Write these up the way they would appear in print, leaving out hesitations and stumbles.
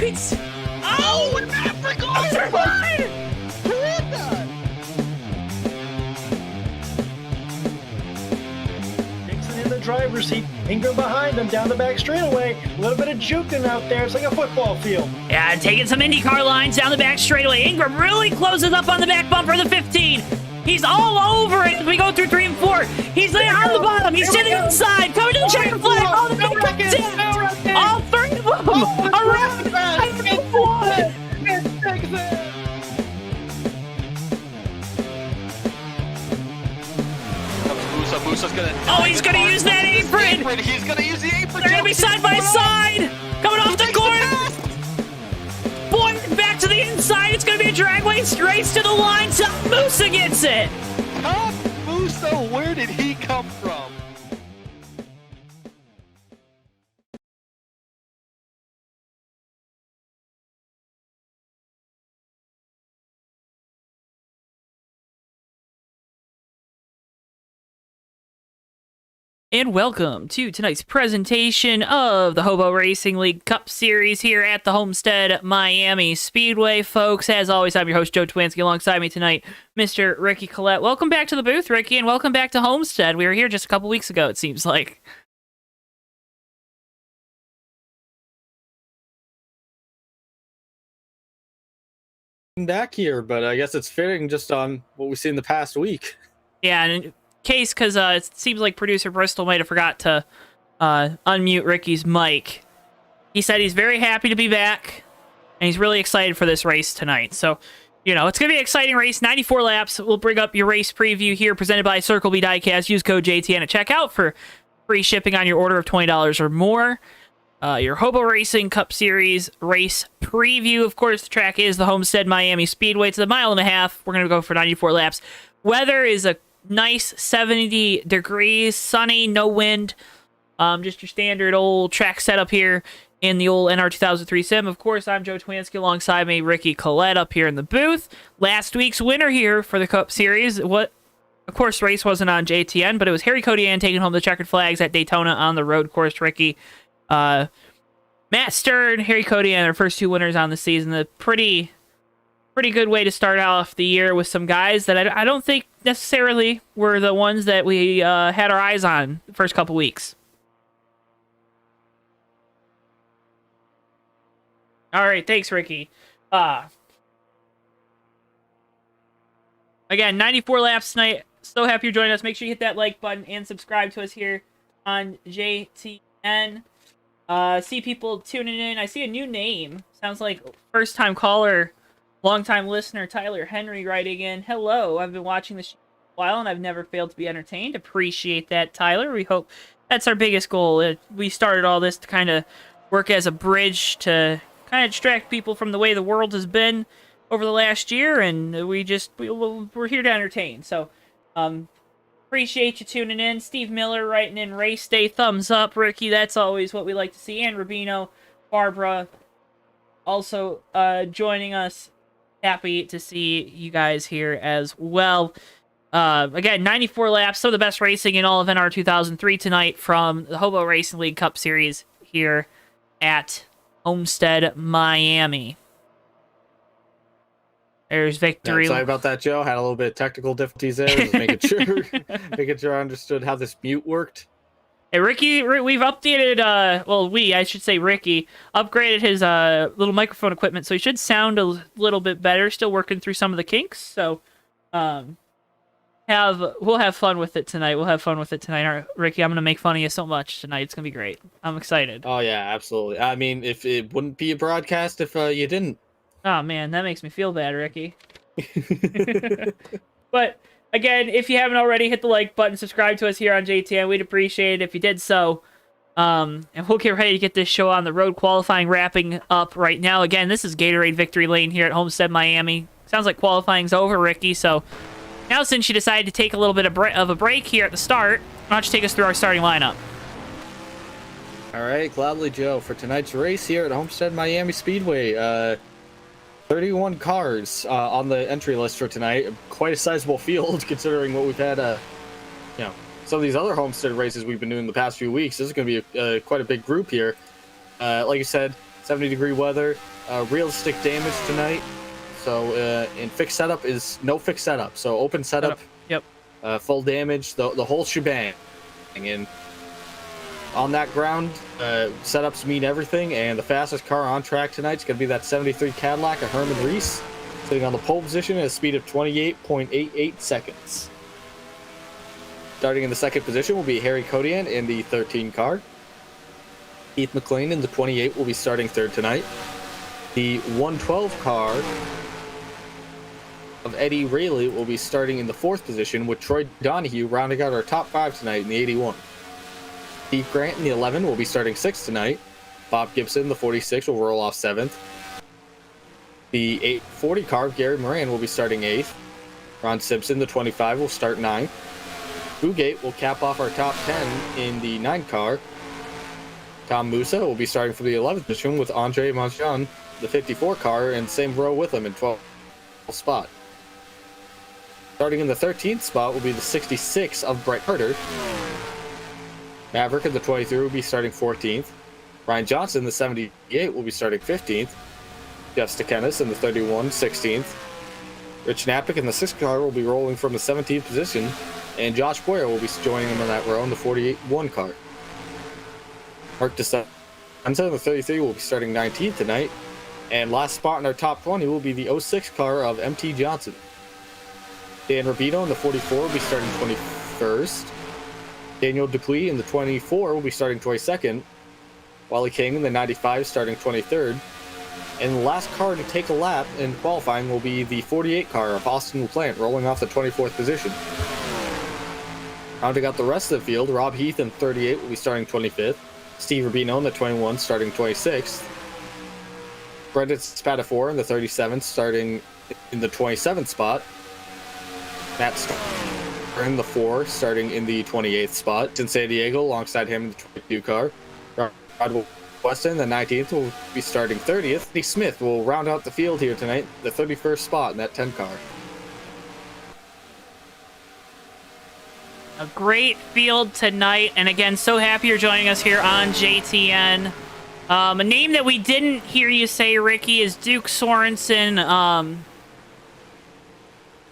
right! Oh, an African! Who is that? Dixon in the driver's seat, Ingram behind him down the back straightaway. A little bit of juking out there. It's like a football field. Yeah, taking some IndyCar lines down the back straightaway. Ingram really closes up on the back bumper of the 15. He's all over it as we go through 3 and 4. He's there on the bottom. He's to the inside. Coming to the checker flag. Oh, the back tipped. All 3 of them. Around. Musa's gonna. Oh, he's gonna use that apron. He's gonna use the apron. They're gonna be side by side. Coming off the corner. Boy, back to the inside. It's gonna be a drag race to the line. Tom Musa gets it. Tom Musa, where did he come from? And welcome to tonight's presentation of the HOBO Racing League Cup Series here at the Homestead Miami Speedway, folks. As always, I'm your host, Joe Towinski. Alongside me tonight, Mr. Ricky Collette. Welcome back to the booth, Ricky, and welcome back to Homestead. We were here just a couple weeks ago, it seems like. Back here, but I guess it's fitting just on what we've seen the past week. Yeah, and in case, because it seems like producer Bristol might have forgot to unmute Ricky's mic. He said he's very happy to be back, and he's really excited for this race tonight. So, you know, it's going to be an exciting race. 94 laps. We'll bring up your race preview here, presented by Circle B Diecast. Use code JTN at checkout for free shipping on your order of $20 or more. Your HOBO Racing Cup Series race preview. Of course, the track is the Homestead Miami Speedway. It's a mile and a half. We're going to go for 94 laps. Weather is a nice 70 degrees, sunny, no wind. Just your standard old track setup here in the old NR 2003 sim. Of course, I'm Joe Towinski. Alongside me, Ricky Collette up here in the booth. Last week's winner here for the Cup Series. Of course, race wasn't on JTN, but it was Harry Codian taking home the checkered flags at Daytona on the road course, Ricky. Matt Stern, Harry Codian, our first 2 winners on the season. A pretty good way to start off the year with some guys that I don't think necessarily were the ones that we had our eyes on the first couple weeks. All right, thanks, Ricky. Again, 94 laps tonight. So happy you're joining us. Make sure you hit that like button and subscribe to us here on JTN. See people tuning in. I see a new name. Sounds like first-time caller, long-time listener Tyler Henry writing in. Hello, I've been watching this a while and I've never failed to be entertained. Appreciate that, Tyler. We hope that's our biggest goal. We started all this to kind of work as a bridge to kind of distract people from the way the world has been over the last year, and we're here to entertain. So, appreciate you tuning in. Steve Miller writing in race day thumbs up. Ricky, that's always what we like to see. And Rubino, Barbara also joining us. Happy to see you guys here as well. Again, 94 laps, some of the best racing in all of NR 2003 tonight from the HOBO Racing League Cup Series here at Homestead, Miami. There's victory. Yeah, sorry about that, Joe. Had a little bit of technical difficulties there. Just making sure I understood how this mute worked. Hey, Ricky, we've updated, I should say Ricky, upgraded his little microphone equipment, so he should sound a little bit better. Still working through some of the kinks, so we'll have fun with it tonight. All right, Ricky, I'm going to make fun of you so much tonight. It's going to be great. I'm excited. Oh, yeah, absolutely. I mean, if it wouldn't be a broadcast if you didn't. Oh, man, that makes me feel bad, Ricky. But, again, if you haven't already, hit the like button, subscribe to us here on JTN. We'd appreciate it if you did so. And we'll get ready to get this show on the road. Qualifying wrapping up right now. Again, this is Gatorade Victory Lane here at Homestead, Miami. Sounds like qualifying's over, Ricky. So, now since you decided to take a little bit of a break here at the start, why don't you take us through our starting lineup? All right, gladly, Joe. For tonight's race here at Homestead Miami Speedway, 31 cars on the entry list for tonight. Quite a sizable field considering what we've had, some of these other Homestead races we've been doing the past few weeks. This is going to be quite a big group here. Like I said, 70-degree weather, realistic damage tonight. So, in fixed setup is no fixed setup. So, open setup, Yep. full damage, the whole shebang. And on that ground, setups mean everything. And the fastest car on track tonight is going to be that 73 Cadillac of Herman Reese, sitting on the pole position at a speed of 28.88 seconds. Starting in the second position will be Harry Kodian in the 13 car. Keith McLean in the 28 will be starting third tonight. The 112 car of Eddie Rayleigh will be starting in the fourth position, with Troy Donahue rounding out our top 5 tonight in the 81. Steve Grant in the 11 will be starting sixth tonight. Bob Gibson, the 46, will roll off seventh. The 840 car of Gary Moran will be starting eighth. Ron Simpson, the 25, will start ninth. Bugate will cap off our top 10 in the 9 car. Tom Musa will be starting for the 11th position, with Andre Manjan, the 54 car, in the same row with him in 12th spot. Starting in the 13th spot will be the 66 of Brett Carter. Maverick in the 23 will be starting 14th. Ryan Johnson, the 78, will be starting 15th. Jeff Stekenis in the 31, 16th. Rich Knappich in the 6th car will be rolling from the 17th position, and Josh Boyer will be joining him in that row in the 48-1 car. Mark DeSanza in the 33 will be starting 19th tonight, and last spot in our top 20 will be the 06 car of MT Johnson. Dan Rubino in the 44 will be starting 21st. Daniel Dupuis in the 24 will be starting 22nd. Wally King in the 95 starting 23rd. And the last car to take a lap in qualifying will be the 48 car of Austin LaPlante, rolling off the 24th position. Rounding out the rest of the field, Rob Heath in 38 will be starting 25th. Steve Rubino in the 21 starting 26th. Brendan Spatafore in the 37 starting in the 27th spot. Matt Starr in the 4 starting in the 28th spot. In San Diego alongside him in the 22 car. Rod Weston, the 19th, will be starting 30th. Eddie Smith will round out the field here tonight, the 31st spot in that 10 car. A great field tonight, and again, so happy you're joining us here on JTN. A name that we didn't hear you say, Ricky, is Duke Sorensen.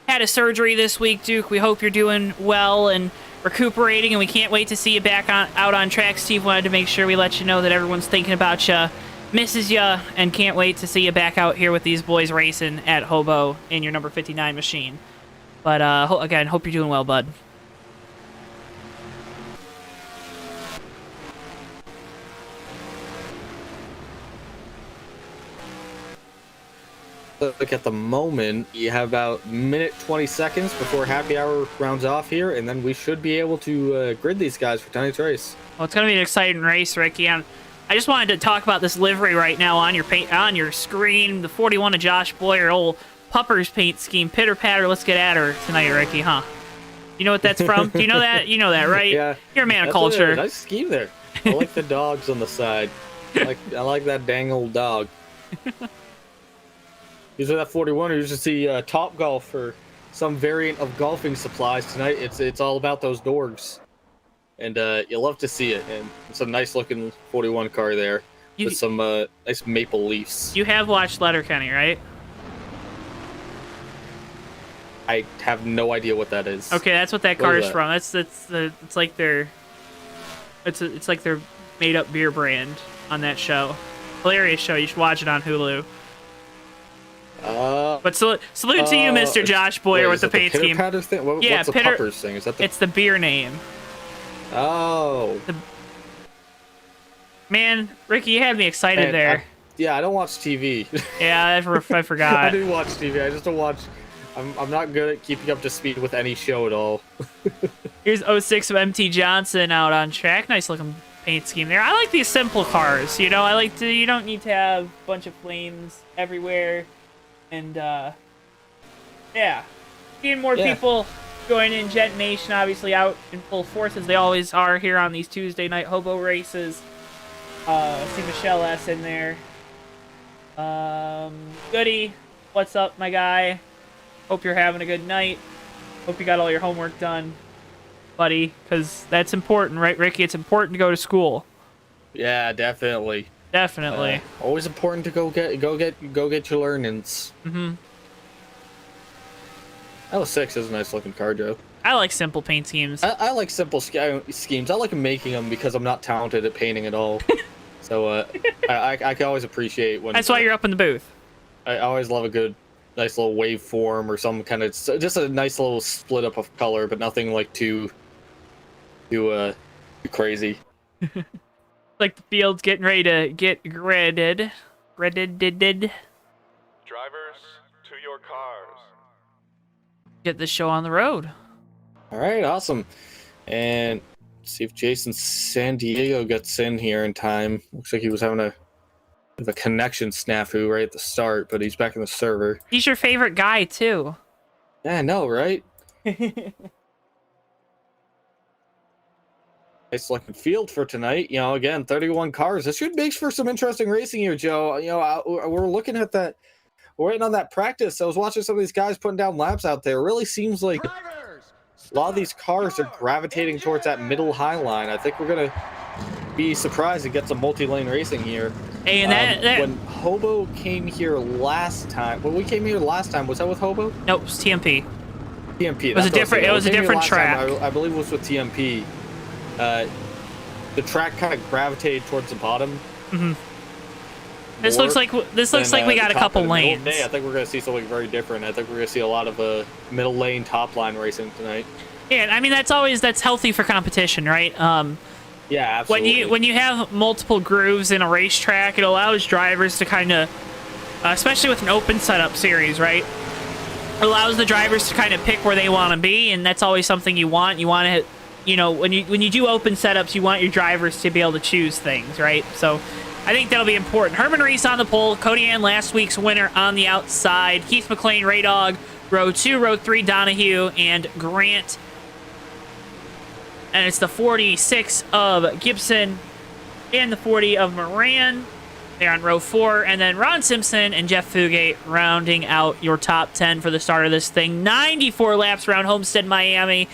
Had a surgery this week, Duke. We hope you're doing well and recuperating, and we can't wait to see you back out on track. Steve wanted to make sure we let you know that everyone's thinking about you, misses you, and can't wait to see you back out here with these boys racing at Hobo in your number 59 machine. But again, hope you're doing well, bud. Look, at the moment, you have about minute 20 seconds before happy hour rounds off here, and then we should be able to grid these guys for tonight's race. Well, it's going to be an exciting race, Ricky. And I just wanted to talk about this livery right now on your screen. The 41 of Josh Boyer, old Pupper's paint scheme. Pitter patter, let's get at her tonight, Ricky, huh? You know what that's from? Do you know that? You know that, right? Yeah. You're a man of culture. Nice scheme there. I like the dogs on the side. I like that dang old dog. Usually that 41, or you just see Top Golf or some variant of golfing supplies tonight. It's all about those dorgs, and you love to see it. And it's a nice looking 41 car there with some nice maple leaves. You have watched Letterkenny, right? I have no idea what that is. Okay, that's what that car is from. It's like their made up beer brand on that show. Hilarious show. You should watch it on Hulu. But salute to you, Mr. Josh Boyer, with the paint scheme. Thing? What's the Puppers thing? Is that it's the beer name. Oh. Man, Ricky, you had me excited there. I don't watch TV. Yeah, I forgot. I do watch TV. I just don't watch. I'm not good at keeping up to speed with any show at all. Here's 06 of MT Johnson out on track. Nice looking paint scheme there. I like these simple cars. You know, you don't need to have a bunch of flames everywhere. And, seeing more people join in. Gent Nation, obviously, out in full force, as they always are here on these Tuesday night Hobo races. See Michelle S. in there. Goody, what's up, my guy? Hope you're having a good night. Hope you got all your homework done, buddy, because that's important, right, Ricky? It's important to go to school. Yeah, definitely. Definitely. Always important to go get your learnings. Mm-hmm. L6 is a nice looking car, Joe. I like simple paint schemes. I like simple schemes. I like making them because I'm not talented at painting at all. So I can always appreciate when. That's why you're up in the booth. I always love a good, nice little waveform or some kind of just a nice little split up of color, but nothing like too crazy. Like the field's getting ready to get gridded. Gridded. Drivers, to your cars. Get this show on the road. All right, awesome. And see if Jason San Diego gets in here in time. Looks like he was having a connection snafu right at the start, but he's back in the server. He's your favorite guy, too. Yeah, I know, right? Nice looking field for tonight. You know, again, 31 cars. This should make for some interesting racing here, Joe. You know, we're looking at that. We're waiting on that practice. I was watching some of these guys putting down laps out there. It really seems like a lot of these cars are gravitating towards that middle high line. I think we're going to be surprised to get some multi-lane racing here. Hey, and that... When Hobo came here last time, when we came here last time, was that with Hobo? Nope, it was TMP. TMP. It was a different track. I believe it was with TMP. The track kind of gravitated towards the bottom. Mm-hmm. This looks like we got a couple lanes. I think we're going to see something very different. I think we're going to see a lot of middle lane, top line racing tonight. Yeah, I mean that's healthy for competition, right? Yeah, absolutely. When you have multiple grooves in a racetrack, it allows drivers to kind of, especially with an open setup series, right? It allows the drivers to kind of pick where they want to be, and that's always something you want. You want to, you know, when you do open setups, you want your drivers to be able to choose things, right? So I think that'll be important. Herman Reese on the pole. Cody Ann, last week's winner, on the outside. Keith McLean, Ray Dog, row 2, row 3, Donahue, and Grant. And it's the 46 of Gibson and the 40 of Moran. They're on row 4. And then Ron Simpson and Jeff Fugate rounding out your top 10 for the start of this thing. 94 laps around Homestead, Miami.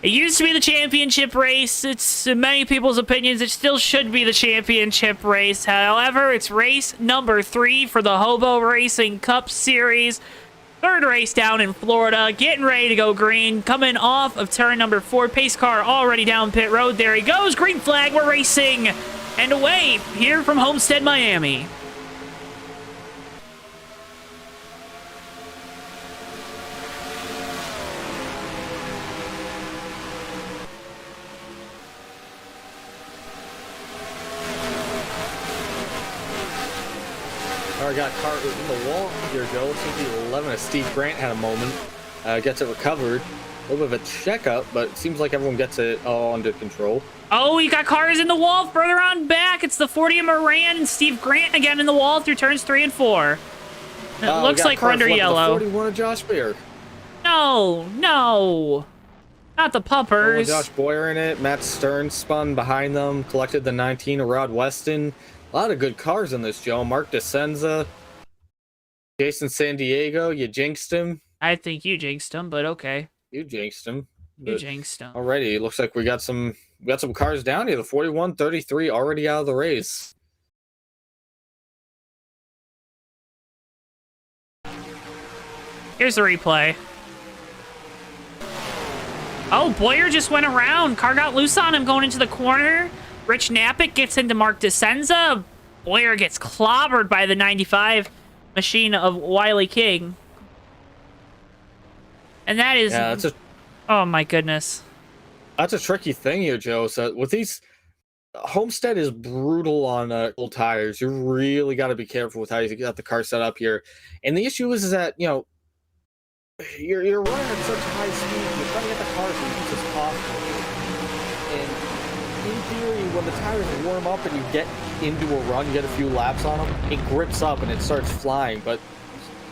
It used to be the championship race. It's, in many people's opinions, it still should be the championship race. However, it's race number 3 for the HOBO Racing Cup Series. Third race down in Florida. Getting ready to go green. Coming off of turn number 4. Pace car already down pit road. There he goes. Green flag. We're racing. And away here from Homestead, Miami. I got car in the wall here, Joe. Looks like the 11 of Steve Grant had a moment. Gets it recovered. A little bit of a checkup, but it seems like everyone gets it all under control. Oh, you got cars in the wall further on back. It's the 40 of Moran and Steve Grant again in the wall through turns 3 and 4. It looks like we're under yellow. 41 of Josh Beer. No, not the puppers. Josh Boyer in it. Matt Stern spun behind them. Collected the 19 of Rod Weston. A lot of good cars in this, Joe. Mark DeSenza, Jason San Diego. You jinxed him. I think you jinxed him, but okay. You jinxed him. You jinxed him. Already, it looks like we got some cars down here. The 41-33 already out of the race. Here's the replay. Oh, Boyer just went around. Car got loose on him going into the corner. Rich Knappich gets into Mark DeSenza. Boyer gets clobbered by the 95 machine of Wiley King. And that is... Yeah, oh, my goodness. That's a tricky thing here, Joe. So with these... Homestead is brutal on old tires. You really got to be careful with how you got the car set up here. And the issue is that, you know, you're running at such high speed. You're trying to get the car as loose as possible. And in theory, when the tires warm up and you get into a run, you get a few laps on them, it grips up and it starts flying. But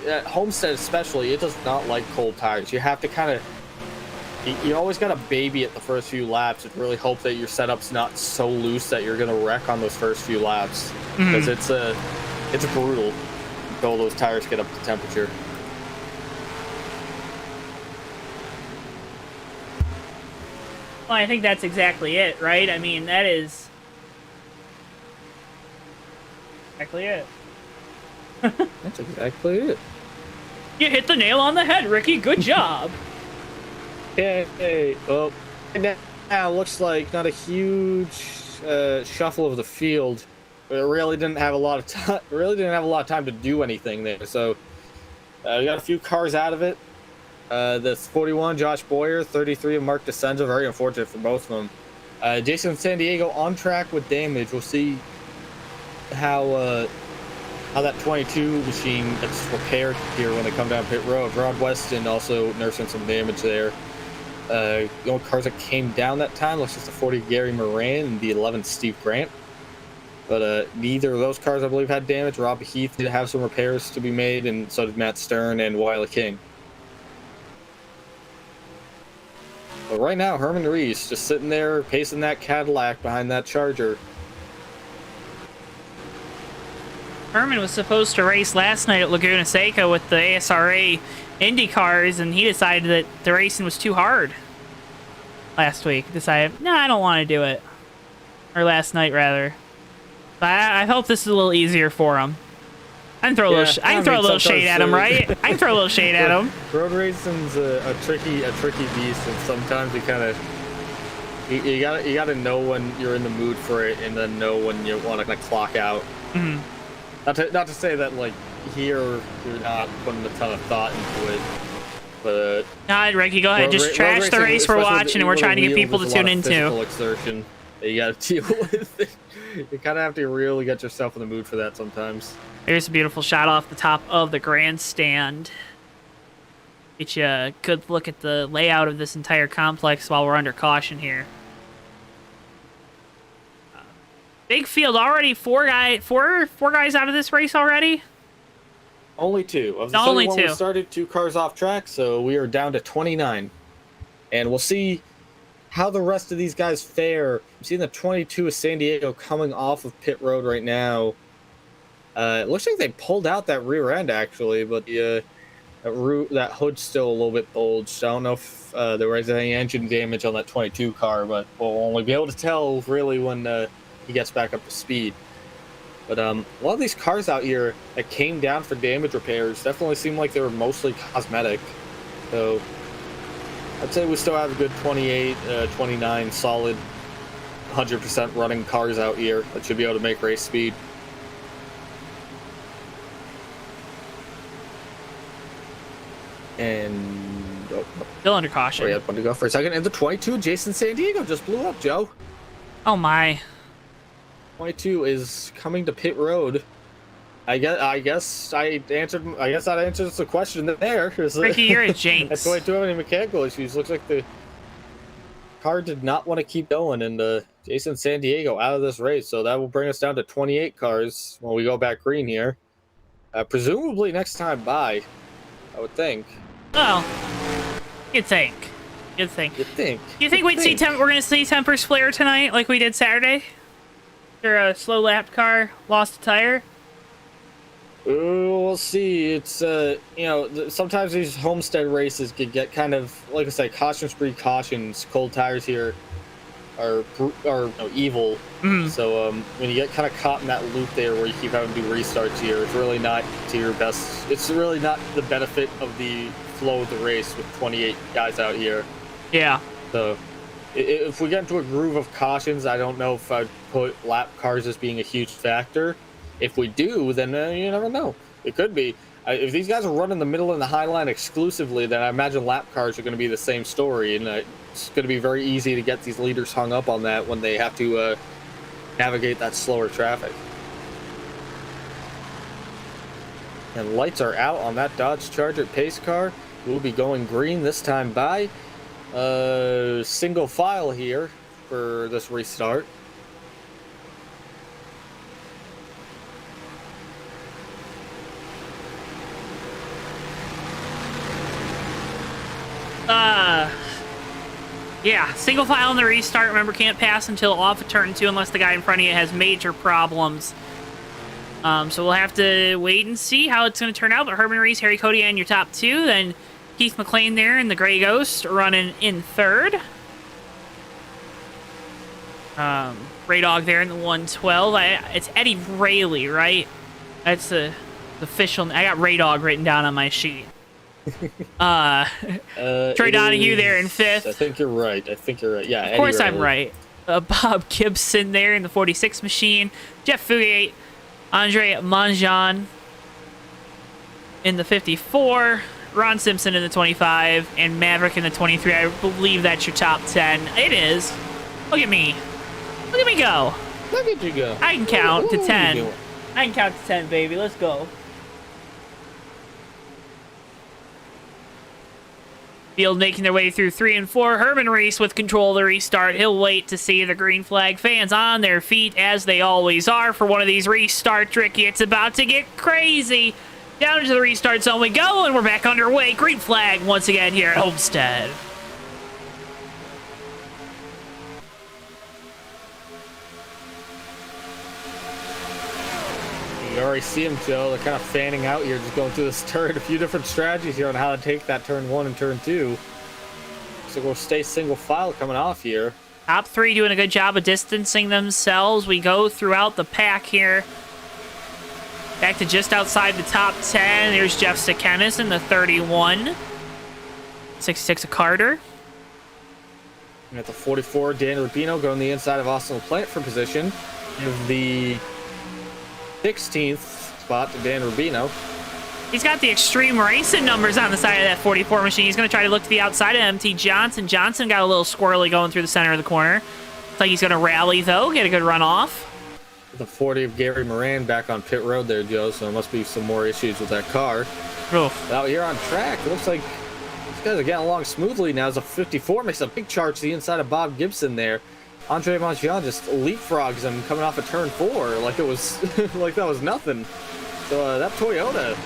at Homestead especially, it does not like cold tires. You have to kind of... You always got to baby it the first few laps and really hope that your setup's not so loose that you're going to wreck on those first few laps. Because it's brutal until those tires get up to temperature. Well, I think that's exactly it, right? I mean, that is... Exactly it. That's exactly it. You hit the nail on the head, Ricky. Good job. Hey. Well, now looks like not a huge shuffle of the field. It really didn't have a lot of time. Really didn't have a lot of time to do anything there. So we got a few cars out of it. That's 41, Josh Boyer, 33, and Mark DeCenza. Very unfortunate for both of them. Jason San Diego on track with damage. We'll see how that 22 machine gets repaired here when they come down pit road. Rod Weston also nursing some damage there. The only cars that came down that time looks like the 40 Gary Moran and the 11 Steve Grant. But neither of those cars, I believe, had damage. Rob Heath did have some repairs to be made, and so did Matt Stern and Wiley King. But right now, Herman Reese just sitting there pacing that Cadillac behind that Charger. Herman was supposed to race last night at Laguna Seca with the ASRA Indy cars, and he decided that the racing was too hard last week. Decided, no, I don't want to do it. Or last night, rather. But I hope this is a little easier for him. I can throw a little shade at him, right? I can throw a little shade at him. Road racing's a tricky beast, and sometimes you kind of you gotta know when you're in the mood for it, and then know when you want to kind of clock out. Mm-hmm. Not to say that like here you're not putting a ton of thought into it, but God, Ricky, go ahead. Just trash the race we're watching, and we're trying to get people to tune into. Physical exertion that you got to deal with. You kind of have to really get yourself in the mood for that sometimes. There's a beautiful shot off the top of the grandstand. Get you a good look at the layout of this entire complex while we're under caution here. Big field already. Four guys out of this race already. Only two. Of the only 31 two. We started 2 cars off track, so we are down to 29. And we'll see how the rest of these guys fare. I'm seeing the 22 of San Diego coming off of pit road right now. It looks like they pulled out that rear end, actually, but that hood's still a little bit bulged. I don't know if there was any engine damage on that 22 car, but we'll only be able to tell, really, when he gets back up to speed. But a lot of these cars out here that came down for damage repairs definitely seem like they were mostly cosmetic. So I'd say we still have a good 28, 29 solid 100% running cars out here that should be able to make race speed. And Still under caution. I had one to go for a second. And the 22, Jason San Diego just blew up, Joe. Oh my. 22 is coming to pit road. I guess that answers the question there. Ricky, you're a jinx. At 22 have any mechanical issues. Looks like the car did not want to keep going, and Jason San Diego out of this race. So that will bring us down to 28 cars when we go back green here. Presumably next time by, I would think. Well, you'd think. You think we'd see we're gonna see Tempers flare tonight like we did Saturday? After a slow lap car lost a tire? We'll see. It's sometimes these Homestead races could get kind of, like I say, cautions precautions. Cold tires here are evil. Mm-hmm. So when you get kind of caught in that loop there where you keep having to do restarts here, it's really not to your best. It's really not the benefit of the flow of the race with 28 guys out here. Yeah. So if we get into a groove of cautions, I don't know if I'd put lap cars as being a huge factor. If we do, then you never know. It could be. If these guys are running the middle and the high line exclusively, then I imagine lap cars are going to be the same story, and it's going to be very easy to get these leaders hung up on that when they have to navigate that slower traffic. And lights are out on that Dodge Charger pace car. We'll be going green this time by. Single file here for this restart. Yeah, single file in the restart. Remember, can't pass until off of turn 2 unless the guy in front of you has major problems. So we'll have to wait and see how it's going to turn out. But Herman Reese, Harry Cody, and your top 2. Then Keith McLean there in the Gray Ghost running in 3rd. Ray Dog there in the 112. It's Eddie Rayleigh, right? That's the official. I got Ray Dog written down on my sheet. Troy Donahue there in 5th. I think you're right. Yeah, of course I'm right. Bob Gibson there in the 46 machine. Jeff Fugate, Andre Manjan in the 54. Ron Simpson in the 25. And Maverick in the 23. I believe that's your top 10. It is. Look at me. Look at me go. Look at you go. I can count to 10. I can count to 10, baby. Let's go. Field making their way through 3 and 4. Herman Reese with control of the restart. He'll wait to see the green flag. Fans on their feet, as they always are, for one of these restarts. Ricky, it's about to get crazy. Down into the restart zone we go, and we're back underway. Green flag once again here at Homestead. You already see them, Joe. They're kind of fanning out here, just going through this turn. A few different strategies here on how to take that turn 1 and turn 2. So we'll stay single file coming off here. Top 3 doing a good job of distancing themselves. We go throughout the pack here. Back to just outside the top 10. There's Jeff Sakanis in the 31. 66 of Carter. And at the 44, Dan Rubino going the inside of Austin LaPlante for position. Give the 16th spot to Dan Rubino. He's got the extreme racing numbers on the side of that 44 machine. He's going to try to look to the outside of MT Johnson. Johnson got a little squirrely going through the center of the corner. Looks like he's going to rally, though, get a good run off. The 40 of Gary Moran back on pit road there, Joe, so there must be some more issues with that car. Oof. Out here on track, it looks like these guys are getting along smoothly now as a 54 makes a big charge to the inside of Bob Gibson there. Andre Monchion just leapfrogs him coming off of turn 4 like it was like that was nothing. So that Toyota,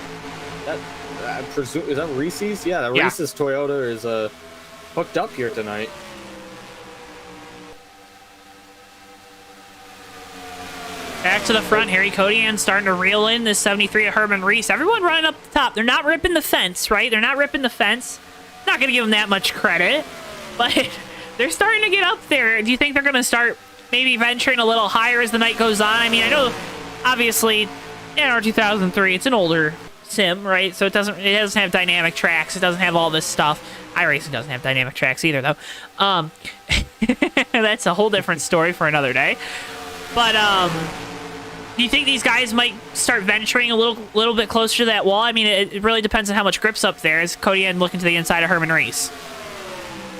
that I presume, is that Reese's? Yeah, that Reese's Toyota is hooked up here tonight. Back to the front, Harry Kodian starting to reel in this 73 of Herman Reese. Everyone running up the top. They're not ripping the fence, right? They're not ripping the fence. Not going to give them that much credit, but they're starting to get up there. Do you think they're going to start maybe venturing a little higher as the night goes on? I mean, I know, obviously, NR 2003, it's an older sim, right? So it doesn't have dynamic tracks. It doesn't have all this stuff. iRacing doesn't have dynamic tracks either, though. That's a whole different story for another day. But, do you think these guys might start venturing a little bit closer to that wall? I mean, it really depends on how much grip's up there. Is Kodian looking to the inside of Herman Reese?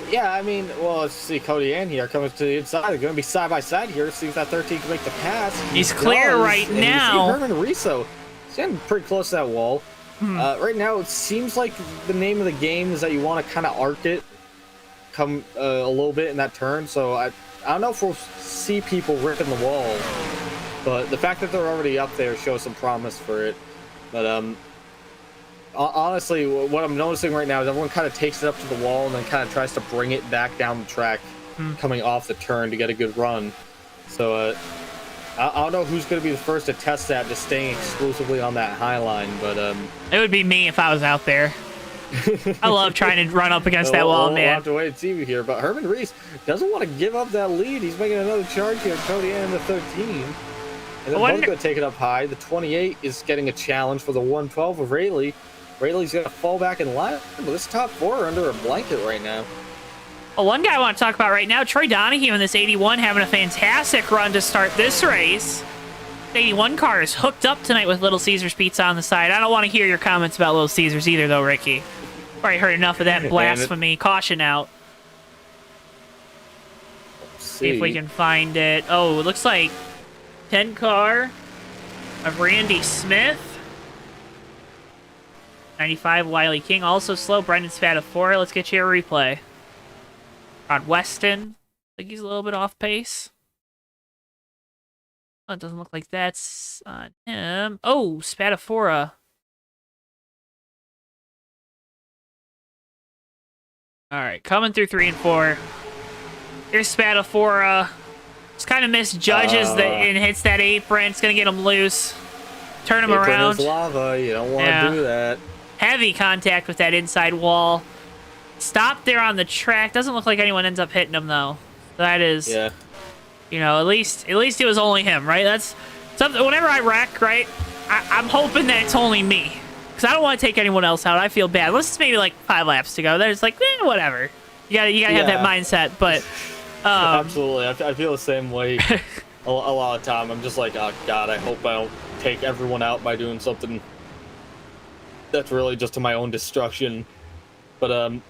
Yeah, I mean, well, let's see Kodian here coming to the inside. They're going to be side by side here. See if that 13 can make the pass. He's clear right now. You see Herman Reese, he's getting pretty close to that wall. Right now, it seems like the name of the game is that you want to kind of arc it, come a little bit in that turn. So I don't know if we'll see people ripping the wall. But the fact that they're already up there shows some promise for it. But honestly, what I'm noticing right now is everyone kind of takes it up to the wall and then kind of tries to bring it back down the track, coming off the turn to get a good run. So I don't know who's going to be the first to test that, just staying exclusively on that high line. But it would be me if I was out there. I love trying to run up against that wall, man. We'll have to wait and see here. But Herman Reese doesn't want to give up that lead. He's making another charge here. Cody in the 13. And then both going to take it up high. The 28 is getting a challenge for the 112 of Rayleigh. Rayleigh's going to fall back in line, but this top 4 are under a blanket right now. Well, one guy I want to talk about right now, Troy Donahue in this 81, having a fantastic run to start this race. The 81 car is hooked up tonight with Little Caesars Pizza on the side. I don't want to hear your comments about Little Caesars either, though, Ricky. Already heard enough of that blasphemy. Caution out. See if we can find it. Oh, it looks like 10 car of Randy Smith. 95 Wiley King, also slow. Brendan Spadafora. Let's get you a replay. Rod Weston. I think he's a little bit off pace. Oh, it doesn't look like that's on him. Oh, Spadafora. All right, coming through 3 and 4. Here's Spadafora. Just kind of misjudges and hits that apron. It's going to get him loose. Turn him around. Apron is lava. You don't want to do that. Heavy contact with that inside wall. Stopped there on the track. Doesn't look like anyone ends up hitting him, though. That is You know, at least it was only him, right? That's something. Whenever I wreck, right, I'm hoping that it's only me, because I don't want to take anyone else out. I feel bad. Unless it's maybe like 5 laps to go. Then it's like, whatever. You gotta have that mindset. But absolutely, I feel the same way. A lot of time, I'm just like, oh god, I hope I don't take everyone out by doing something that's really just to my own destruction. But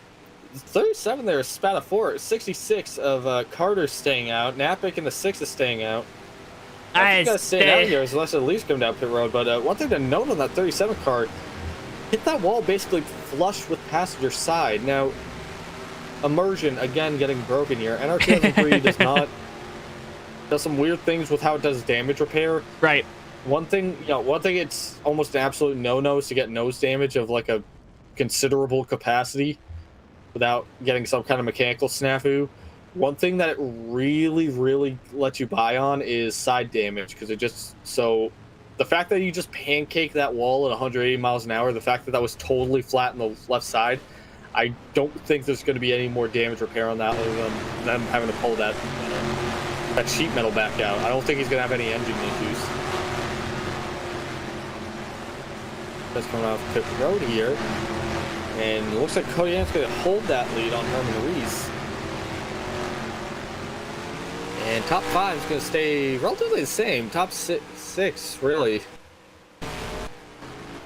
37 there is spat a 4, 66 of Carter staying out. Napick in the 6 is staying out. I think gotta stay out here unless at least come down pit road. But one thing to note on that 37 car, hit that wall basically flush with passenger side. Now, immersion again getting broken here. NR 2003 does some weird things with how it does damage repair. Right. One thing it's almost an absolute no-no is to get nose damage of like a considerable capacity without getting some kind of mechanical snafu. One thing that it really, really lets you buy on is side damage, because the fact that you just pancake that wall at 180 miles an hour, the fact that was totally flat on the left side, I don't think there's going to be any more damage repair on that other than them having to pull that sheet metal back out. I don't think he's going to have any engine issues. That's coming off pit road here. And it looks like Cody Ant's going to hold that lead on Herman Reese. And top 5 is going to stay relatively the same. Top 6, really.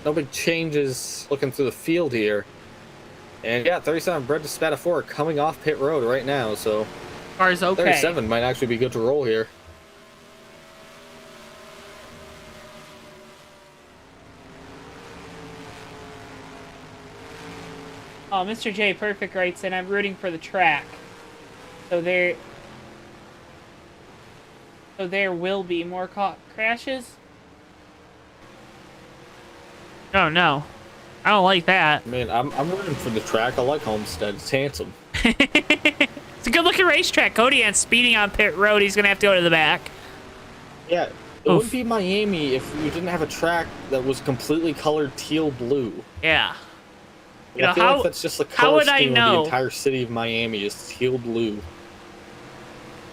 No big changes looking through the field here. And yeah, 37 Brett Spatafor coming off pit road right now, so Car's okay. 37 might actually be good to roll here. Oh, Mr. J Perfect writes in, I'm rooting for the track. So there will be more crashes? Oh, no. I don't like that. Man, I'm rooting for the track. I like Homestead. It's handsome. It's a good-looking racetrack. Cody Ant's speeding on pit road. He's going to have to go to the back. Yeah, it wouldn't be Miami if you didn't have a track that was completely colored teal blue. Yeah. I feel like that's just the color scheme of the entire city of Miami is teal blue.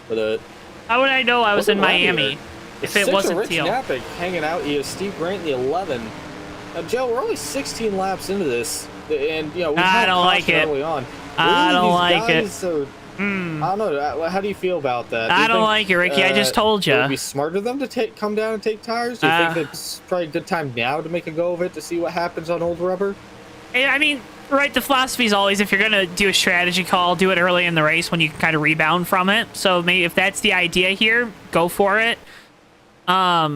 But how would I know I was in Miami if it wasn't Rich teal? Napick hanging out. You have Steve Grant in the 11. Now, Joe, we're only 16 laps into this, and we I don't like it. Early on. I don't like it. I don't know. How do you feel about that? I don't like it, Ricky. I just told you. Would it be smarter of them to come down and take tires? Do you think it's probably a good time now to make a go of it to see what happens on old rubber? I mean, right, the philosophy is always, if you're going to do a strategy call, do it early in the race when you can kind of rebound from it. So maybe if that's the idea here, go for it. I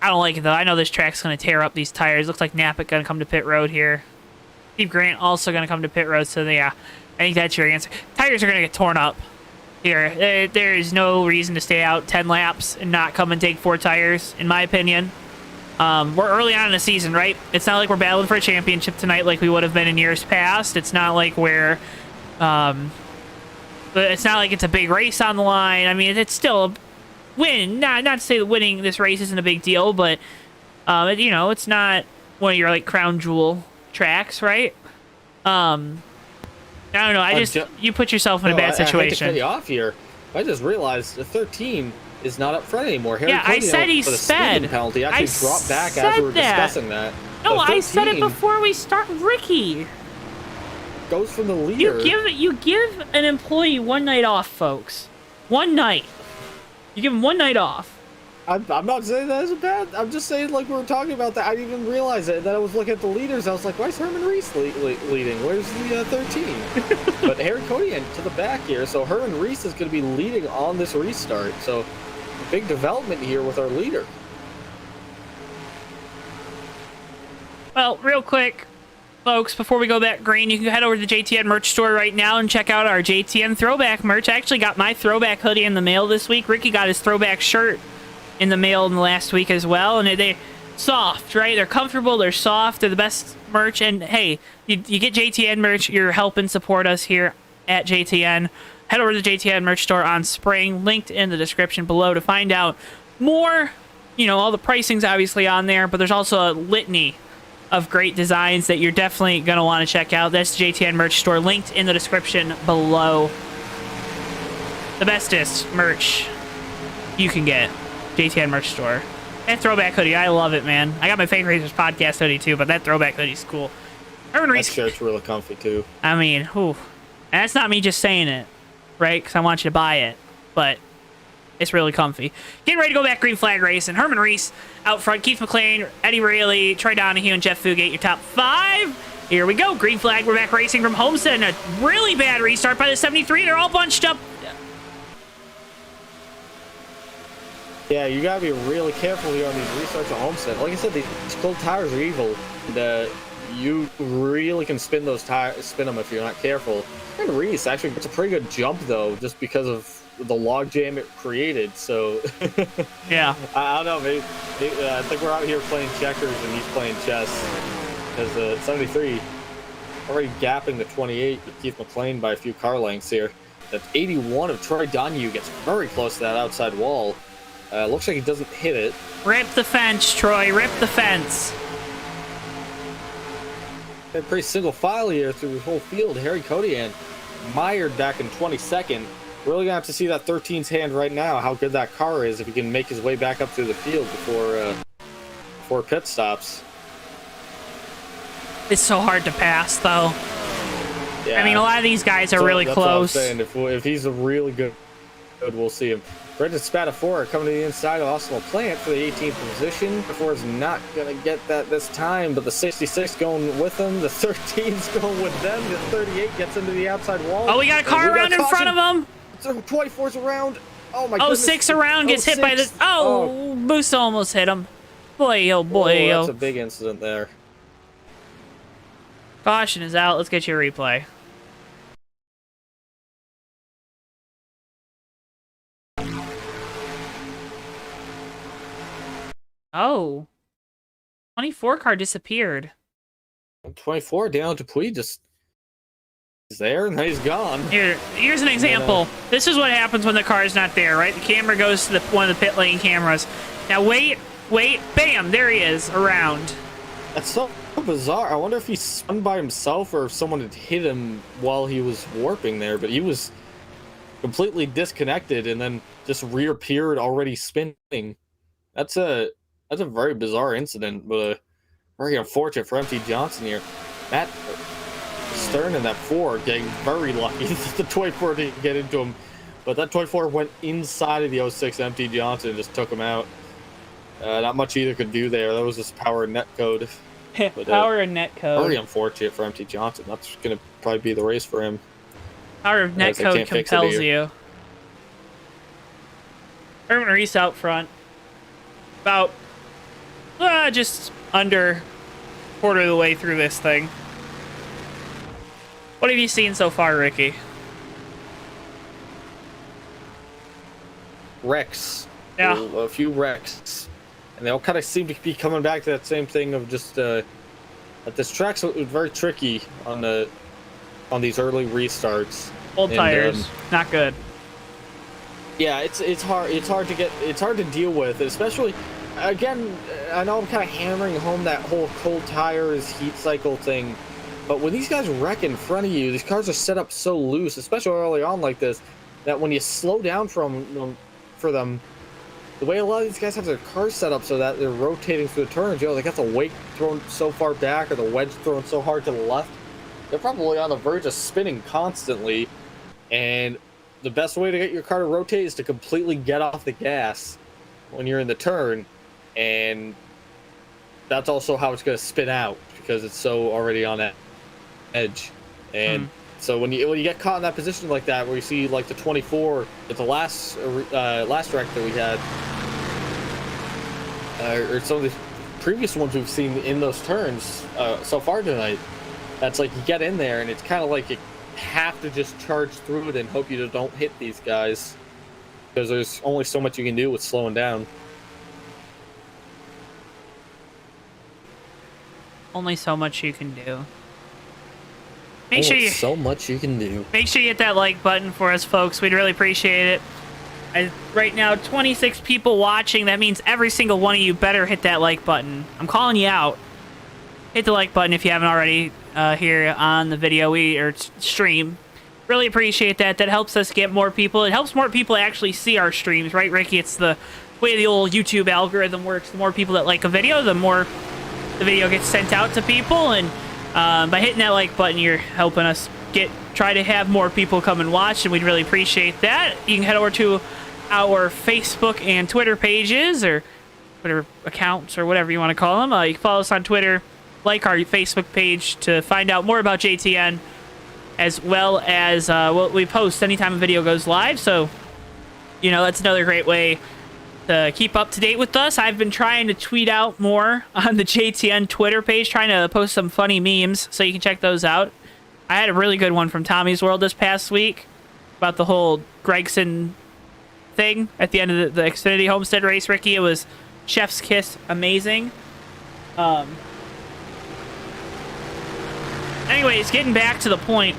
don't like it, though. I know this track's going to tear up these tires. Looks like Napick going to come to pit road here. Steve Grant also going to come to pit road. So, yeah, I think that's your answer. Tires are going to get torn up here. There is no reason to stay out 10 laps and not come and take 4 tires, in my opinion. We're early on in the season, right? It's not like we're battling for a championship tonight like we would have been in years past. It's not like we're... it's not like it's a big race on the line. I mean, it's still a win. Not to say that winning this race isn't a big deal, but, it's not one of your, like, crown jewel tracks, right? I don't know. You put yourself in a bad situation. I hate to cut you off here. I just realized the 13 is not up front anymore. I said he sped. Penalty actually dropped back as we were discussing that. No, I said it before we start. Ricky goes from the leader. You give an employee one night off, folks. One night. You give him one night off. I'm not saying that is bad. I'm just saying, like, we were talking about that. I didn't even realize it. That I was looking at the leaders. I was like, why is Herman Reese leading? Where's the 13? But Harry Codian to the back here. So Herman Reese is going to be leading on this restart. So big development here with our leader. Well, real quick, folks, before we go back green, you can head over to the JTN merch store right now and check out our JTN throwback merch. I actually got my throwback hoodie in the mail this week. Ricky got his throwback shirt in the mail in the last week as well. And they're soft, right? They're comfortable, they're soft, they're the best merch. And hey, you get JTN merch, you're helping support us here at JTN. Head over to the JTN merch store on Spring, linked in the description below to find out more. All the pricing's obviously on there, but there's also a litany of great designs that you're definitely going to want to check out. That's the JTN merch store, linked in the description below. the bestest merch you can get. JTN merch store. That throwback hoodie, I love it, man. I got my Fake Racers podcast hoodie too, but that throwback hoodie's cool. That shirt's really comfy too. I mean, whew. And that's not me just saying it, right? Because I want you to buy it, but it's really comfy. Getting ready to go back green flag racing. Herman Reese out front. Keith McLean, Eddie Rayleigh, Troy Donahue, and Jeff Fugate, your top 5. Here we go. Green flag. We're back racing from Homestead. And a really bad restart by the 73. They're all bunched up. Yeah, you gotta be really careful here on these restarts at Homestead. Like I said, these cold tires are evil. You really can spin those tires, spin them if you're not careful. And Reese actually gets a pretty good jump though, just because of the log jam it created. So yeah, I don't know. Maybe I think we're out here playing checkers and he's playing chess, because 73 already gapping the 28 with Keith McLean by a few car lengths here. That 81 of Troy Donahue gets very close to that outside wall. Looks like he doesn't hit it. Rip the fence, Troy. Rip the fence. Had pretty single file here through the whole field. Harry Kodian mired back in 22nd. Really gonna have to see that 13's hand right now, how good that car is, if he can make his way back up through the field before pit stops. It's so hard to pass, though. Yeah. I mean, a lot of these guys are really close. What I'm saying. If he's a really good, we'll see him. Brendan Spadafora coming to the inside of Austin LaPlante for the 18th position. Before is not going to get that this time, but the 66 going with him. The 13's going with them. The 38 gets into the outside wall. Oh, we got a car around in front of him. 24's around. Oh, my goodness. 06 around gets hit by the... Oh, Boost almost hit him. Boy, oh, boy, oh. That's a big incident there. Caution is out. Let's get you a replay. Oh. 24 car disappeared. 24, Daniel Dupuis just is there and then he's gone. Here's an example. This is what happens when the car is not there, right? The camera goes to one of the pit lane cameras. Now wait, bam, there he is, around. That's so bizarre. I wonder if he spun by himself or if someone had hit him while he was warping there, but he was completely disconnected and then just reappeared already spinning. That's a very bizarre incident, but very unfortunate for MT Johnson here. Matt Stern in that 4 getting very lucky that the 24 didn't get into him, but that 24 went inside of the 06 MT Johnson and just took him out. Not much either could do there. That was just power and net code. But, power and net code. Very unfortunate for MT Johnson. That's going to probably be the race for him. Power of net code compels you. Herman Reese out front. About just under quarter of the way through this thing. What have you seen so far, Ricky? Wrecks. Yeah. A few wrecks. And they all kind of seem to be coming back to that same thing of just that this track's very tricky on these early restarts. Old tires, not good. Yeah, it's hard to deal with, especially again. I know I'm kind of hammering home that whole cold tires heat cycle thing, but when these guys wreck in front of you, these cars are set up so loose, especially early on like this, that when you slow down for them, the way a lot of these guys have their cars set up so that they're rotating through the turns, they got the weight thrown so far back or the wedge thrown so hard to the left, they're probably on the verge of spinning constantly. And the best way to get your car to rotate is to completely get off the gas when you're in the turn, and that's also how it's going to spin out because it's so already on that edge. And so when you get caught in that position like that, where you see like the 24 at the last wreck that we had, or some of the previous ones we've seen in those turns so far tonight, that's like you get in there and it's kind of like you have to just charge through it and hope you don't hit these guys, because there's only so much you can do with slowing down. Only so much you can do. So much you can do. Make sure you hit that like button for us, folks. We'd really appreciate it. Right now, 26 people watching. That means every single one of you better hit that like button. I'm calling you out. Hit the like button if you haven't already here on the video or stream. Really appreciate that. That helps us get more people. It helps more people actually see our streams, right, Ricky? It's the way the old YouTube algorithm works. The more people that like a video, the more the video gets sent out to people. And by hitting that like button, you're helping us try to have more people come and watch, and we'd really appreciate that. You can head over to our Facebook and Twitter pages, or Twitter accounts, or whatever you want to call them. You can follow us on Twitter, like our Facebook page to find out more about JTN, as well as what we post anytime a video goes live. So, you know, that's another great way to keep up to date with us. I've been trying to tweet out more on the JTN Twitter page, trying to post some funny memes, so you can check those out. I had a really good one from Tommy's World this past week about the whole Gregson thing at the end of the Xfinity Homestead race, Ricky. It was chef's kiss, amazing. Anyways, getting back to the point,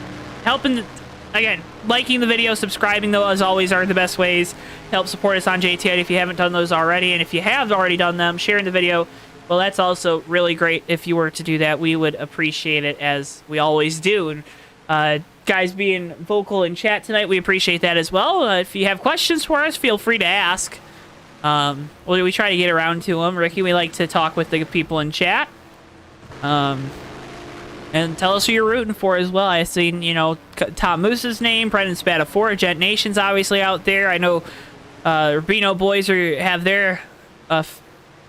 again, liking the video, subscribing, though, as always, are the best ways to help support us on JTN if you haven't done those already. And if you have already done them, sharing the video, well, that's also really great. If you were to do that, we would appreciate it, as we always do. And guys being vocal in chat tonight, we appreciate that as well. If you have questions for us, feel free to ask. We try to get around to them. Ricky, we like to talk with the people in chat. And tell us who you're rooting for as well. I've seen, you know, Tom Moose's name, Brendan Spada 4, Gent Nation's obviously out there. I know Rubino boys have their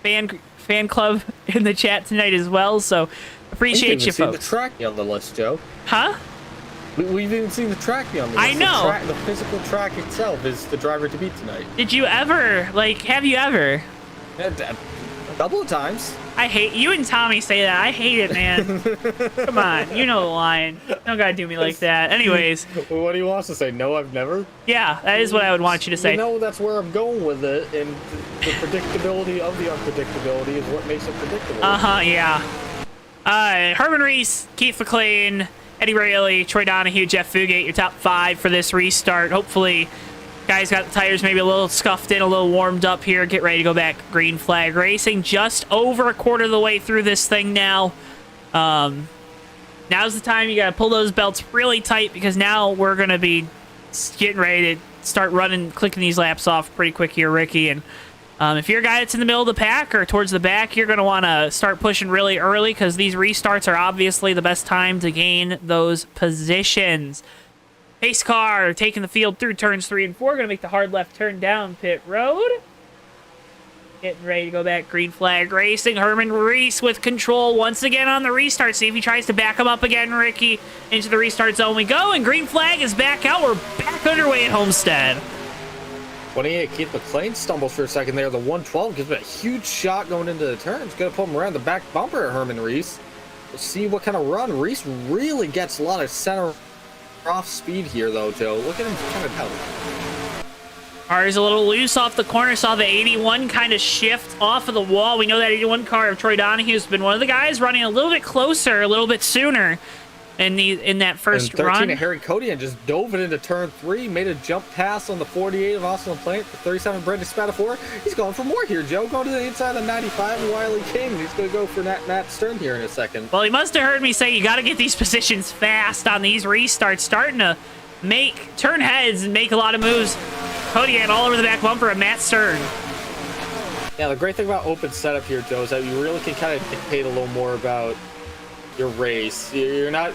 fan club in the chat tonight as well. So appreciate you folks. We've even seen the track on the list, Joe. Huh? We've even seen the track be on the list. I know. The physical track itself is the driver to beat tonight. Did you ever, have you ever? A couple of times. I hate you and Tommy say that. I hate it, man. Come on, you know the line. You don't gotta do me like that. Anyways. What do you want to say? No, I've never? Yeah, that is what I would want you to say. You know, that's where I'm going with it, and the predictability of the unpredictability is what makes it predictable. Yeah. Herman Reese, Keith McLean, Eddie Rayleigh, Troy Donahue, Jeff Fugate, your top 5 for this restart. Hopefully, guys got the tires maybe a little scuffed in, a little warmed up here. Get ready to go back. Green flag racing. Just over a quarter of the way through this thing now. Now's the time you got to pull those belts really tight, because now we're going to be getting ready to start clicking these laps off pretty quick here, Ricky. And if you're a guy that's in the middle of the pack or towards the back, you're going to want to start pushing really early, because these restarts are obviously the best time to gain those positions. Pace car taking the field through turns 3 and 4. Going to make the hard left turn down pit road. Getting ready to go back. Green flag racing. Herman Reese with control once again on the restart. See if he tries to back him up again, Ricky. Into the restart zone we go, and green flag is back out. We're back underway at Homestead. 28, Keith McLean stumbles for a second there. The 112 gives him a huge shot going into the turn. It's going to pull him around the back bumper at Herman Reese. We'll see what kind of run. Reese really gets a lot of center off speed here, though, Joe. Look at him kind of pedal. Car is a little loose off the corner. Saw the 81 kind of shift off of the wall. We know that 81 car of Troy Donahue has been one of the guys running a little bit closer, a little bit sooner in that first and 13 run. of Harry Codian just dove it into turn 3, made a jump pass on the 48 of Austin LaPlante. The 37 Brendan Spada 4. He's going for more here, Joe. Going to the inside of the 95 of Wiley King. He's going to go for Matt Stern here in a second. Well, he must have heard me say you got to get these positions fast on these restarts, starting to turn heads and make a lot of moves. Kodiak all over the back bumper of Matt Stern. Yeah, the great thing about open setup here, Joe, is that you really can kind of dictate a little more about your race. You're not,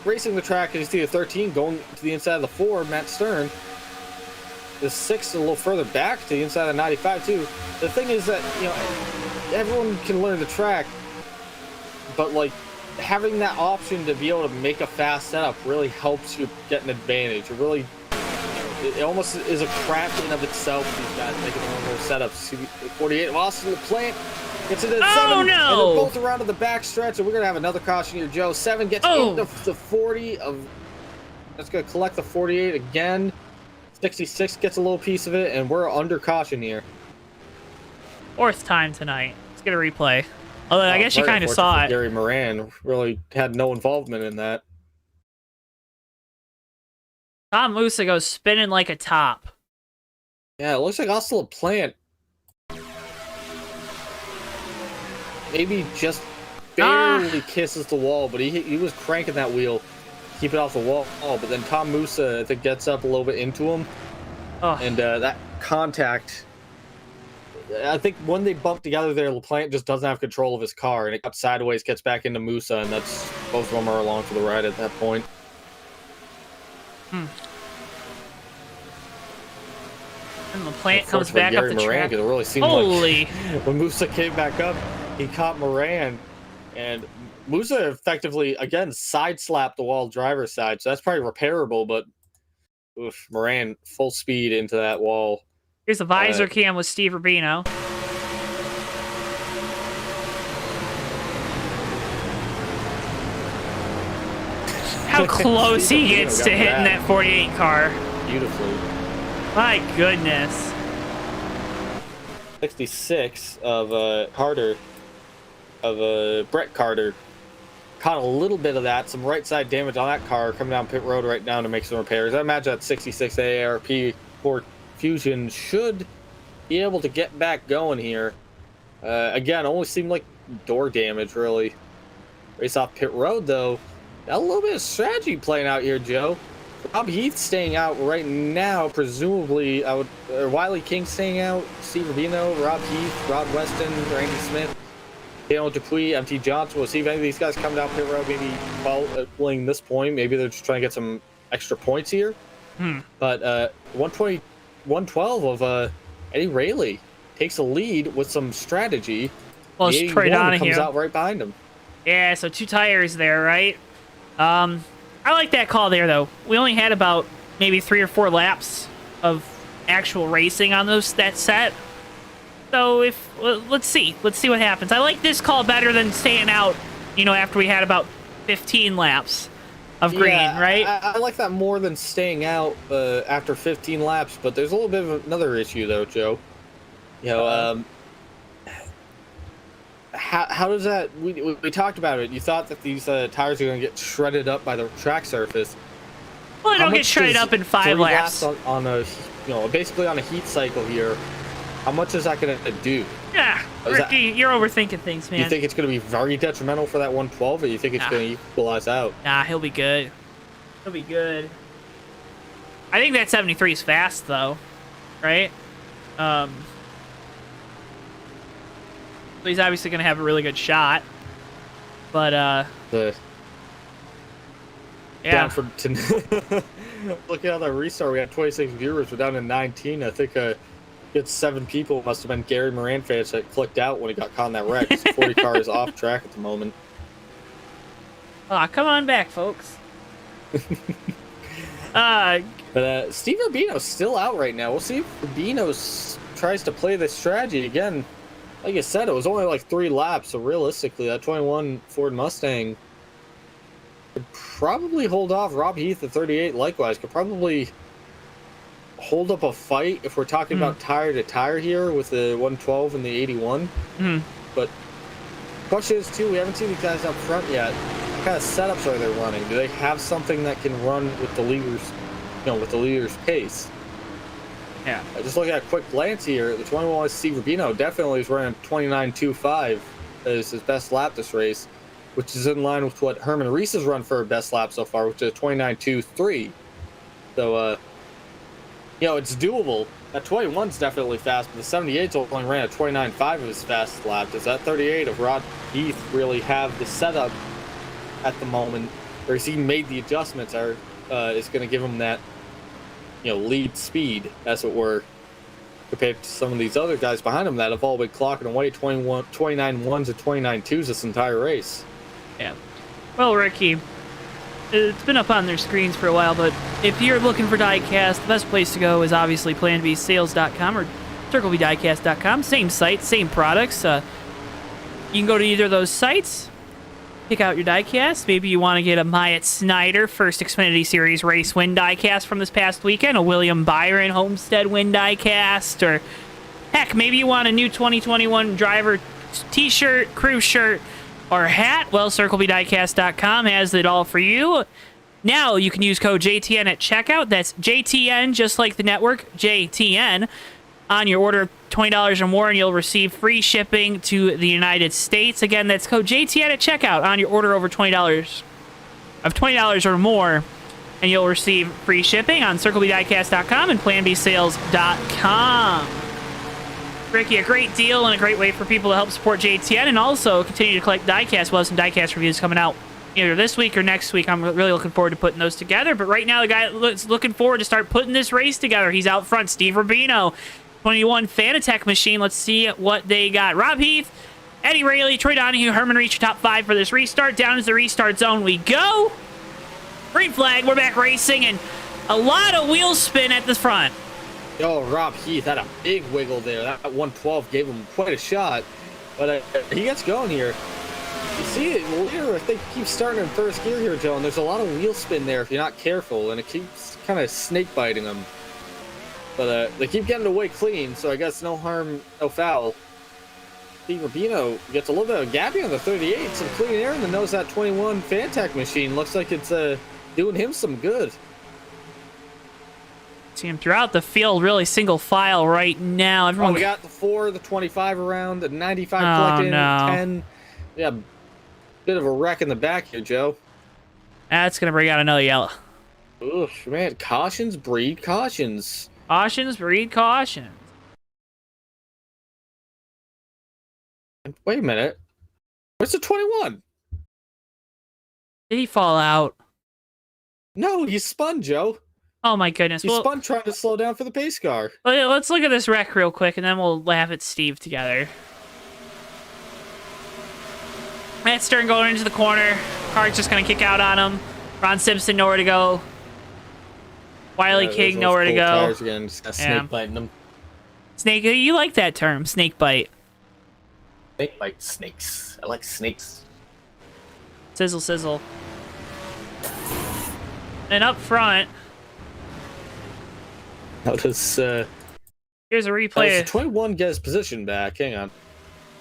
racing the track, and you see the 13 going to the inside of the 4, Matt Stern. The 6 a little further back to the inside of 95 too. The thing is that, everyone can learn the track, but like having that option to be able to make a fast setup really helps you get an advantage. It almost is a craft in and of itself, these guys making their own little setups. 48 of Austin LaPlante gets into the 7, no! and they're both around to the back stretch, and we're going to have another caution here, Joe. 7 gets into the 40 of... That's going to collect the 48 again. 66 gets a little piece of it, and we're under caution here. 4th time tonight. Let's get a replay. Although I guess you kind of saw it. Gary Moran really had no involvement in that. Tom Musa goes spinning like a top. Yeah, it looks like Austin LaPlante maybe just barely kisses the wall, but he was cranking that wheel keep it off the wall. But then Tom Musa, I think, gets up a little bit into him. Oh. And that contact, I think when they bump together there, LaPlante just doesn't have control of his car, and it cuts sideways, gets back into Musa, and that's both of them are along for the ride at that point. And LaPlante comes back up the track. It really seemed Holy! Like when Musa came back up, he caught Moran, and Musa effectively, again, side-slapped the wall driver's side, so that's probably repairable, but oof, Moran full speed into that wall. Here's a visor cam with Steve Rubino. How close he gets to hitting that 48 car. Beautifully. My goodness. 66 of Carter, of Brett Carter. Caught a little bit of that, some right side damage on that car coming down pit road right now to make some repairs. I imagine that 66 AARP Ford Fusion should be able to get back going here. Again, only seemed like door damage, really. Race off pit road, though. Got a little bit of strategy playing out here, Joe. Rob Heath staying out right now, presumably. Wiley King staying out, Steve Rubino, Rob Heath, Rod Weston, Randy Smith, Daniel Dupuis, MT Johnson. We'll see if any of these guys come down pit road, maybe following this point. Maybe they're just trying to get some extra points here. But 120, 112 of Eddie Rayleigh takes a lead with some strategy. Well, it's Troy Donahue comes out right behind him. Yeah, so 2 tires there, right? I like that call there, though. We only had about maybe 3 or 4 laps of actual racing on that set. So let's see what happens. I like this call better than staying out, after we had about 15 laps of green, right? I like that more than staying out after 15 laps, but there's a little bit of another issue, though, Joe. How does that... We talked about it. You thought that these tires are going to get shredded up by the track surface. Well, they don't get shredded up in 5 laps. On a, basically on a heat cycle here, how much is that going to do? Yeah, Ricky, you're overthinking things, man. You think it's going to be very detrimental for that 112, or you think it's going to equalize out? Nah, he'll be good. He'll be good. I think that 73 is fast, though, right? So he's obviously going to have a really good shot. But, yeah. Down for looking at the restart, we had 26 viewers. We're down to 19. I think it's 7 people. Must have been Gary Moran fans that clicked out when he got caught in that wreck. 40 car is off track at the moment. Aw, come on back, folks. But Steve Rubino's still out right now. We'll see if Rubino tries to play this strategy again. Like I said, it was only like 3 laps, so realistically, that 21 Ford Mustang could probably hold off Rob Heath at 38. Likewise, could probably hold up a fight if we're talking about tire to tire here with the 112 and the 81. But the question is, too, we haven't seen these guys up front yet. What kind of setups are they running? Do they have something that can run with the leaders, with the leader's pace? Yeah. Just looking at a quick glance here, the 21 Steve Rubino definitely is running 29.25 as his best lap this race, which is in line with what Herman Reese has run for her best lap so far, which is 29.23. So, it's doable. That 21's definitely fast, but the 78's only ran at 29.5 of his fastest lap. Does that 38 of Rod Heath really have the setup at the moment, or has he made the adjustments, or is going to give him that lead speed, as it were, compared to some of these other guys behind him that have all been clocking away 29 1s and 29 2s this entire race. Yeah. Well, Ricky, it's been up on their screens for a while, but if you're looking for diecast, the best place to go is obviously PlanBSales.com or CircleBDiecast.com. Same site, same products. You can go to either of those sites, pick out your diecast. Maybe you want to get a Myatt Snyder First Xfinity Series race win diecast from this past weekend, a William Byron Homestead win diecast, or heck, maybe you want a new 2021 driver t-shirt, crew shirt, or hat. Well, CircleBDiecast.com has it all for you. Now you can use code JTN at checkout. That's JTN, just like the network, JTN, on your order of $20 or more, and you'll receive free shipping to the United States. Again, that's code JTN at checkout on your order over $20 of $20 or more, and you'll receive free shipping on CircleBDiecast.com and PlanBSales.com. Ricky, a great deal and a great way for people to help support JTN and also continue to collect diecast. We'll have some diecast reviews coming out either this week or next week. I'm really looking forward to putting those together. But right now, the guy that's looking forward to start putting this race together. He's out front, Steve Rubino, 21 Fanatec machine. Let's see what they got. Rob Heath, Eddie Rayleigh, Troy Donahue, Herman Reach, top 5 for this restart. Down into the restart zone we go. Green flag, we're back racing, and a lot of wheel spin at the front. Yo, Rob Heath had a big wiggle there. That 112 gave him quite a shot, but he gets going here. You see it later, I think keeps starting in first gear here, Joe, and there's a lot of wheel spin there if you're not careful, and it keeps kind of snake biting them. But they keep getting away clean, so I guess no harm, no foul. Steve Rubino gets a little bit of gapping on the 38, some clean air in the nose of that 21 Fanatec machine. Looks like it's doing him some good. See him throughout the field, really single file right now. Everyone... we got the 4, the 25 around, the 95 collecting, no. 10. Yeah, bit of a wreck in the back here, Joe. That's going to bring out another yellow. Oof, man, cautions breed cautions. Cautions breed cautions. Wait a minute. Where's the 21? Did he fall out? No, he spun, Joe. Oh my goodness. He spun trying to slow down for the pace car. Let's look at this wreck real quick, and then we'll laugh at Steve together. Matt Stern going into the corner. Car's just going to kick out on him. Ron Simpson nowhere to go. Wiley King nowhere to go. Tires again, just snake biting them. Snake, you like that term, snake bite. Snake bite snakes. I like snakes. Sizzle, sizzle. And up front... How does here's a replay. Does 21 get his position back? Hang on.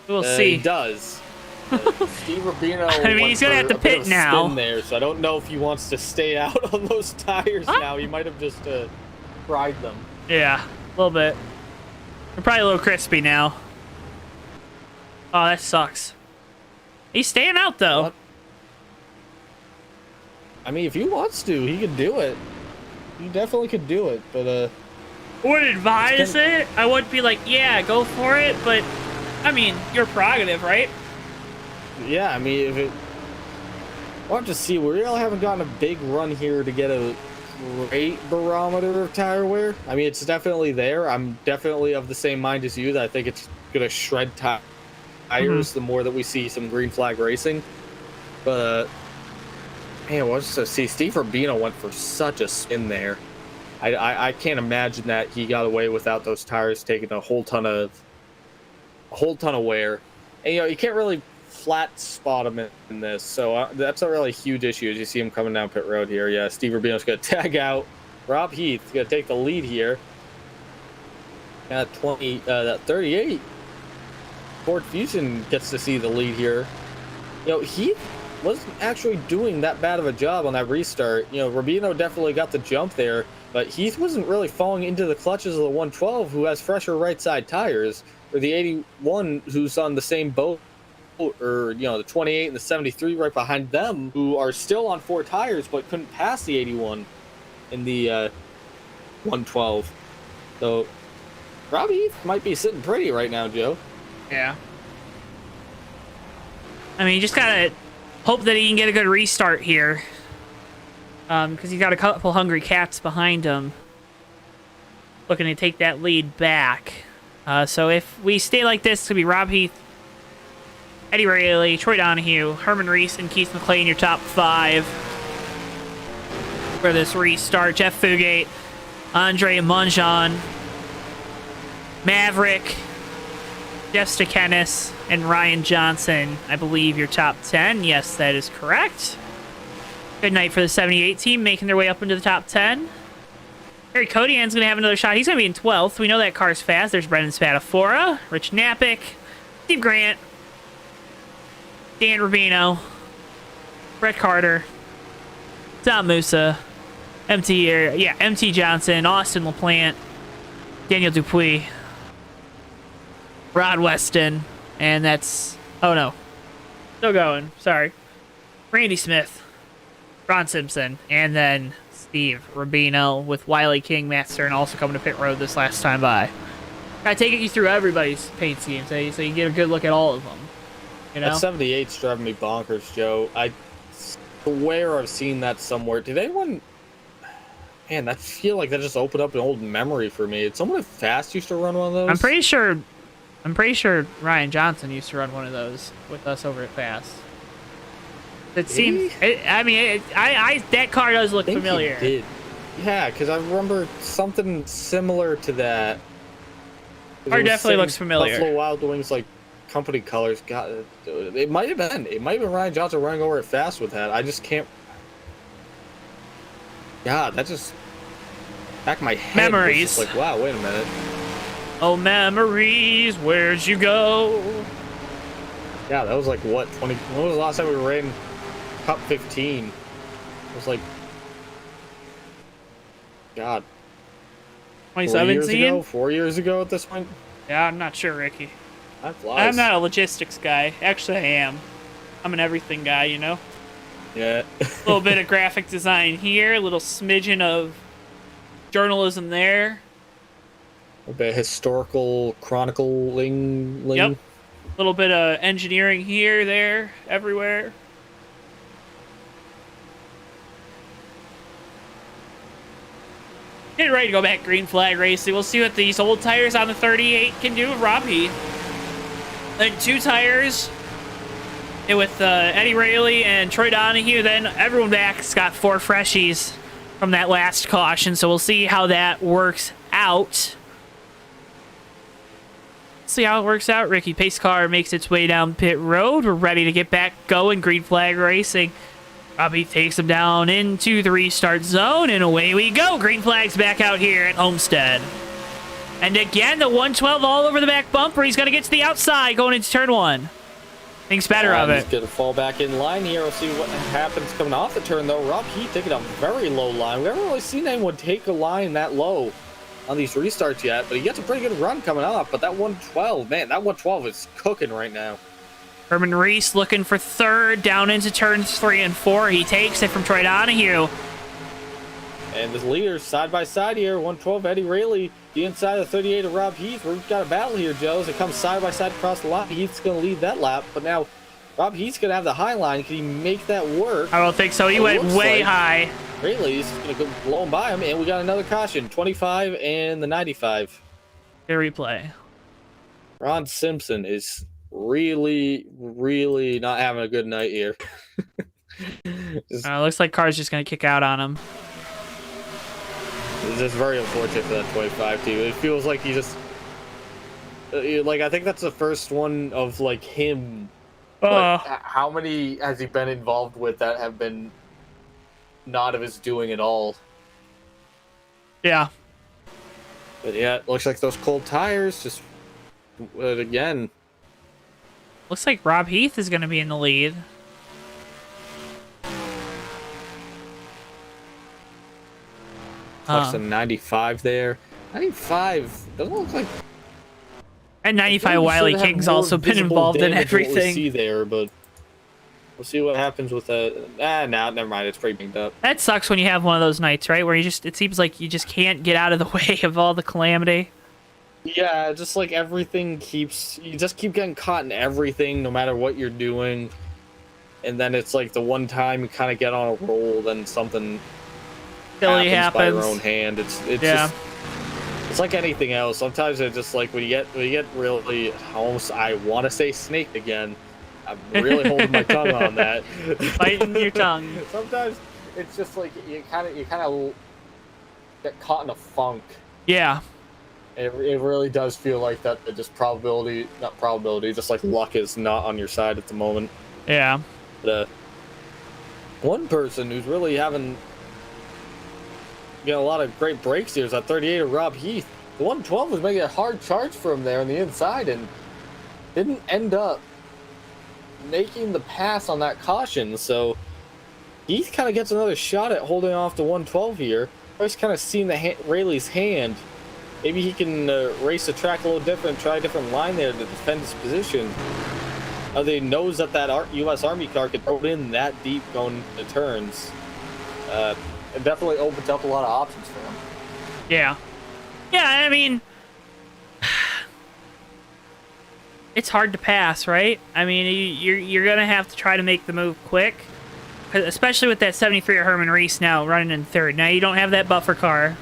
We'll see. He does. Steve Rubino. I mean, he's gonna have to pit now. There, so I don't know if he wants to stay out on those tires now. He might have just fried them. Yeah, a little bit. They're probably a little crispy now. Oh, that sucks. He's staying out though. What? I mean, if he wants to, he could do it. He definitely could do it, but I wouldn't advise it. I wouldn't be like, yeah, go for it, but I mean, your prerogative, right? Yeah, I mean, if it... We'll have to see. We really haven't gotten a big run here to get a great barometer of tire wear. I mean, it's definitely there. I'm definitely of the same mind as you that I think it's going to shred tires the more that we see some green flag racing. But, man, what's to see? Steve Rubino went for such a spin there. I can't imagine that he got away without those tires taking a whole ton of wear. And, you know, you can't really flat spot him in this, so that's a really huge issue as you see him coming down pit road here. Yeah, Steve Rubino's going to tag out. Rob Heath going to take the lead here. At 38. Ford Fusion gets to see the lead here. You know, Heath wasn't actually doing that bad of a job on that restart. You know, Rubino definitely got the jump there, but Heath wasn't really falling into the clutches of the 112, who has fresher right side tires, or the 81, who's on the same boat, or, you know, the 28 and the 73 right behind them, who are still on 4 tires but couldn't pass the 81 in the 112. So Robbie Heath might be sitting pretty right now, Joe. Yeah. I mean, you just gotta hope that he can get a good restart here, because he's got a couple hungry cats behind him looking to take that lead back. So if we stay like this, it's gonna be Rob Heath, Eddie Rayleigh, Troy Donahue, Herman Reese, and Keith McLean, your top 5 for this restart. Jeff Fugate, Andre Munjon, Maverick, Jeff Stakenis, and Ryan Johnson, I believe, your top 10. Yes, that is correct. Good night for the 78 team, making their way up into the top 10. Harry Kodian's going to have another shot. He's going to be in 12th. We know that car's fast. There's Brendan Spadafora, Rich Napick, Steve Grant, Dan Rubino, Brett Carter, Tom Musa, MT Johnson, Austin LaPlante, Daniel Dupuis, Rod Weston, and that's... Oh, no. Still going. Sorry. Randy Smith, Ron Simpson, and then Steve Rubino with Wiley King, Matt Stern also coming to pit road this last time by. I take you through everybody's paint schemes, so you get a good look at all of them. You know? That 78's driving me bonkers, Joe. I swear I've seen that somewhere. Did anyone... Man, I feel like that just opened up an old memory for me. Did someone at Fast used to run one of those? I'm pretty sure Ryan Johnson used to run one of those with us over at Fast. It seems. That car does look familiar. He did. Yeah, because I remember something similar to that. Car definitely looks familiar. Buffalo Wild Wings, like, company colors. God, it might have been. It might have been Ryan Johnson running over at Fast with that. I just can't. God, that just. Back of my head. Memories. Like, wow, wait a minute. Oh, memories, where'd you go? Yeah, that was like, what, 20... When was the last time we ran Cup 15? It was like... God. 2017? 4 years ago at this point? Yeah, I'm not sure, Ricky. That flies. I'm not a logistics guy. Actually, I am. I'm an everything guy, you know? Yeah. A little bit of graphic design here, a little smidgen of journalism there. A bit of historical chronicling. Yep. A little bit of engineering here, there, everywhere. Getting ready to go back green flag racing. We'll see what these old tires on the 38 can do with Rob Heath. Then 2 tires with Eddie Rayleigh and Troy Donahue. Then everyone back's got 4 freshies from that last caution. So we'll see how that works out. See how it works out. Ricky pace car makes its way down pit road. We're ready to get back going. Green flag racing. Robbie takes him down into the restart zone, and away we go. Green flag's back out here at Homestead. And again, the 112 all over the back bumper. He's going to get to the outside going into turn 1. Thinks better of it. He's going to fall back in line here. We'll see what happens coming off the turn, though. Rob Heath taking a very low line. We haven't really seen anyone take a line that low on these restarts yet, but he gets a pretty good run coming off. But that 112, man, that 112 is cooking right now. Herman Reese looking for third down into turns 3 and 4. He takes it from Troy Donahue. And the leaders side by side here. 112 Eddie Rayleigh, the inside of 38 of Rob Heath. We've got a battle here, Joe, as it comes side by side across the line. Heath's going to lead that lap, but now Rob Heath's going to have the high line. Can he make that work? I don't think so. He went way high. Rayleigh's going to go blowing by him, and we got another caution. 25 and the 95. Good replay. Ron Simpson is really not having a good night here. Looks like car's just going to kick out on him. It's just very unfortunate for that 25 too. It feels like he just like, I think that's the first one of like him. How many has he been involved with that have been not of his doing at all? Yeah. But yeah, it looks like those cold tires just again. Looks like Rob Heath is going to be in the lead. Plus a 95 there. 95 doesn't look like. And 95 Wiley King's also been involved in everything. What we see there, but we'll see what happens with that. Never mind. It's pretty banged up. That sucks when you have one of those nights, right? Where it seems like you just can't get out of the way of all the calamity. Yeah, just like everything you just keep getting caught in everything, no matter what you're doing. And then it's like the one time you kind of get on a roll, then something Silly happens by your happens. own hand. It's Yeah. just, it's like anything else. Sometimes it's just like when you get really almost, I want to say snake again. I'm really holding my tongue on that. Biting your tongue. Sometimes it's just like you kind of get caught in a funk. Yeah. It really does feel like that. Just not probability, just like luck is not on your side at the moment. Yeah. But, one person who's really having a lot of great breaks here is that 38 of Rob Heath. The 112 was making a hard charge for him there on the inside and didn't end up making the pass on that caution. So Heath kind of gets another shot at holding off the 112 here. I was kind of seeing Rayleigh's hand. Maybe he can race the track a little different, try a different line there to defend his position. They knows that U.S. Army car could throw it in that deep going to turns. It definitely opens up a lot of options for him. Yeah. Yeah, I mean, it's hard to pass, right? I mean, you're going to have to try to make the move quick, especially with that 73 Herman Reese now running in third. Now, you don't have that buffer car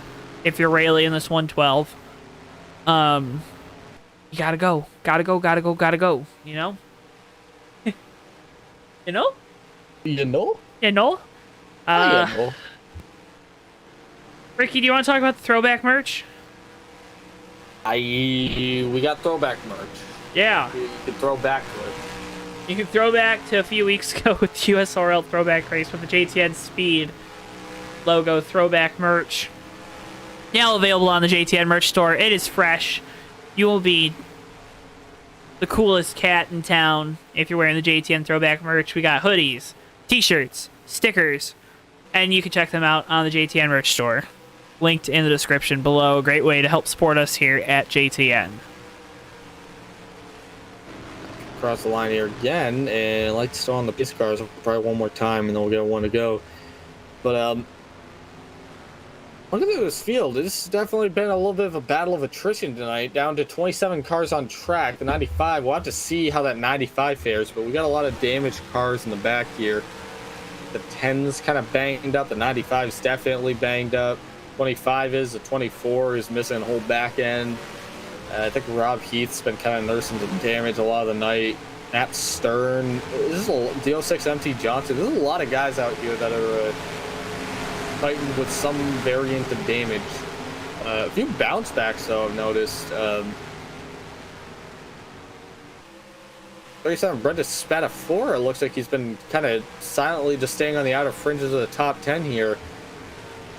if you're Rayleigh in this 112. You gotta go. Gotta go. You know? You know? You know? You know? You know. Ricky, do you want to talk about the throwback merch? We got throwback merch. Yeah. You can throw back to it. You can throw back to a few weeks ago with USRL throwback race with the JTN Speed logo throwback merch. Now available on the JTN merch store. It is fresh. You will be the coolest cat in town if you're wearing the JTN throwback merch. We got hoodies, t-shirts, stickers, and you can check them out on the JTN merch store. Linked in the description below. A great way to help support us here at JTN. Cross the line here again, and I'd like to start on the pace cars probably one more time, and then we'll get one to go. But look at this field. This has definitely been a little bit of a battle of attrition tonight, down to 27 cars on track. The 95, we'll have to see how that 95 fares, but we got a lot of damaged cars in the back here. The 10's kind of banged up. The 95 is definitely banged up. 25 is. The 24 is missing a whole back end. I think Rob Heath's been kind of nursing the damage a lot of the night. Matt Stern. This is the 06 MT Johnson. There's a lot of guys out here that are fighting with some variant of damage. A few bounce backs, though, I've noticed. 37 Brenda Spadafora. It looks like he's been kind of silently just staying on the outer fringes of the top 10 here.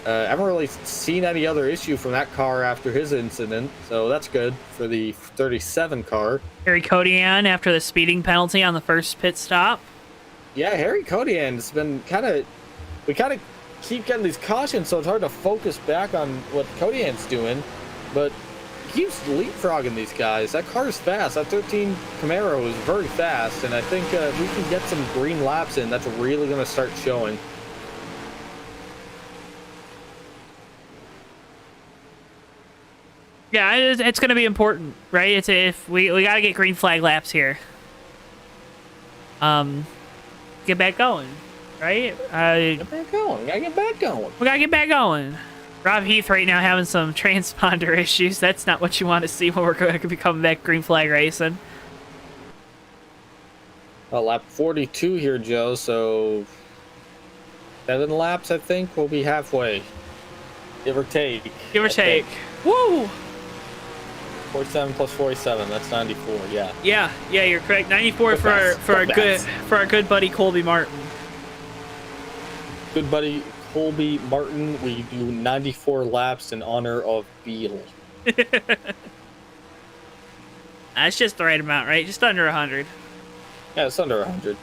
I haven't really seen any other issue from that car after his incident, so that's good for the 37 car. Harry Kodian after the speeding penalty on the first pit stop. Yeah, Harry Kodian has been we kind of keep getting these cautions, so it's hard to focus back on what Kodian's doing, but he keeps leapfrogging these guys. That car is fast. That 13 Camaro is very fast, and I think if we can get some green laps in, that's really going to start showing. Yeah, it's going to be important, right? It's if we got to get green flag laps here. Get back going, right? Get back going. We gotta get back going. We gotta get back going. Rob Heath right now having some transponder issues. That's not what you want to see when we're going to be coming back green flag racing. Lap 42 here, Joe. So 7 laps, I think. We'll be halfway, give or take. Give or take. Woo! 47 plus 47, that's 94. Yeah. Yeah, you're correct. 94 for our good buddy Colby Martin. Good buddy Colby Martin. We do 94 laps in honor of Beal. That's just the right amount, right? Just under 100. Yeah, it's under 100.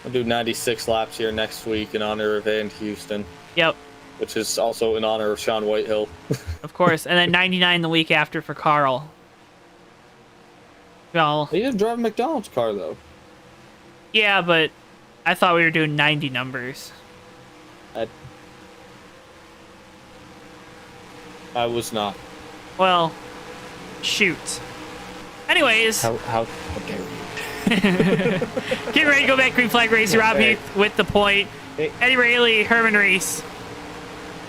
We'll do 96 laps here next week in honor of Van Houston. Yep. Which is also in honor of Sean Whitehill. Of course. And then 99 the week after for Carl. Well, he didn't drive a McDonald's car, though. Yeah, but I thought we were doing 90 numbers. I was not. Well, shoot. Anyways. How dare you? Get ready to go back green flag race. Rob Heath with the point. Eddie Rayleigh, Herman Reese.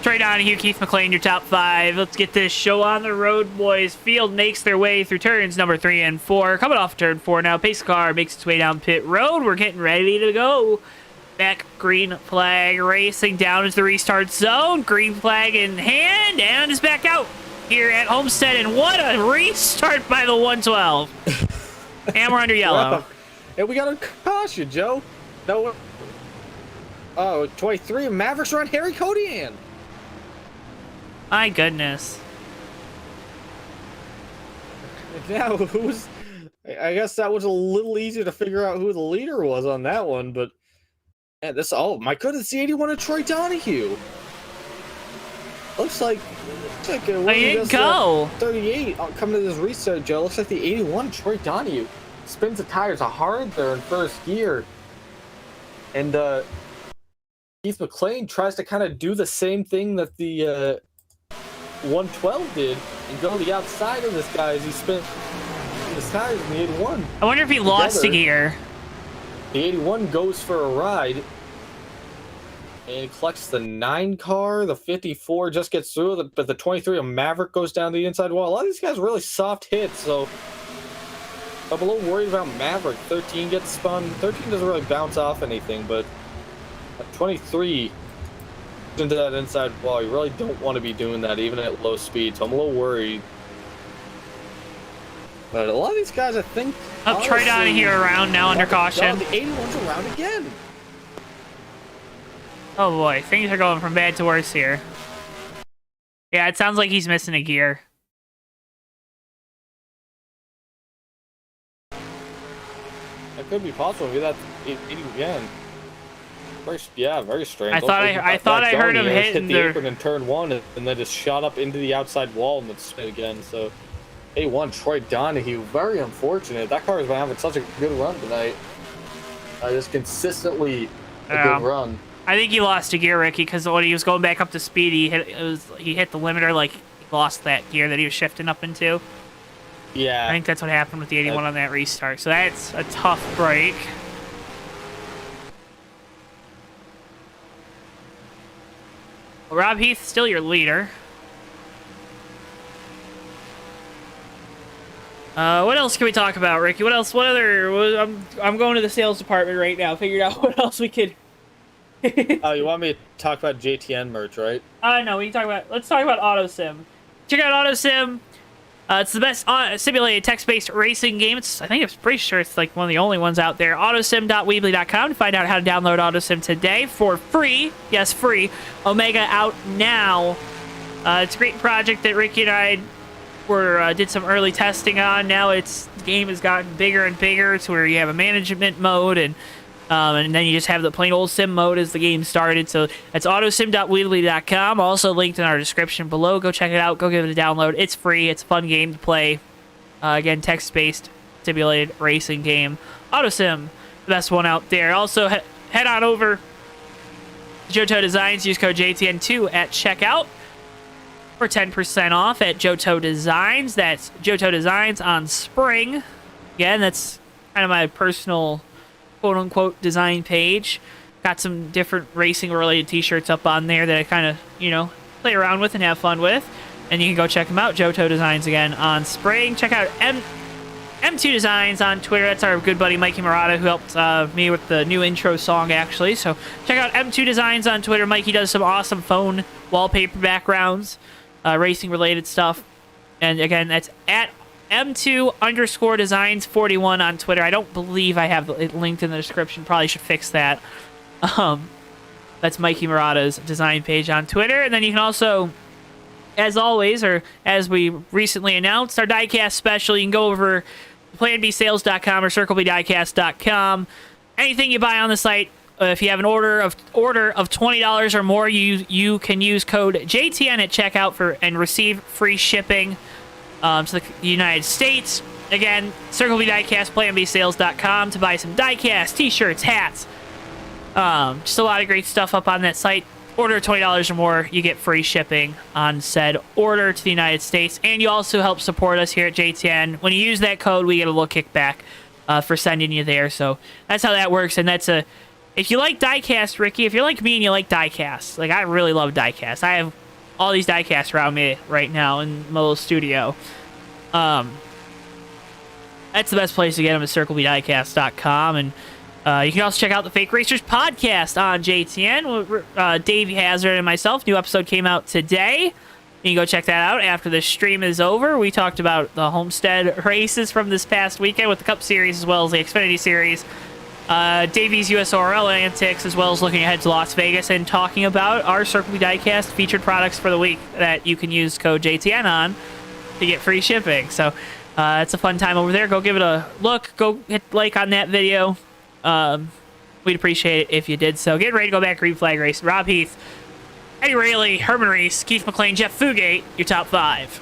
Trey Donahue, Keith McLean, your top 5. Let's get this show on the road, boys. Field makes their way through turns number 3 and 4. Coming off turn 4 now. Pace car makes its way down pit road. We're getting ready to go. Back green flag racing down into the restart zone. Green flag in hand and is back out here at Homestead. And what a restart by the 112. And we're under yellow. And we got a caution, Joe. No. Oh, 23. Mavericks run Harry Kodian. My goodness. Now, who's... I guess that was a little easier to figure out who the leader was on that one, but... Yeah, this... Oh, my goodness, the 81 of Troy Donahue. Looks like I didn't go. 38 coming to this restart, Joe. Looks like the 81 Troy Donahue spins the tires hard there in first gear. And, Keith McLean tries to kind of do the same thing that the 112 did and go the outside of this guy as he spent his tires in the 81. I wonder if he lost a gear. The 81 goes for a ride and collects the 9 car. The 54 just gets through, but the 23 of Maverick goes down the inside wall. A lot of these guys are really soft hits, so I'm a little worried about Maverick. 13 gets spun. 13 doesn't really bounce off anything, but 23 into that inside wall. You really don't want to be doing that even at low speed, so I'm a little worried. But a lot of these guys, I think... Oh, Troy Donahue around now under caution. The 81's around again. Oh boy, things are going from bad to worse here. Yeah, it sounds like he's missing a gear. That could be possible. Maybe that's 80 again. Very strange. I thought I heard him hit the apron in turn 1 and then just shot up into the outside wall and then spin again. So, A1 Troy Donahue, very unfortunate. That car has been having such a good run tonight. Just consistently a good run. I think he lost a gear, Ricky, because when he was going back up to speed, he hit the limiter, like he lost that gear that he was shifting up into. Yeah. I think that's what happened with the 81 on that restart. So that's a tough break. Well, Rob Heath, still your leader. What else can we talk about, Ricky? What else? What other? I'm going to the sales department right now. Figured out what else we could. Oh, you want me to talk about JTN merch, right? No. Let's talk about AutoSim. Check out AutoSim. It's the best simulated text-based racing game. I'm pretty sure it's like one of the only ones out there. Autosim.weebly.com to find out how to download AutoSim today for free. Yes, free. Omega out now. It's a great project that Ricky and I did some early testing on. Now the game has gotten bigger and bigger to where you have a management mode and then you just have the plain old sim mode as the game started. So that's autosim.weebly.com. Also linked in our description below. Go check it out. Go give it a download. It's free. It's a fun game to play. Again, text-based simulated racing game. AutoSim, the best one out there. Also, head on over to JoeTow Designs. Use code JTN2 at checkout for 10% off at JoeTow Designs. That's JoeTow Designs on Spring. Again, that's kind of my personal quote-unquote design page. Got some different racing-related t-shirts up on there that I kind of, play around with and have fun with. And you can go check them out. JoeTow Designs again on Spring. Check out M2 Designs on Twitter. That's our good buddy Mikey Murata, who helped me with the new intro song, actually. So check out M2 Designs on Twitter. Mikey does some awesome phone wallpaper backgrounds, racing-related stuff. And again, that's at M2_designs41 on Twitter. I don't believe I have it linked in the description. Probably should fix that. That's Mikey Murata's design page on Twitter. And then you can also, as always, or as we recently announced, our diecast special. You can go over planbsales.com or circlebdiecast.com. Anything you buy on the site, if you have an order of $20 or more, you can use code JTN at checkout and receive free shipping to the United States. Again, Circle B Diecast, planbsales.com to buy some diecast, t-shirts, hats. Just a lot of great stuff up on that site. Order $20 or more, you get free shipping on said order to the United States. And you also help support us here at JTN. When you use that code, we get a little kickback for sending you there. So that's how that works. And if you like diecast, Ricky, if you're like me and you like diecast, like I really love diecast. I have all these diecasts around me right now in my little studio. That's the best place to get them is circlebdiecast.com. And you can also check out the Fake Racers podcast on JTN. Davey Hazard and myself. New episode came out today. You can go check that out after the stream is over. We talked about the Homestead races from this past weekend with the Cup Series as well as the Xfinity Series. Davey's USORL antics, as well as looking ahead to Las Vegas and talking about our Circle B Diecast featured products for the week that you can use code JTN on to get free shipping. So it's a fun time over there. Go give it a look. Go hit like on that video. We'd appreciate it if you did so. Get ready to go back green flag race. Rob Heath, Eddie Rayleigh, Herman Reese, Keith McLean, Jeff Fugate, your top 5.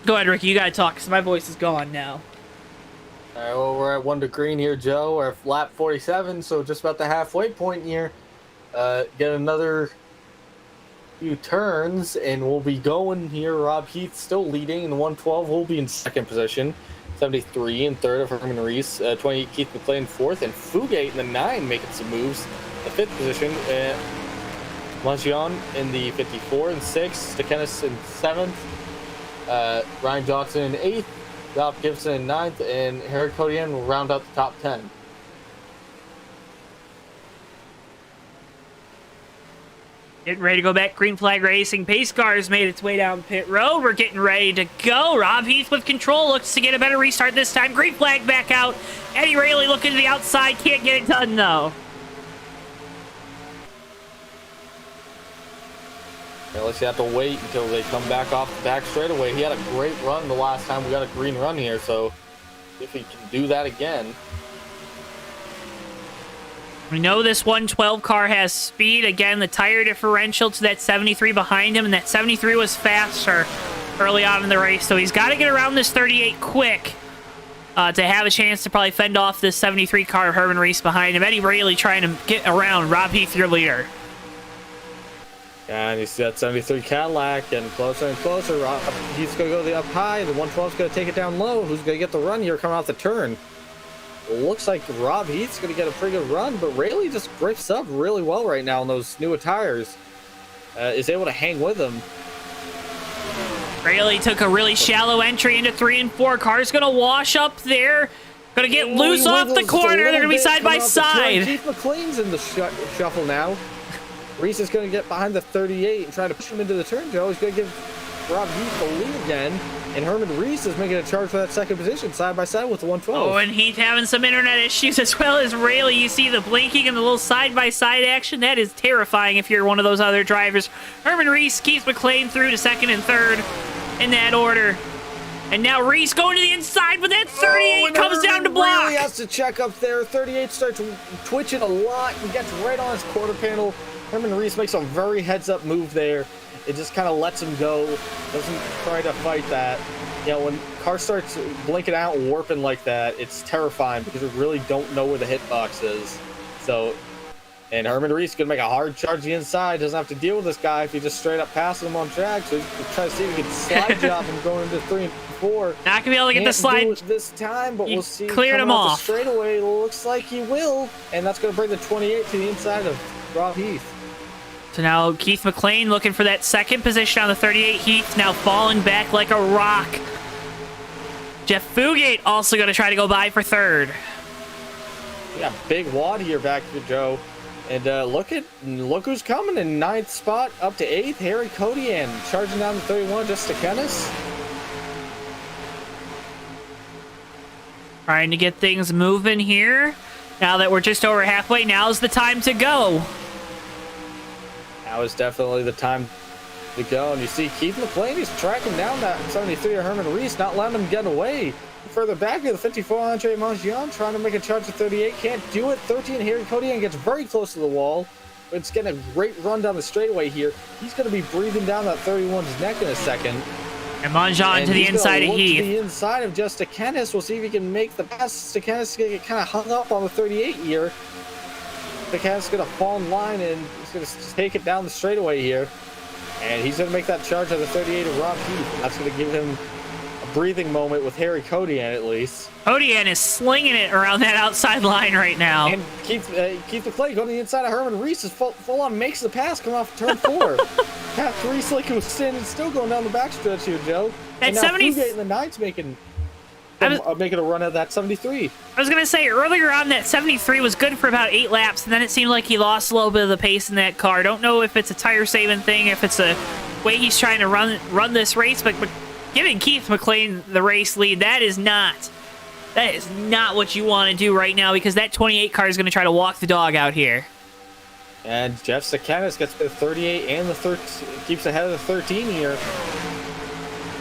Go ahead, Ricky. You got to talk because my voice is gone now. All right, well, we're at 1 to green here, Joe. We're at lap 47, so just about the halfway point here. Get another few turns, and we'll be going here. Rob Heath still leading in the 112. We'll be in second position. 73 in third of Herman Reese. 28 Keith McLean fourth, and Fugate in the 9 making some moves. The fifth position. Mangion in the 54 and 6th. Stekenis in 7th. Ryan Johnson in 8th. Rob Gibson in 9th, and Harry Codian will round out the top 10. Getting ready to go back. Green flag racing. Pace cars made its way down pit road. We're getting ready to go. Rob Heath with control. Looks to get a better restart this time. Green flag back out. Eddie Rayleigh looking to the outside. Can't get it done, though. Unless you have to wait until they come back off the back straightaway. He had a great run the last time we got a green run here, so if he can do that again. We know this 112 car has speed. Again, the tire differential to that 73 behind him, and that 73 was faster early on in the race, so he's got to get around this 38 quick to have a chance to probably fend off this 73 car of Herman Reese behind him. Eddie Rayleigh trying to get around Rob Heath, your leader. And you see that 73 Cadillac getting closer and closer. He's going to go the up high. The 112's going to take it down low. Who's going to get the run here coming off the turn? It looks like Rob Heath's going to get a pretty good run, but Rayleigh just grips up really well right now on those newer tires. Is able to hang with him. Rayleigh took a really shallow entry into 3 and 4. Car's going to wash up there. Going to get loose off the corner. They're going to be side by side. Keith McLean's in the shuffle now. Reese is going to get behind the 38 and try to push him into the turn, Joe. He's going to give Rob Heath the lead again. And Herman Reese is making a charge for that second position, side by side with the 112. Oh, and Heath having some internet issues as well as Rayleigh. You see the blinking and the little side-by-side action. That is terrifying if you're one of those other drivers. Herman Reese, Keith McLean through to second and third in that order. And now Reese going to the inside, but that 38 comes Herman down to block. Really has to check up there. 38 starts twitching a lot and gets right on his quarter panel. Herman Reese makes a very heads-up move there. It just kind of lets him go. Doesn't try to fight that. You know, when car starts blinking out and warping like that, it's terrifying because we really don't know where the hitbox is. So, and Herman Reese could make a hard charge to the inside. Doesn't have to deal with this guy if he just straight up passes him on track. So he's trying to see if he can slide job him going into 3 and 4. Not going to be able to get the slide. Do it this time, but we'll see. Cleared him off. Straightaway looks like he will. And that's going to bring the 28 to the inside of Rob Heath. So now Keith McLean looking for that second position on the 38. Heath now falling back like a rock. Jeff Fugate also going to try to go by for third. Yeah, big wad here back to Joe. And look who's coming in 9th spot up to 8th. Harry Codian charging down to 31 just to Kennis. Trying to get things moving here. Now that we're just over halfway, now's the time to go. Now is definitely the time to go. And you see Keith McLean, he's tracking down that 73 of Herman Reese, not letting him get away. Further back to the 54 Andre Mangion, trying to make a charge to 38. Can't do it. 13 Harry Codian gets very close to the wall. But it's getting a great run down the straightaway here. He's going to be breathing down that 31's neck in a second. And Mangion to the inside of Heath. To the inside of just Stekenis. We'll see if he can make the pass. Stekenis going to get kind of hung up on the 38 here. Stekenis going to fall in line and he's going to take it down the straightaway here. And he's going to make that charge of the 38 of Rob Heath. That's going to give him a breathing moment with Harry Codian at least. Codian is slinging it around that outside line right now. And Keith McLean going to the inside of Herman Reese is full on makes the pass coming off turn 4. Half Reese like he was standing still going down the backstretch here, Joe. And now 70 Fugate in the 9's making a run at that 73. I was going to say, earlier on, that 73 was good for about 8 laps, and then it seemed like he lost a little bit of the pace in that car. Don't know if it's a tire-saving thing, if it's a way he's trying to run this race, but giving Keith McLean the race lead, that is not what you want to do right now, because that 28 car is going to try to walk the dog out here. And Jeff Stekenis gets the 38 and the 13, keeps ahead of the 13 here.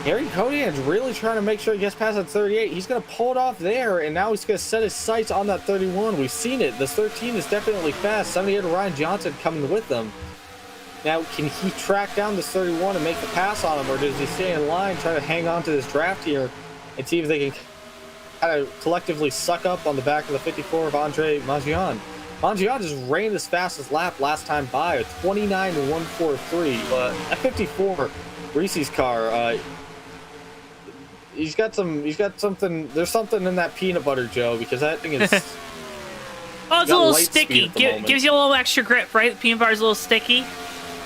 Harry Codian's really trying to make sure he gets past that 38. He's going to pull it off there, and now he's going to set his sights on that 31. We've seen it. The 13 is definitely fast. 78 Ryan Johnson coming with them. Now, can he track down this 31 and make the pass on him, or does he stay in line, try to hang on to this draft here and see if they can kind of collectively suck up on the back of the 54 of Andre Maggian. Maggian just ran his fastest lap last time by, a 29.143. But at 54, Reese's car, he's got something. There's something in that peanut butter, Joe, because that thing is. Oh, it's a little sticky. Gives you a little extra grip, right? The peanut butter's a little sticky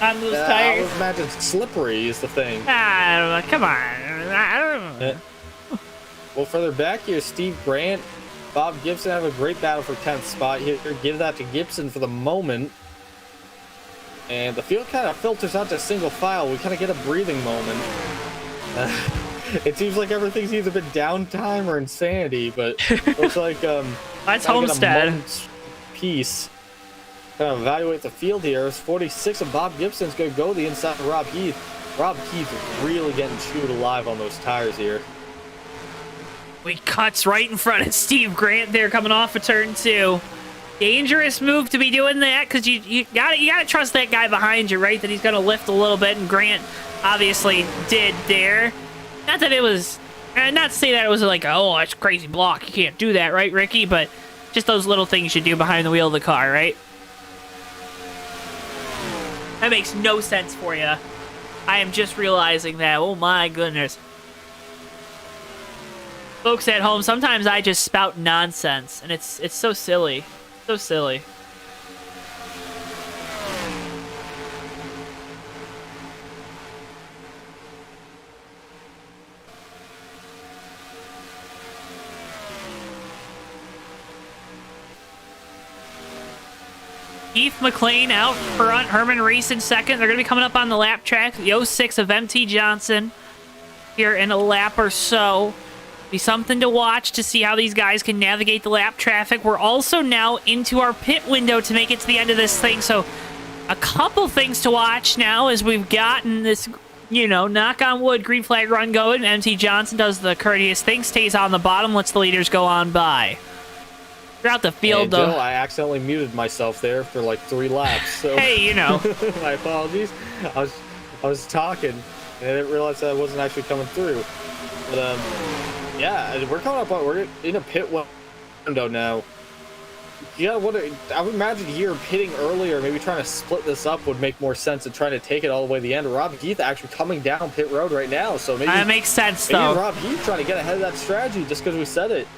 on those tires. I would imagine slippery is the thing. Ah, come on. I don't know. Well, further back here, Steve Grant, Bob Gibson have a great battle for 10th spot here. Give that to Gibson for the moment. And the field kind of filters out to single file. We kind of get a breathing moment. It seems like everything's either been downtime or insanity, but looks like that's Homestead. Piece. Kind of evaluate the field here. It's 46, and Bob Gibson's going to go the inside of Rob Heath. Rob Heath is really getting chewed alive on those tires here. He cuts right in front of Steve Grant there, coming off of turn 2. Dangerous move to be doing that, because you gotta trust that guy behind you, right? That he's gonna lift a little bit, and Grant obviously did there. Not that it was, not to say that it was like, oh, that's a crazy block. You can't do that, right, Ricky? But just those little things you do behind the wheel of the car, right? That makes no sense for you. I am just realizing that. Oh my goodness. Folks at home, sometimes I just spout nonsense, and it's so silly. So silly. Keith McLean out front, Herman Reese in second. They're going to be coming up on the lap track. The 06 of MT Johnson here in a lap or so. Be something to watch to see how these guys can navigate the lap traffic. We're also now into our pit window to make it to the end of this thing. So a couple things to watch now as we've gotten this, you know, knock on wood, green flag run going. MT Johnson does the courteous thing, stays on the bottom, lets the leaders go on by. Throughout the field, though. Joe, I accidentally muted myself there for like 3 laps. So hey, you know. My apologies. I was talking, and I didn't realize that I wasn't actually coming through. But yeah, we're coming up on, we're in a pit window now. Yeah, I would imagine here pitting earlier, maybe trying to split this up would make more sense than trying to take it all the way to the end. Rob Heath actually coming down pit road right now, so maybe that makes sense though. Rob Heath trying to get ahead of that strategy just because we said it.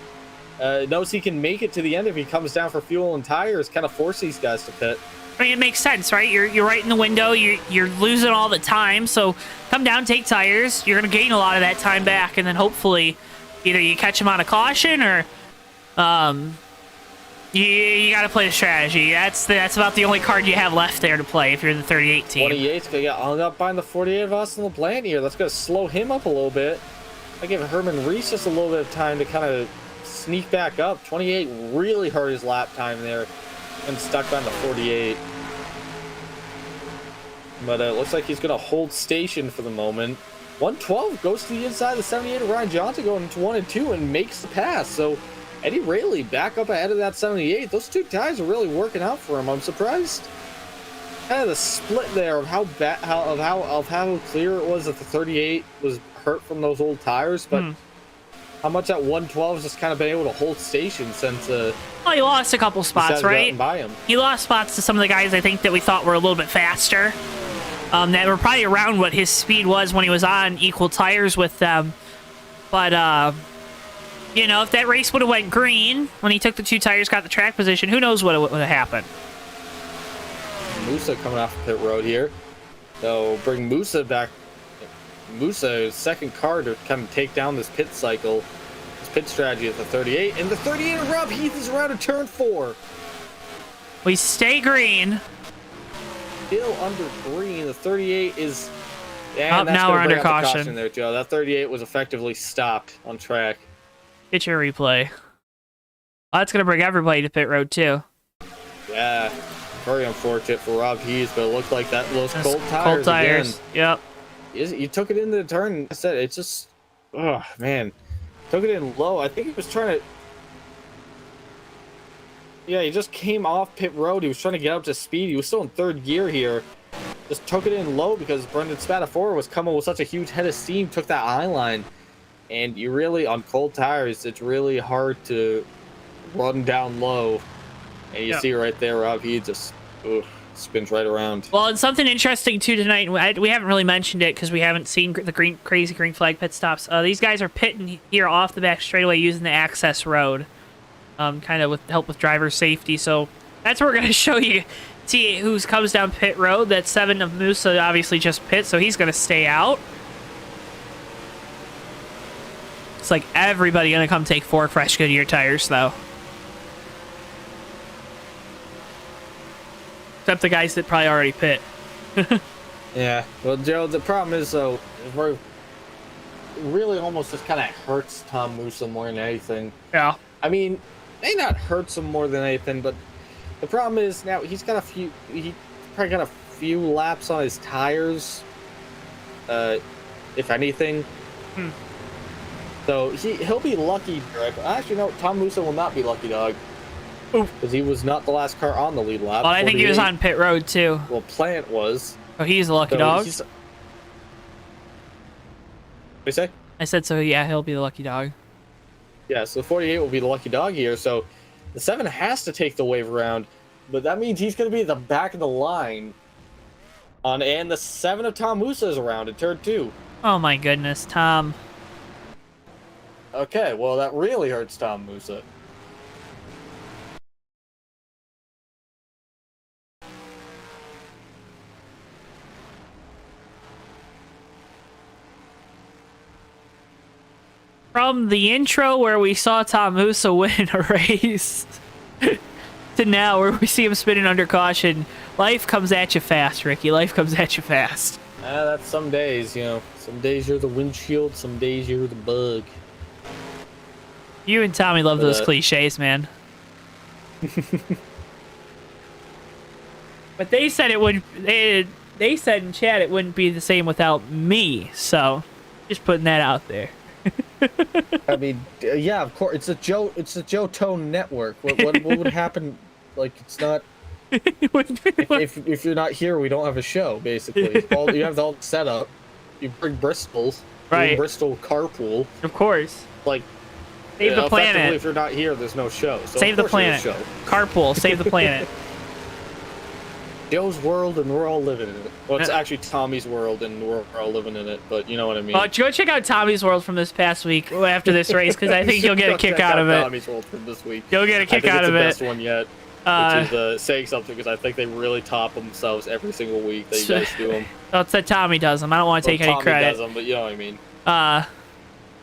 Knows he can make it to the end if he comes down for fuel and tires, kind of force these guys to pit. I mean, it makes sense, right? You're right in the window. You're losing all the time, so come down, take tires. You're gonna gain a lot of that time back, and then hopefully either you catch him on a caution or you got to play the strategy. That's about the only card you have left there to play if you're the 38 team. 28's gonna get hung up behind the 48 of Austin LeBlanc here. That's gonna slow him up a little bit. I give Herman Reese just a little bit of time to kind of sneak back up. 28 really hurt his lap time there and stuck behind the 48. But it looks like he's gonna hold station for the moment. 112 goes to the inside of the 78 of Ryan Johnson going into 1 and 2 and makes the pass. So Eddie Rayleigh back up ahead of that 78. Those 2 ties are really working out for him. I'm surprised. Kind of the split there of how clear it was that the 38 was hurt from those old tires, but how much that 112 has just kind of been able to hold station since. Well, he lost a couple spots, right? By him. He lost spots to some of the guys I think that we thought were a little bit faster. That were probably around what his speed was when he was on equal tires with them. But, you know, if that race would have went green when he took the 2 tires, got the track position, who knows what would have happened. Musa coming off pit road here. So bring Musa back. Musa, second car to kind of take down this pit cycle. This pit strategy at the 38. And the 38 of Rob Heath is around to turn 4. We stay green. Still under green. The 38 is. And now we're under caution there, Joe. That 38 was effectively stopped on track. Get your replay. Oh, that's gonna bring everybody to pit road too. Yeah, very unfortunate for Rob Heath, but it looked like that those cold tires. Cold tires. Again. Yep. You took it into the turn. I said it's just. Oh man, took it in low. I think he was trying to. Yeah, he just came off pit road. He was trying to get up to speed. He was still in 3rd gear here. Just took it in low because Brendan Spadafora was coming with such a huge head of steam. Took that eye line. and you really, on cold tires, it's really hard to run down low. And you see right there, Rob, he just spins right around. Well, and something interesting too tonight, we haven't really mentioned it because we haven't seen the crazy green flag pit stops. These guys are pitting here off the back straightaway using the access road, kind of with help with driver safety. So that's what we're gonna show you. See who comes down pit road. That 7 of Musa obviously just pit, so he's gonna stay out. It's like everybody gonna come take 4 fresh Goodyear tires though. Except the guys that probably already pit. Yeah. Well, Joe, the problem is, though, it really almost just kind of hurts Tom Musa more than anything. Yeah. I mean, may not hurts him more than anything, but the problem is now he probably got a few laps on his tires, if anything. So he'll be lucky. Actually, no, Tom Musa will not be lucky, dog. Because he was not the last car on the lead lap. Well, I think he was on pit road, too. Well, Plant was. Oh, he's a lucky dog? What you say? I said so, yeah, he'll be the lucky dog. Yeah, so 48 will be the lucky dog here, so the 7 has to take the wave around, but that means he's going to be at the back of the line. And the 7 of Tom Musa is around in turn 2. Oh my goodness, Tom. Okay, well, that really hurts Tom Musa. From the intro where we saw Tom Musa win a race to now where we see him spinning under caution, life comes at you fast, Ricky. Life comes at you fast. That's some days, you know. Some days you're the windshield, some days you're the bug. You and Tommy love those cliches, man. But they said it wouldn't. They said in chat it wouldn't be the same without me. So, just putting that out there. I mean, yeah, of course. It's a JoeTowNetwork. What would happen? Like, it's not. If you're not here, we don't have a show. Basically, you have the whole setup. You bring Bristol's, right? Bristol carpool, of course. Like, save the planet. If you're not here, there's no show. So save the planet. Carpool, save the planet. Joe's world, and we're all living in it. Well, it's actually Tommy's world, and we're all living in it. But you know what I mean. Go check out Tommy's world from this past week after this race, because I think you'll get a kick out of it. Tommy's world from this week. You'll get a kick out of it. It's the best one yet. Which is saying something, because I think they really top themselves every single week. They guys do them. Oh, it's that Tommy does them. I don't want to take any credit. Tommy does them, but you know what I mean.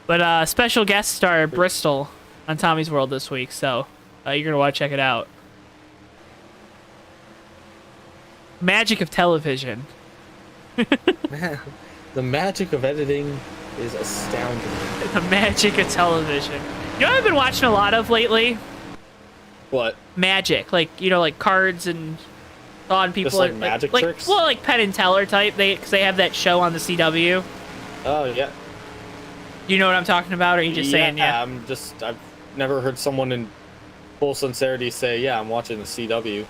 But special guest star Bristol on Tommy's World this week, so you're gonna want to check it out. Magic of television. The magic of editing is astounding. The magic of television. You know what I've been watching a lot of lately? What? Magic, like cards and on people. Just like magic tricks? Well, like Penn and Teller type. Because they have that show on the CW. Oh yeah. You know what I'm talking about, or are you just saying yeah? I've never heard someone in full sincerity say, yeah, I'm watching the CW.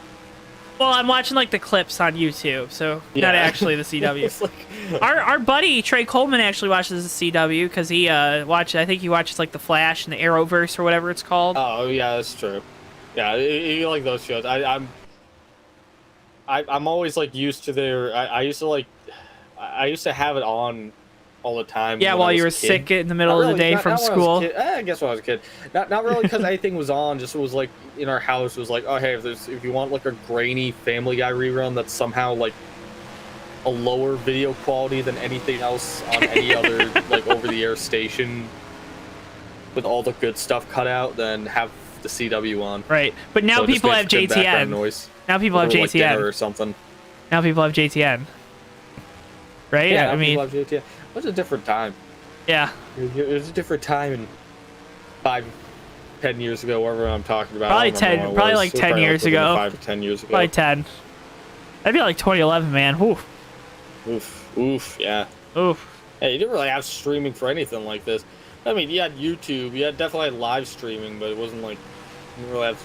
Well, I'm watching like the clips on YouTube, so not actually the CW. Our buddy Trey Coleman actually watches the CW because he I think he watches like the Flash and the Arrowverse or whatever it's called. Oh yeah, that's true. Yeah, you like those shows. I'm always like used to their. I used to have it on all the time. Yeah, while you were sick in the middle of the day from school. I guess when I was a kid. Not really because anything was on. Just it was like in our house. It was like, oh hey, if you want like a grainy Family Guy rerun that's somehow like a lower video quality than anything else on any other like over-the-air station with all the good stuff cut out, then have the CW on. Right, but now so people have JTN. Noise. Now people have JTN like or something. Now people have JTN. Right? Yeah, I mean, people have JTN. It was a different time. Yeah. It was a different time in 5-10 years ago, whatever I'm talking about. Probably 10. Probably like 10 years ago. 5 to 10 years ago. Probably 10. That'd be like 2011, man. Oof. Oof. Yeah. Oof. Hey, you didn't really have streaming for anything like this. I mean, you had YouTube. You had definitely had live streaming, but it wasn't like you didn't really have.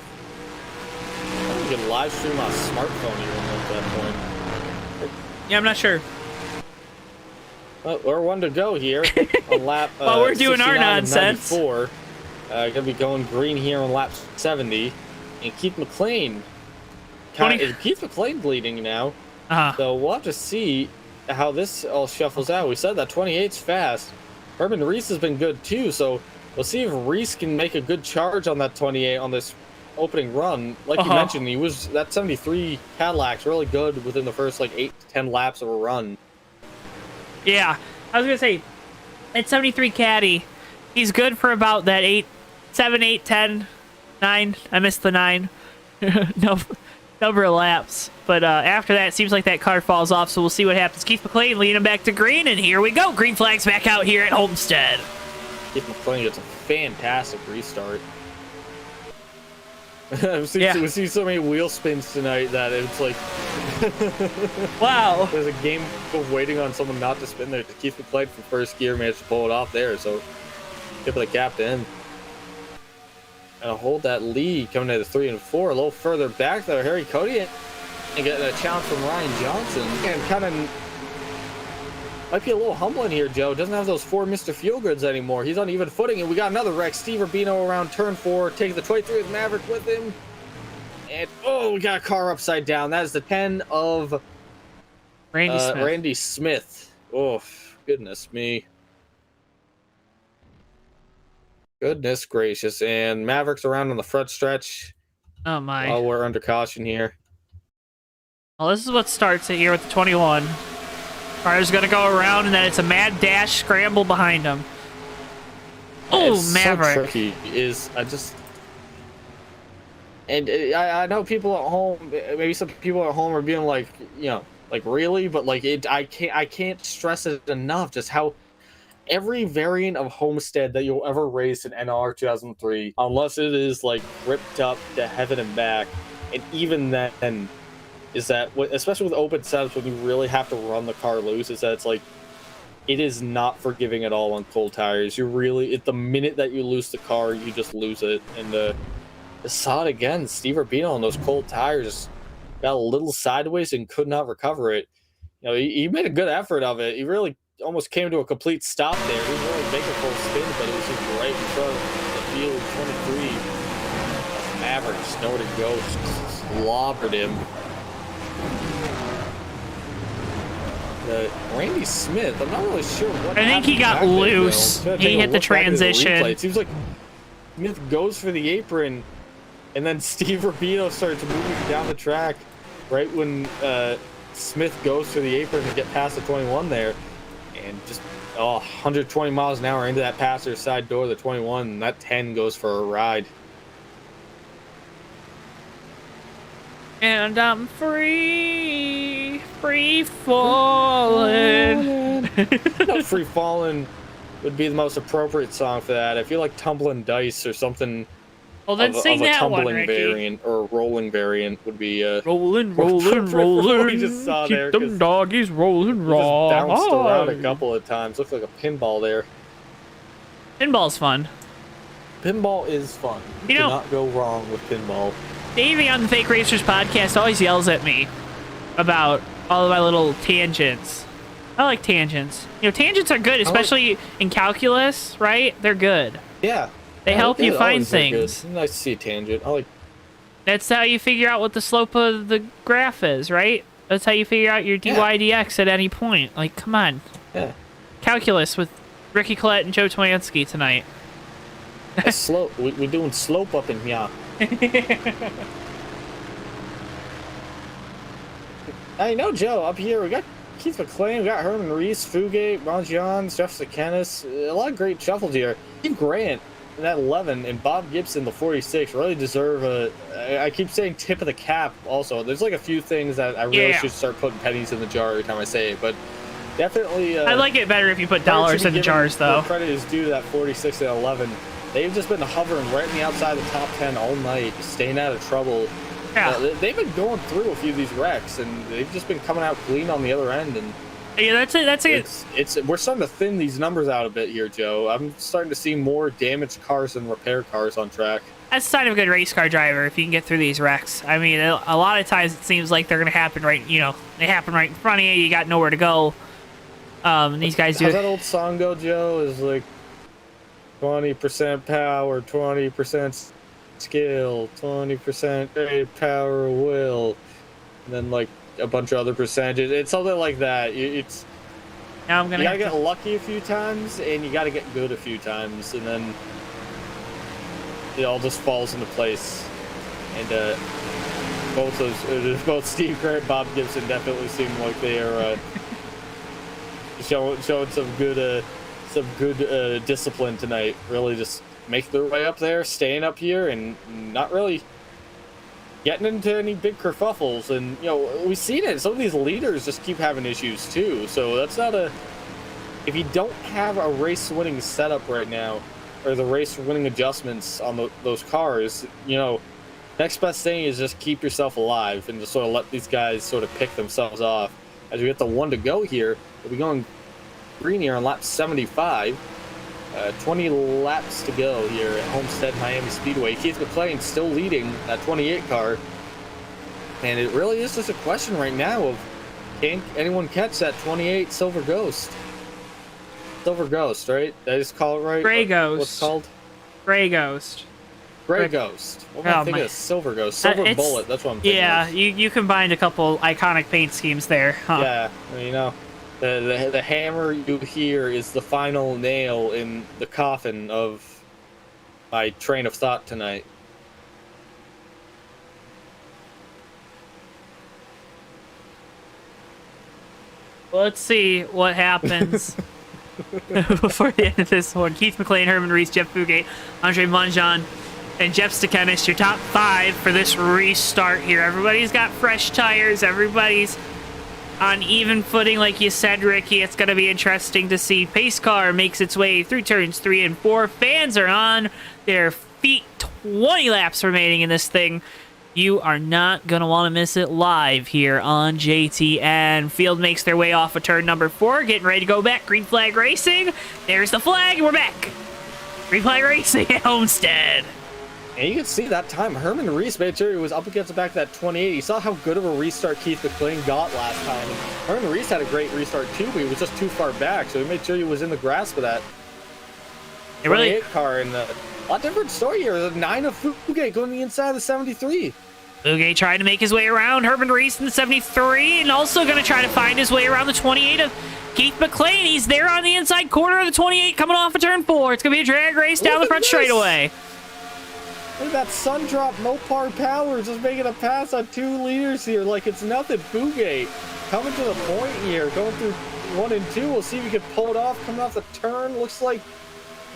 I don't think you could live stream on a smartphone even at that point. Yeah, I'm not sure. Well, we're one to go here on lap. While we're doing our 69 of nonsense. 94. Gonna be going green here on lap 70, and Keith McLean. Keith McLean bleeding now. So we'll have to see how this all shuffles out. We said that 28's fast. Herman Reese has been good too, so we'll see if Reese can make a good charge on that 28 on this opening run. Like you mentioned, that 73 Cadillac's really good within the first like 8 to 10 laps of a run. Yeah, I was gonna say that 73 Caddy, he's good for about that 7, 8, 10, 9. I missed the 9. No. Number of laps, but after that, it seems like that car falls off, so we'll see what happens. Keith McLean leading him back to green, and here we go. Green flag's back out here at Homestead. Keith McLean gets a fantastic restart. We've seen so many wheel spins tonight that it's like... Wow. There's a game of waiting on someone not to spin there. Keith McLean from first gear managed to pull it off there, so tip of the cap to him. And hold that lead coming to the 3 and 4. A little further back there, Harry Cody and getting a challenge from Ryan Johnson. And kind of might be a little humbling here, Joe. Doesn't have those 4 Mr. Feelgoods anymore. He's on even footing, and we got another wreck. Steve Rubino around turn 4, taking the 23 with Maverick with him. And we got a car upside down. That is the 10 of Randy Smith. Oh, goodness me. Goodness gracious. And Maverick's around on the front stretch. Oh, my. Oh, we're under caution here. Well, this is what starts it here with the 21. Car's going to go around, and then it's a mad dash scramble behind him. Oh, Maverick. So tricky I know people at home, maybe some people at home are being like, like really, but like I can't stress it enough just how every variant of Homestead that you'll ever race in NR 2003, unless it is like ripped up to heaven and back, and even then, is that especially with open setups when you really have to run the car loose, is that it's like it is not forgiving at all on cold tires. You really, the minute that you lose the car, you just lose it. And saw it again. Steve Rubino on those cold tires got a little sideways and could not recover it. He made a good effort of it. He really almost came to a complete stop there. He didn't really make a full spin, but it was just right in front of the field 23. Maverick just nowhere to go, just clobbered him. Randy Smith, I'm not really sure what I think he got loose. He hit the transition. It seems like Smith goes for the apron, and then Steve Rubino starts moving down the track right when Smith goes for the apron to get past the 21 there. And just 120 miles an hour into that passenger side door of the 21, and that 10 goes for a ride. And I'm free falling. Free falling would be the most appropriate song for that. I feel like Tumbling Dice or something. Well, then sing of a that tumbling one, Ricky. variant or a rolling variant would be rolling. we just saw Keep there, them doggies rolling raw. Just bounced around a couple of times. Looked like a pinball there. Pinball's fun. Pinball is fun. You cannot go wrong with pinball. Davey on the Fake Racers podcast always yells at me about all of my little tangents. I like tangents. Tangents are good, especially in calculus, right? They're good. Yeah. They help you find things. Nice to see a tangent. That's how you figure out what the slope of the graph is, right? That's how you figure out your dy dx at any point. Like, come on. Yeah. Calculus with Ricky Collette and Joe Toyansky tonight. Slope. We're doing slope up in here. I know, Joe. Up here, we got Keith McLean, we got Herman Reese, Fugate, Ron Johns, Jeff Sakanis. A lot of great shuffles here. Steve Grant in that 11 and Bob Gibson, the 46, really deserve I keep saying tip of the cap also. There's like a few things that I really should start putting pennies in the jar every time I say it, but definitely. I like it better if you put dollars in the jars, though. Credit is due to that 46 and 11. They've just been hovering right in the outside of the top 10 all night, staying out of trouble. Yeah. They've been going through a few of these wrecks, and they've just been coming out clean on the other end. And yeah, that's it. We're starting to thin these numbers out a bit here, Joe. I'm starting to see more damaged cars than repair cars on track. That's a sign of a good race car driver if you can get through these wrecks. I mean, a lot of times it seems like they're going to happen they happen right in front of you. You got nowhere to go. These guys do. How's that old song go, Joe? Is like 20% power, 20% skill, 20% great power of will, and then like a bunch of other percentages. It's something like that. It's Now I'm you gonna gotta get lucky a few times, and you gotta get good a few times, and then it all just falls into place. And both Steve Kerr and Bob Gibson definitely seem like they are showing some good discipline tonight. Really, just making their way up there, staying up here, and not really getting into any big kerfuffles. And you know, we've seen it. Some of these leaders just keep having issues too. So that's not a. If you don't have a race-winning setup right now, or the race-winning adjustments on those cars, you know, next best thing is just keep yourself alive and just sort of let these guys sort of pick themselves off. As we get the one to go here, we'll be going green here on lap 75. 20 laps to go here at Homestead Miami Speedway. Keith McLean still leading that 28 car. And it really is just a question right now of, can anyone catch that 28 Silver Ghost? Silver Ghost, right? Did I just call it right? Gray Ghost. What's it called? Gray Ghost. Gray Ghost. What am I thinking of? Silver Ghost. Silver Bullet. That's what I'm thinking Yeah, of. you combined a couple iconic paint schemes there, huh? Yeah, you know, the hammer you hear is the final nail in the coffin of my train of thought tonight. Well, let's see what happens before the end of this one. Keith McLean, Herman Reese, Jeff Fugate, Andre Monjon, and Jeff Stakennist, your top 5 for this restart here. Everybody's got fresh tires. Everybody's on even footing, like you said, Ricky. It's going to be interesting to see. Pace car makes its way through turns 3 and 4. Fans are on their feet. 20 laps remaining in this thing. You are not going to want to miss it live here on JTN. Field makes their way off of turn number 4, getting ready to go back. Green flag racing. There's the flag, and we're back. Green flag racing at Homestead. And you can see that time, Herman Reese made sure he was up against the back of that 28. You saw how good of a restart Keith McLean got last time. And Herman Reese had a great restart too, but he was just too far back, so he made sure he was in the grasp of that 28 car. And a lot different story here. The 9 of Fugate going to the inside of the 73. Fugate trying to make his way around Herman Reese in the 73, and also going to try to find his way around the 28 of Keith McLean. He's there on the inside corner of the 28 coming off of turn 4. It's going to be a drag race down the front straightaway. Look at that sun drop, Mopar Power just making a pass on 2 leaders here like it's nothing. Fugate coming to the point here, going through 1 and 2. We'll see if we can pull it off coming off the turn. Looks like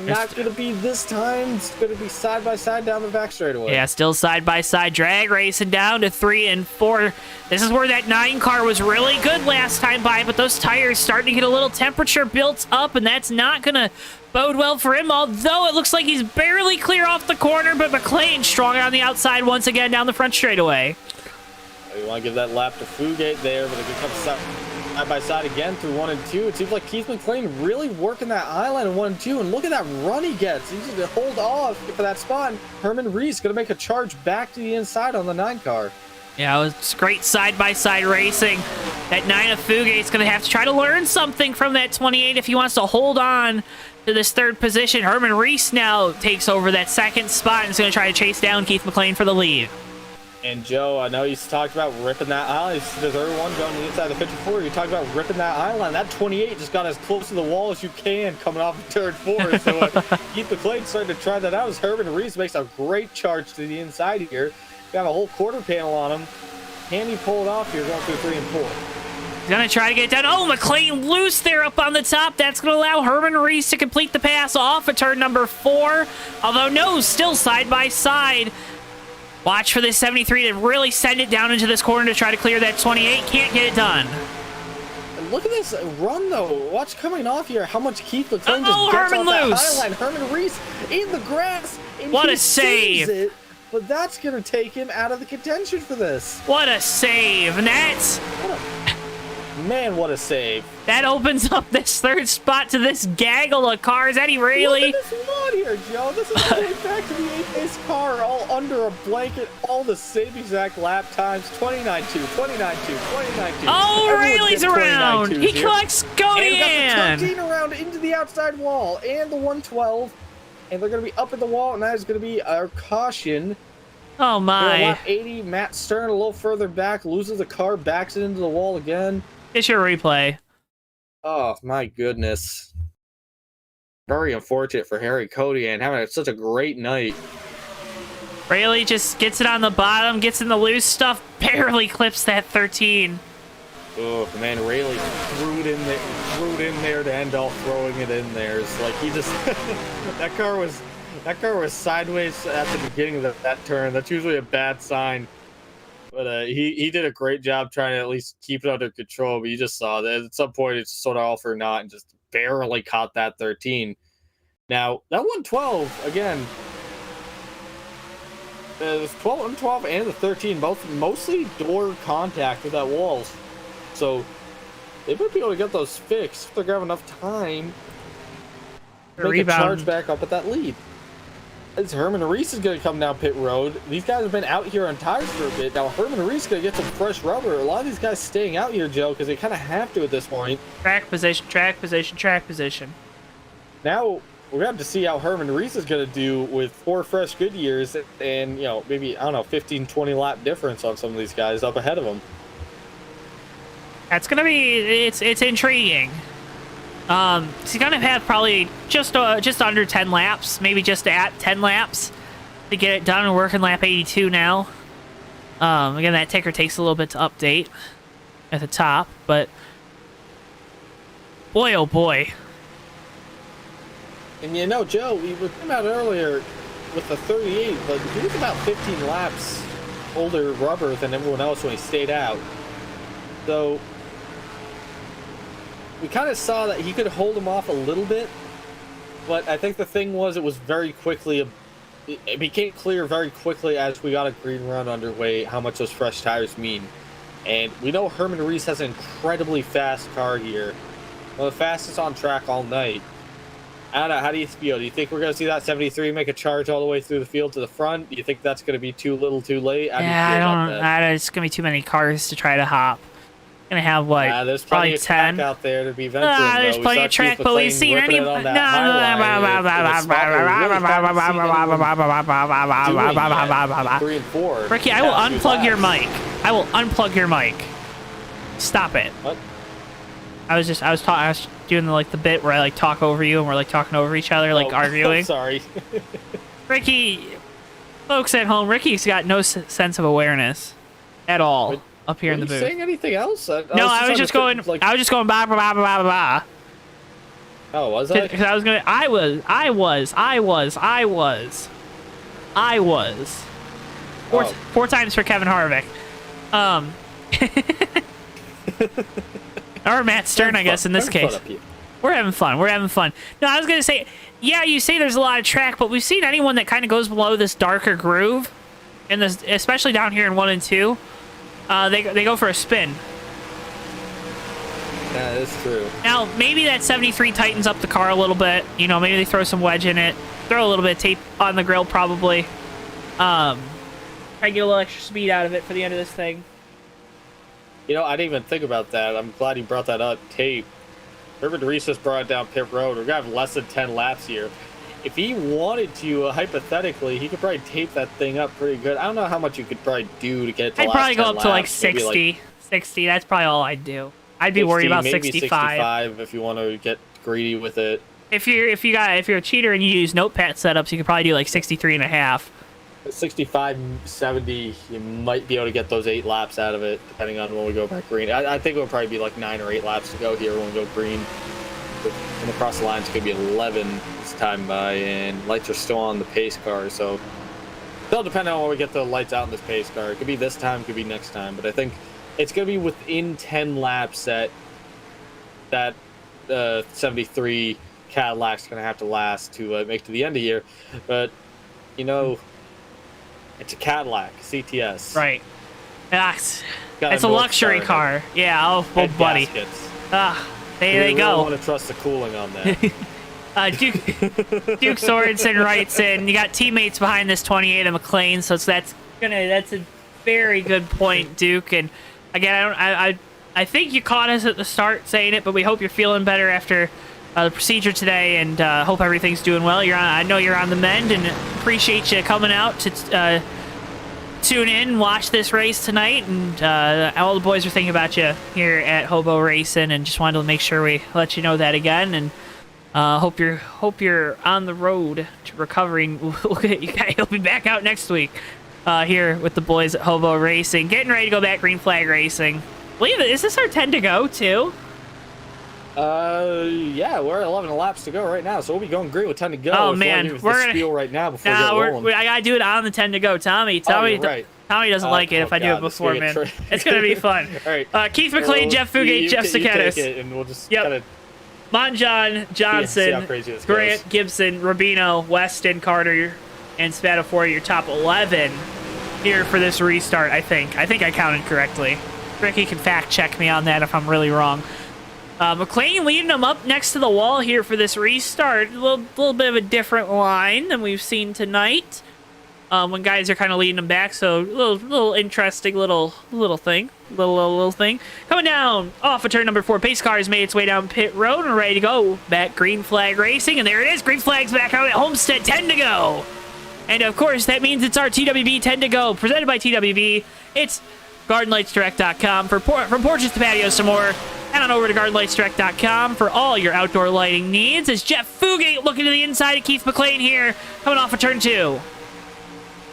not going to be this time. It's going to be side by side down the back straightaway. Yeah, still side by side drag racing down to 3 and 4. This is where that 9 car was really good last time by, but those tires starting to get a little temperature built up, and that's not going to bode well for him, although it looks like he's barely clear off the corner, but McLean strong on the outside once again down the front straightaway. You want to give that lap to Fugate there, but it can come side by side again through 1 and 2. It seems like Keith McLean really working that island in 1 and 2, and look at that run he gets. He's going to hold off for that spot. Herman Reese going to make a charge back to the inside on the 9 car. Yeah, it was great side-by-side racing. That 9 of Fugate's going to have to try to learn something from that 28 if he wants to hold on to this 3rd position. Herman Reese now takes over that 2nd spot and is going to try to chase down Keith McLean for the lead. And Joe, I know you talked about ripping that island. The third one going to the inside of the 54. You talked about ripping that island. That 28 just got as close to the wall as you can coming off of turn 4. So Keith McLean starting to try that out as Herman Reese makes a great charge to the inside here. Got a whole quarter panel on him. Can he pull it off here going through 3 and 4? He's going to try to get it done. Oh, McLean loose there up on the top. That's going to allow Herman Reese to complete the pass off of turn number 4. Although, no, still side by side. Watch for this 73 to really send it down into this corner to try to clear that 28. Can't get it done. And look at this run, though. Watch coming off here how much Keith McLean just gets Herman off loose. that highline. Herman Reese in the grass. And What he a save. saves it, but that's going to take him out of the contention for this. What a save. And that's... Man, what a save. That opens up this third spot to this gaggle of cars. Eddie Rayleigh. Look at this one here, Joe. This is going back to the 8th car, all under a blanket, all the same exact lap times. 29-2, 29-2, 29-2. Oh, Everyone Rayleigh's gets around. 29-2s He here. collects And we got Godian. the 13 around into the outside wall and the 112. And they're going to be up at the wall, and that is going to be our caution. Oh, my. Lap 80, Matt Stern a little further back, loses the car, backs it into the wall again. Get your replay. Oh, my goodness. Very unfortunate for Harry Cody and having such a great night. Rayleigh just gets it on the bottom, gets in the loose stuff, barely clips that 13. Oh, man, Rayleigh threw it in there to end off throwing it in there. It's like he just... that car was sideways at the beginning of that turn. That's usually a bad sign. But he did a great job trying to at least keep it under control. But you just saw that at some point it's sort of all for naught and just barely caught that 13. Now, that 112, again, the 112 and the 13, both mostly door contact with that walls. So they might be able to get those fixed if they're going to have enough time to make a charge back up at that lead. As Herman Reese is going to come down pit road. These guys have been out here on tires for a bit. Now, Herman Reese is going to get some fresh rubber. A lot of these guys staying out here, Joe, because they kind of have to at this point. Track position, track position, track position. Now, we're going to have to see how Herman Reese is going to do with 4 fresh Goodyears and, you know, maybe, I don't know, 15, 20 lap difference on some of these guys up ahead of them. That's going to be, it's intriguing. He's gonna have probably just under 10 laps, maybe just at 10 laps to get it done. We're working lap 82 now. Again, that ticker takes a little bit to update at the top, but boy, oh boy. And you know, Joe, we were talking about earlier with the 38, but he was about 15 laps older rubber than everyone else when he stayed out. So we kind of saw that he could hold him off a little bit, but I think the thing was it was very quickly, it became clear very quickly as we got a green run underway how much those fresh tires mean. And we know Herman Reese has an incredibly fast car here. One of the fastest on track all night. I don't know, how do you feel? Do you think we're going to see that 73 make a charge all the way through the field to the front? Do you think that's going to be too little too late? How do you feel about that? It's going to be too many cars to try to hop. Gonna have what? There's probably plenty of 10 track out there to be venturing. There's plenty of track, but we've seen any. No, Three and four. Ricky, I will unplug your mic. I will unplug your mic. Stop it. What? I was doing the bit where I like talk over you and we're like talking over each other, like arguing. I'm sorry. Ricky, folks at home, Ricky's got no sense of awareness at all. Up here in the booth. Saying anything else? I was just going blah blah blah blah blah blah. Oh, was I? Because I was. Four times for Kevin Harvick. Or Matt Stern, I guess, in this case. We're having fun. No, I was going to say, yeah, you say there's a lot of track, but we've seen anyone that kind of goes below this darker groove, and this, especially down here in 1 and 2, they go for a spin. Yeah, that's true. Now, maybe that 73 tightens up the car a little bit. You know, maybe they throw some wedge in it. Throw a little bit of tape on the grill, probably. Try to get a little extra speed out of it for the end of this thing. You know, I didn't even think about that. I'm glad you brought that up. Tape. Herbert Reese just brought it down pit road. We're going to have less than 10 laps here. If he wanted to, hypothetically, he could probably tape that thing up pretty good. I don't know how much you could probably do to get it to I'd last probably 10 go up laps. to like 60. 60, that's probably all I'd do. I'd be 60, worried about maybe 65. if you want to get greedy with it. If you're a cheater and you use notepad setups, you could probably do like 63 and a half. 65, 70, you might be able to get those 8 laps out of it, depending on when we go back green. I think it'll probably be like 9 or 8 laps to go here when we go green. And across the line, it's going to be 11 this time by, and lights are still on the pace car, so it'll depend on when we get the lights out in this pace car. It could be this time, it could be next time, but I think it's going to be within 10 laps that 73 Cadillac's going to have to last to make to the end of here. But, you know, it's a Cadillac, CTS. Right. Ah, Got it's a North luxury Star in it. car. Yeah, oh Head buddy. gaskets. There they We go. don't want to trust the cooling on that. Duke Sorensen writes in, you got teammates behind this 28 of McLean, so that's a very good point, Duke. And again, I think you caught us at the start saying it, but we hope you're feeling better after the procedure today, and hope everything's doing well. I know you're on the mend, and appreciate you coming out to tune in, watch this race tonight, and all the boys are thinking about you here at Hobo Racing, and just wanted to make sure we let you know that again. And hope you're on the road to recovering. You'll be back out next week here with the boys at Hobo Racing, getting ready to go back green flag racing. Believe it, is this our 10 to go too? Yeah, we're 11 laps to go right now, so we'll be going green with 10 to go. Oh man, we're gonna spiel right now before we get rolling. I gotta do it on the 10 to go. Tommy right. Tommy doesn't like it if I do it before, man. It's gonna be fun. All right. Keith McLean, Jeff Fugate, Jeff Saketis. And we'll just Monjon, Johnson, Grant, Gibson, Rubino, Weston, Carter, and Spatafor, your top 11 here for this restart, I think. I counted correctly. Ricky can fact check me on that if I'm really wrong. McLean leading them up next to the wall here for this restart. A little bit of a different line than we've seen tonight. When guys are kind of leading them back, so little interesting little thing. Little thing. Coming down off of turn number 4. Pace car has made its way down pit road and ready to go. Back green flag racing, and there it is. Green flag's back out at Homestead. 10 to go. And of course, that means it's our TWB 10 to go, presented by TWB. It's GardenLightsDirect.com from porches to patios to more. Head on over to GardenLightsDirect.com for all your outdoor lighting needs. As Jeff Fugate looking to the inside of Keith McLean here, coming off of turn 2.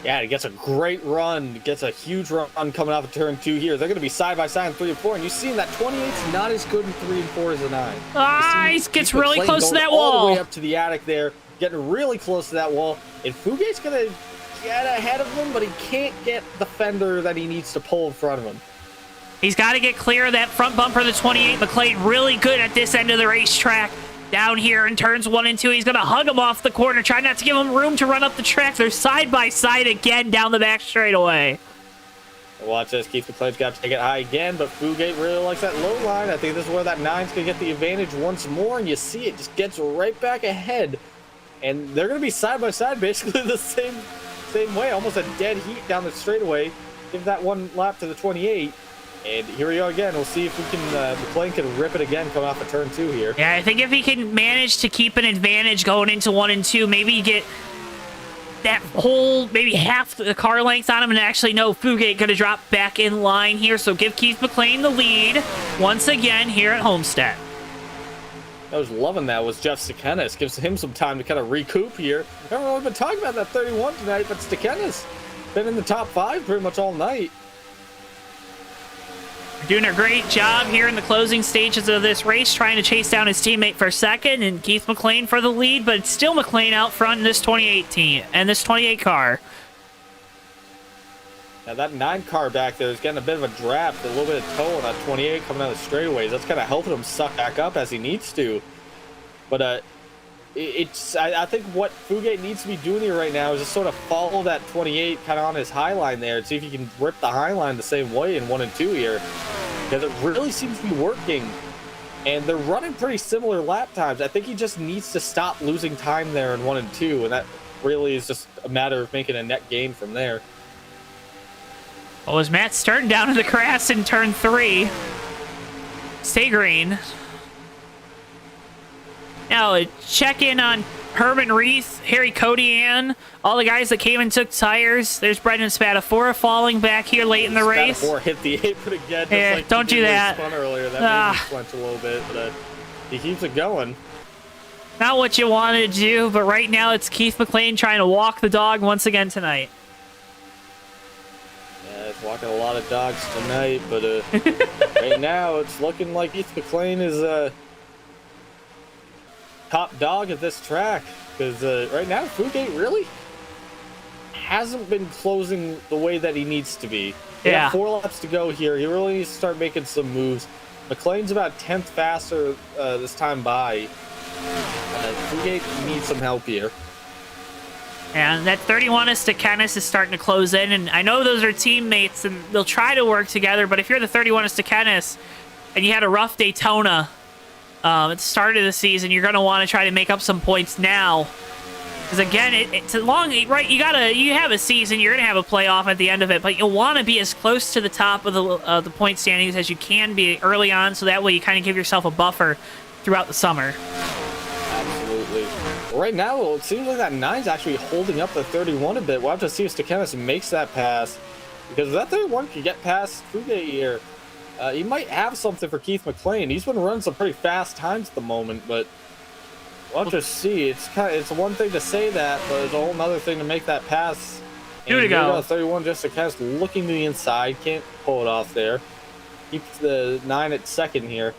Yeah, he gets a great run. Gets a huge run coming off of turn 2 here. They're going to be side by side in 3 and 4, and you see that 28's not as good in 3 and 4 as a 9. He gets really close to that wall. All the way up to the attic there, getting really close to that wall. And Fugate's going to get ahead of him, but he can't get the fender that he needs to pull in front of him. He's got to get clear of that front bumper of the 28. McLean really good at this end of the racetrack. Down here in turns 1 and 2, he's going to hug him off the corner, try not to give him room to run up the track. They're side by side again down the back straightaway. Watch this. Keith McLean's got to take it high again, but Fugate really likes that low line. I think this is where that 9's going to get the advantage once more, and you see it just gets right back ahead. And they're going to be side by side basically the same way, almost a dead heat down the straightaway. Give that one lap to the 28. And here we go again. We'll see if we can, McLean can rip it again coming off of turn 2 here. Yeah, I think if he can manage to keep an advantage going into 1 and 2, maybe get that whole, maybe half the car length on him, and actually no, Fugate going to drop back in line here. So give Keith McLean the lead once again here at Homestead. I was loving that was Jeff Sakenis. Gives him some time to kind of recoup here. Everyone's been talking about that 31 tonight, but Sakenis been in the top 5 pretty much all night. Doing a great job here in the closing stages of this race, trying to chase down his teammate for second, and Keith McLean for the lead, but it's still McLean out front in this 28 team and this 28 car. Now that 9 car back there is getting a bit of a draft, a little bit of toe on that 28 coming out of the straightaways. That's kind of helping him suck back up as he needs to. But I think what Fugate needs to be doing here right now is just sort of follow that 28 kind of on his high line there and see if he can rip the high line the same way in 1 and 2 here. Because it really seems to be working. And they're running pretty similar lap times. I think he just needs to stop losing time there in 1 and 2. And that really is just a matter of making a net gain from there. Well, as Matt Stern down in the grass in turn 3. Stay green. Now, check in on Herman Reith, Harry Codian, all the guys that came and took tires. There's Brendan Spatafora falling back here late in the race. Spatafora hit the apron again. Yeah, like don't do that. Spun earlier. That made me flinch a little bit, but he keeps it going. Not what you wanted to do, but right now it's Keith McLean trying to walk the dog once again tonight. Yeah, it's walking a lot of dogs tonight, but right now it's looking like Keith McLean is top dog at this track, because right now Fugate really hasn't been closing the way that he needs to be. He got 4 laps to go here. He really needs to start making some moves. McLean's about 10th faster this time by. Fugate needs some help here. And that 31 is to Kennis is starting to close in, and I know those are teammates, and they'll try to work together, but if you're the 31 is to Kennis, and you had a rough Daytona at the start of the season, you're going to want to try to make up some points now. Because again, it's a long, right? You have a season, you're going to have a playoff at the end of it, but you'll want to be as close to the top of the point standings as you can be early on, so that way you kind of give yourself a buffer throughout the summer. Absolutely. Right now, it seems like that 9's actually holding up the 31 a bit. We'll have to see if Stakenis makes that pass, because if that 31 can get past Fugate here, he might have something for Keith McLean. He's been running some pretty fast times at the moment, but we'll have to see. It's one thing to say that, but it's a whole other thing to make that pass. Here we go. 31 just Stakenis looking to the inside, can't pull it off there. Keeps the 9 at second here.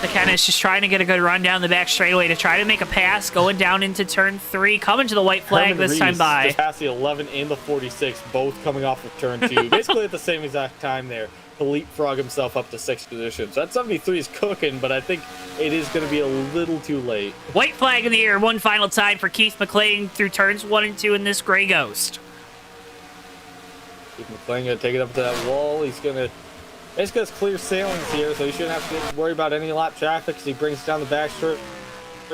Stakenis just trying to get a good run down the back straightaway to try to make a pass, going down into turn 3, coming to the white flag Herman this Reese time by. just passed the 11 and the 46, both coming off of turn 2, basically at the same exact time there to leapfrog himself up to 6th position. So that 73 is cooking, but I think it is going to be a little too late. White flag in the air, one final time for Keith McLean through turns 1 and 2 in this Gray Ghost. Keith McLean going to take it up to that wall. He's going to basically has clear sailings here, so he shouldn't have to worry about any lap traffic as he brings down the back straight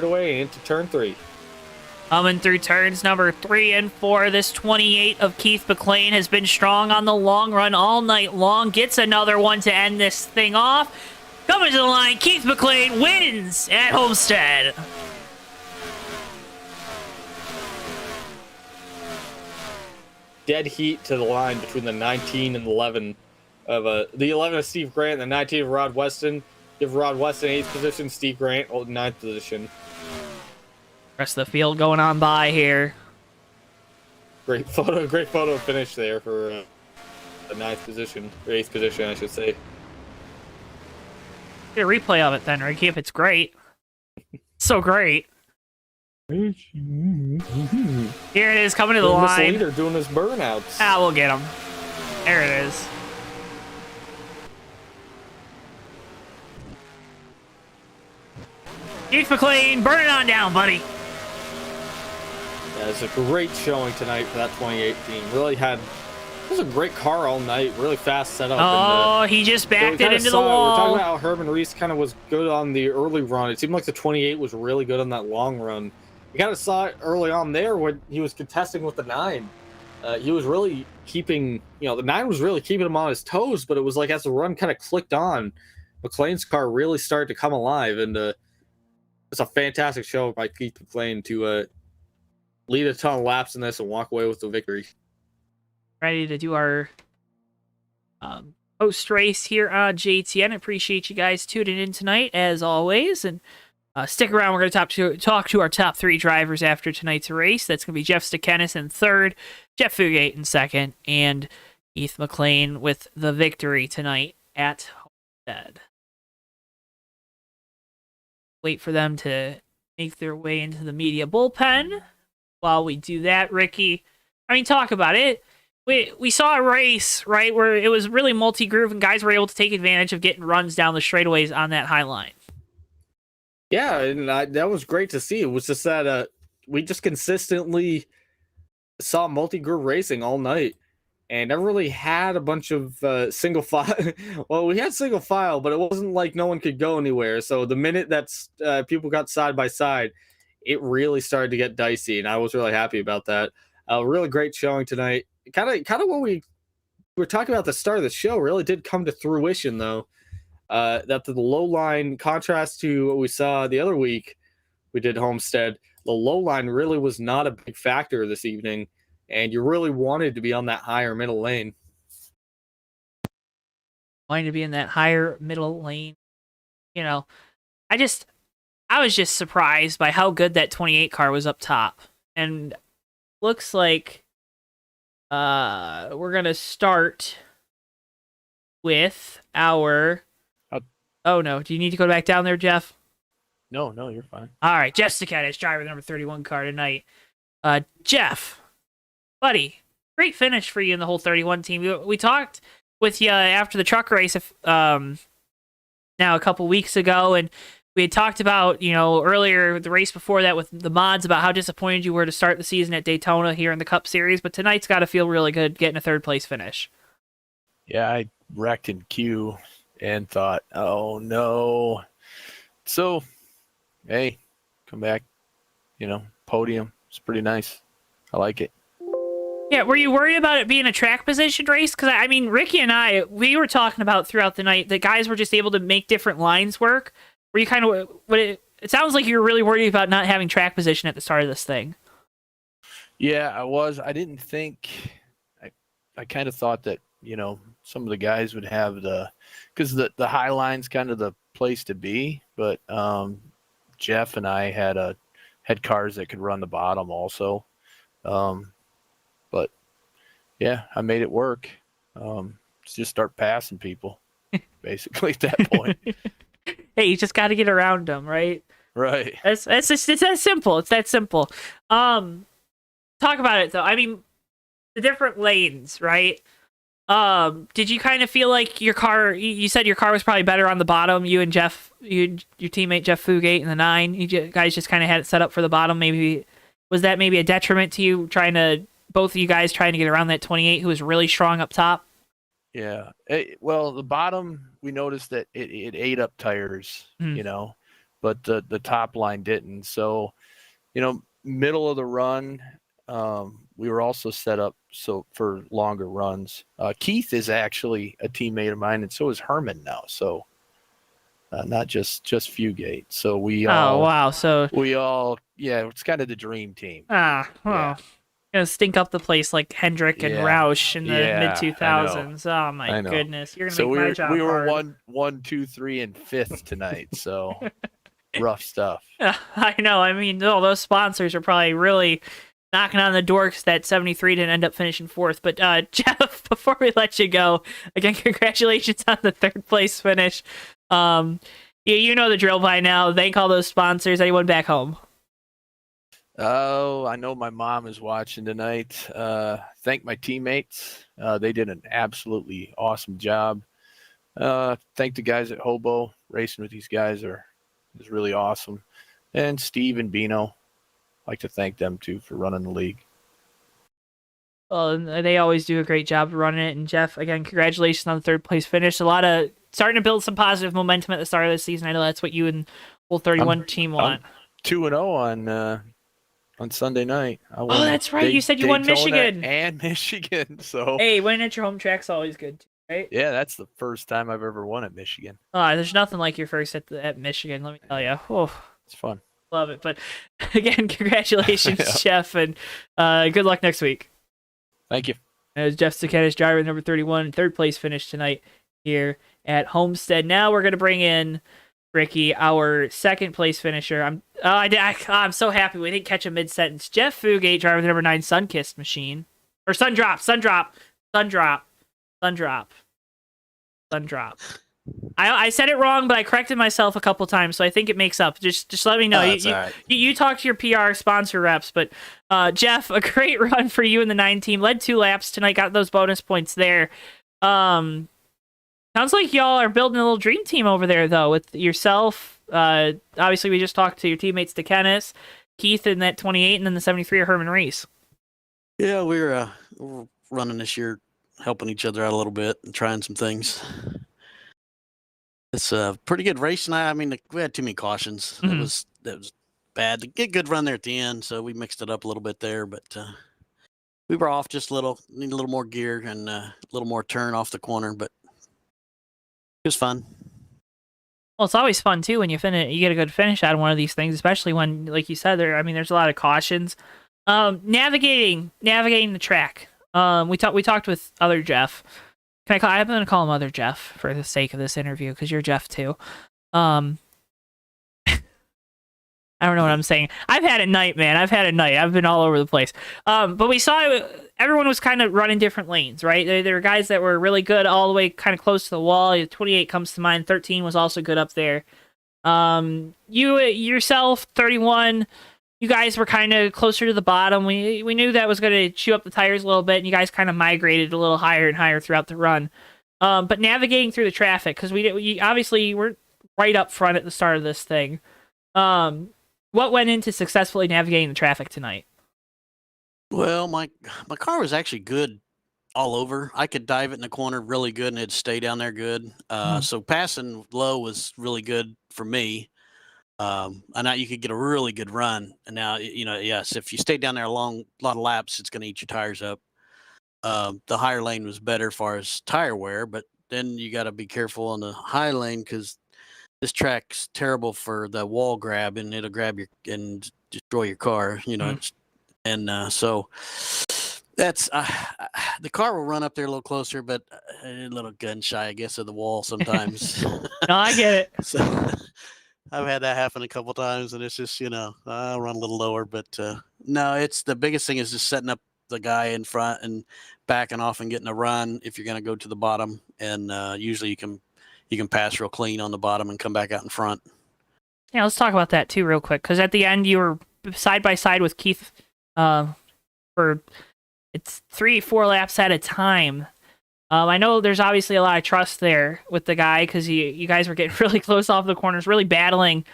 away and into turn 3. Coming through turns number 3 and 4, this 28 of Keith McLean has been strong on the long run all night long. Gets another one to end this thing off. Coming to the line, Keith McLean wins at Homestead. Dead heat to the line between the 19 and 11 of the 11 of Steve Grant and the 19 of Rod Weston. Give Rod Weston 8th position, Steve Grant 9th position. Rest of the field going on by here. Great photo finish there for the 9th position, or 8th position, I should say. Get a replay of it then, Ricky, if it's great. So great. Here it is, coming to the line. Leader doing his burnouts. Ah, we'll get him. There it is. Keith McLean, burn it on down, buddy. Yeah, it's a great showing tonight for that 28 team. Really had, it was a great car all night. Really fast setup. Oh, he just backed it into the wall. We're talking about how Herman Reese kind of was good on the early run. It seemed like the 28 was really good on that long run. You kind of saw it early on there when he was contesting with the 9. He was really keeping, the 9 was really keeping him on his toes, but it was like as the run kind of clicked on, McLean's car really started to come alive, and it's a fantastic show by Keith McLean to lead a ton of laps in this and walk away with the victory. Ready to do our post race here on JTN. Appreciate you guys tuning in tonight, as always, and stick around. We're going to talk to our top 3 drivers after tonight's race. That's going to be Jeff Stakenis in 3rd, Jeff Fugate in 2nd, and Keith McLean with the victory tonight at Homestead. Wait for them to make their way into the media bullpen. While we do that, Ricky, I mean, talk about it. We saw a race, right, where it was really multi-groove and guys were able to take advantage of getting runs down the straightaways on that high line. Yeah, and that was great to see. It was just that we just consistently saw multi-groove racing all night. And never really had a bunch of single file. Well, we had single file, but it wasn't like no one could go anywhere. So the minute that people got side by side, it really started to get dicey, and I was really happy about that. Really great showing tonight. Kind of what we were talking about at the start of the show really did come to fruition, though. That the low line, contrast to what we saw the other week, we did Homestead. The low line really was not a big factor this evening. And you really wanted to be on that higher middle lane. Wanting to be in that higher middle lane. I was just surprised by how good that 28 car was up top. And looks like we're going to start with our... Oh, no. Do you need to go back down there, Jeff? No, you're fine. All right. Jeff Stakenis, driver number 31 car tonight. Jeff... Buddy, great finish for you in the whole 31 team. We talked with you after the truck race now a couple weeks ago, and We had talked about, earlier, the race before that with the mods, about how disappointed you were to start the season at Daytona here in the Cup Series, but tonight's got to feel really good getting a third place finish. Yeah, I wrecked in Q and thought, oh no. So, hey, come back, podium. It's pretty nice. I like it. Yeah, were you worried about it being a track position race? Because, I mean, Ricky and we were talking about throughout the night that guys were just able to make different lines work. Were you kind of, it sounds like you were really worried about not having track position at the start of this thing. Yeah, I was. I didn't think, I kind of thought that, some of the guys would have because the high line's kind of the place to be, but Jeff and I had cars that could run the bottom also. But yeah, I made it work. Just start passing people, basically at that point. Hey, you just got to get around them, right? Right. It's that simple. It's that simple. Talk about it though. I mean, the different lanes, right? Did you kind of feel like your car? You said your car was probably better on the bottom. You and Jeff, your teammate Jeff Fugate in the 9. You guys just kind of had it set up for the bottom. Maybe was that maybe a detriment to you both of you guys trying to get around that 28 who was really strong up top? Yeah. Well, the bottom, we noticed that it ate up tires, but the top line didn't. So, middle of the run, we were also set up for longer runs. Keith is actually a teammate of mine, and so is Herman now. So not just Fugate. So we all. Oh wow! So we all, it's kind of the dream team. Gonna stink up the place like Hendrick and Roush in the mid-2000s. Oh my goodness! You're gonna make my job we were hard. 1, 2, 3, and 5th tonight. So rough stuff. I know. I mean, those sponsors are probably really knocking on the door because that 73 didn't end up finishing 4th. But Jeff, before we let you go, again, congratulations on the 3rd place finish. You know the drill by now. Thank all those sponsors. Anyone back home? Oh, I know my mom is watching tonight. Thank my teammates. They did an absolutely awesome job. Thank the guys at Hobo. Racing with these guys is really awesome. And Steve and Bino. I'd like to thank them too for running the league. Well, they always do a great job running it. And Jeff, again, congratulations on the 3rd place finish. A lot of starting to build some positive momentum at the start of the season. I know that's what you and whole 31 team want. 2-0 on Sunday night. Oh, that's right. You said you won Michigan. And Michigan. So hey, winning at your home track's always good too, right? Yeah, that's the first time I've ever won at Michigan. Oh, there's nothing like your first at Michigan, let me tell you. Oh, it's fun. Love it. But again, congratulations, Jeff, and good luck next week. Thank you. As Jeff Sakanis, driver number 31, 3rd place finish tonight here at Homestead. Now we're going to bring in Ricky, our 2nd place finisher. I'm so happy we didn't catch a mid-sentence. Jeff Fugate, driver number 9, Sunkissed Machine. Or Sundrop. I said it wrong, but I corrected myself a couple times, so I think it makes up. Just let me know. You talk to your PR sponsor reps, but Jeff, a great run for you and the 9 team. Led 2 laps tonight, got those bonus points there. Sounds like y'all are building a little dream team over there, though, with yourself. Obviously, we just talked to your teammates, DeKennis, Keith in that 28, and then the 73 of Herman Reese. Yeah, we're running this year, helping each other out a little bit and trying some things. It's a pretty good race, and I mean, we had too many cautions. Mm-hmm. That was bad. To get a good run there at the end, so we mixed it up a little bit there, but we were off just a little. Need a little more gear and a little more turn off the corner, but it was fun. Well, it's always fun too when you get a good finish out of one of these things, especially when, like you said, there's a lot of cautions. Navigating the track. We talked with other Jeff. I'm going to call him other Jeff for the sake of this interview because you're Jeff too. I don't know what I'm saying. I've had a night, man. I've been all over the place. But we saw everyone was kind of running different lanes, right? There were guys that were really good all the way kind of close to the wall. 28 comes to mind. 13 was also good up there. You yourself, 31, you guys were kind of closer to the bottom. We knew that was going to chew up the tires a little bit, and you guys kind of migrated a little higher and higher throughout the run. But navigating through the traffic, because we obviously we're right up front at the start of this thing. What went into successfully navigating the traffic tonight? Well, my car was actually good all over. I could dive it in the corner really good and it'd stay down there good. So passing low was really good for me. And now you could get a really good run. And now, yes, if you stay down there a lot of laps, it's going to eat your tires up. The higher lane was better as far as tire wear, but then you got to be careful on the high lane because this track's terrible for the wall grab, and it'll grab your and destroy your car. So that's the car will run up there a little closer, but a little gun shy, I guess, of the wall sometimes. No, I get it. So I've had that happen a couple times, and it's just I'll run a little lower, but no, it's the biggest thing is just setting up the guy in front and backing off and getting a run if you're going to go to the bottom, and usually you can pass real clean on the bottom and come back out in front. Yeah, let's talk about that too real quick, because at the end you were side by side with Keith for it's 3-4 laps at a time. I know there's obviously a lot of trust there with the guy because you guys were getting really close off the corners, really battling.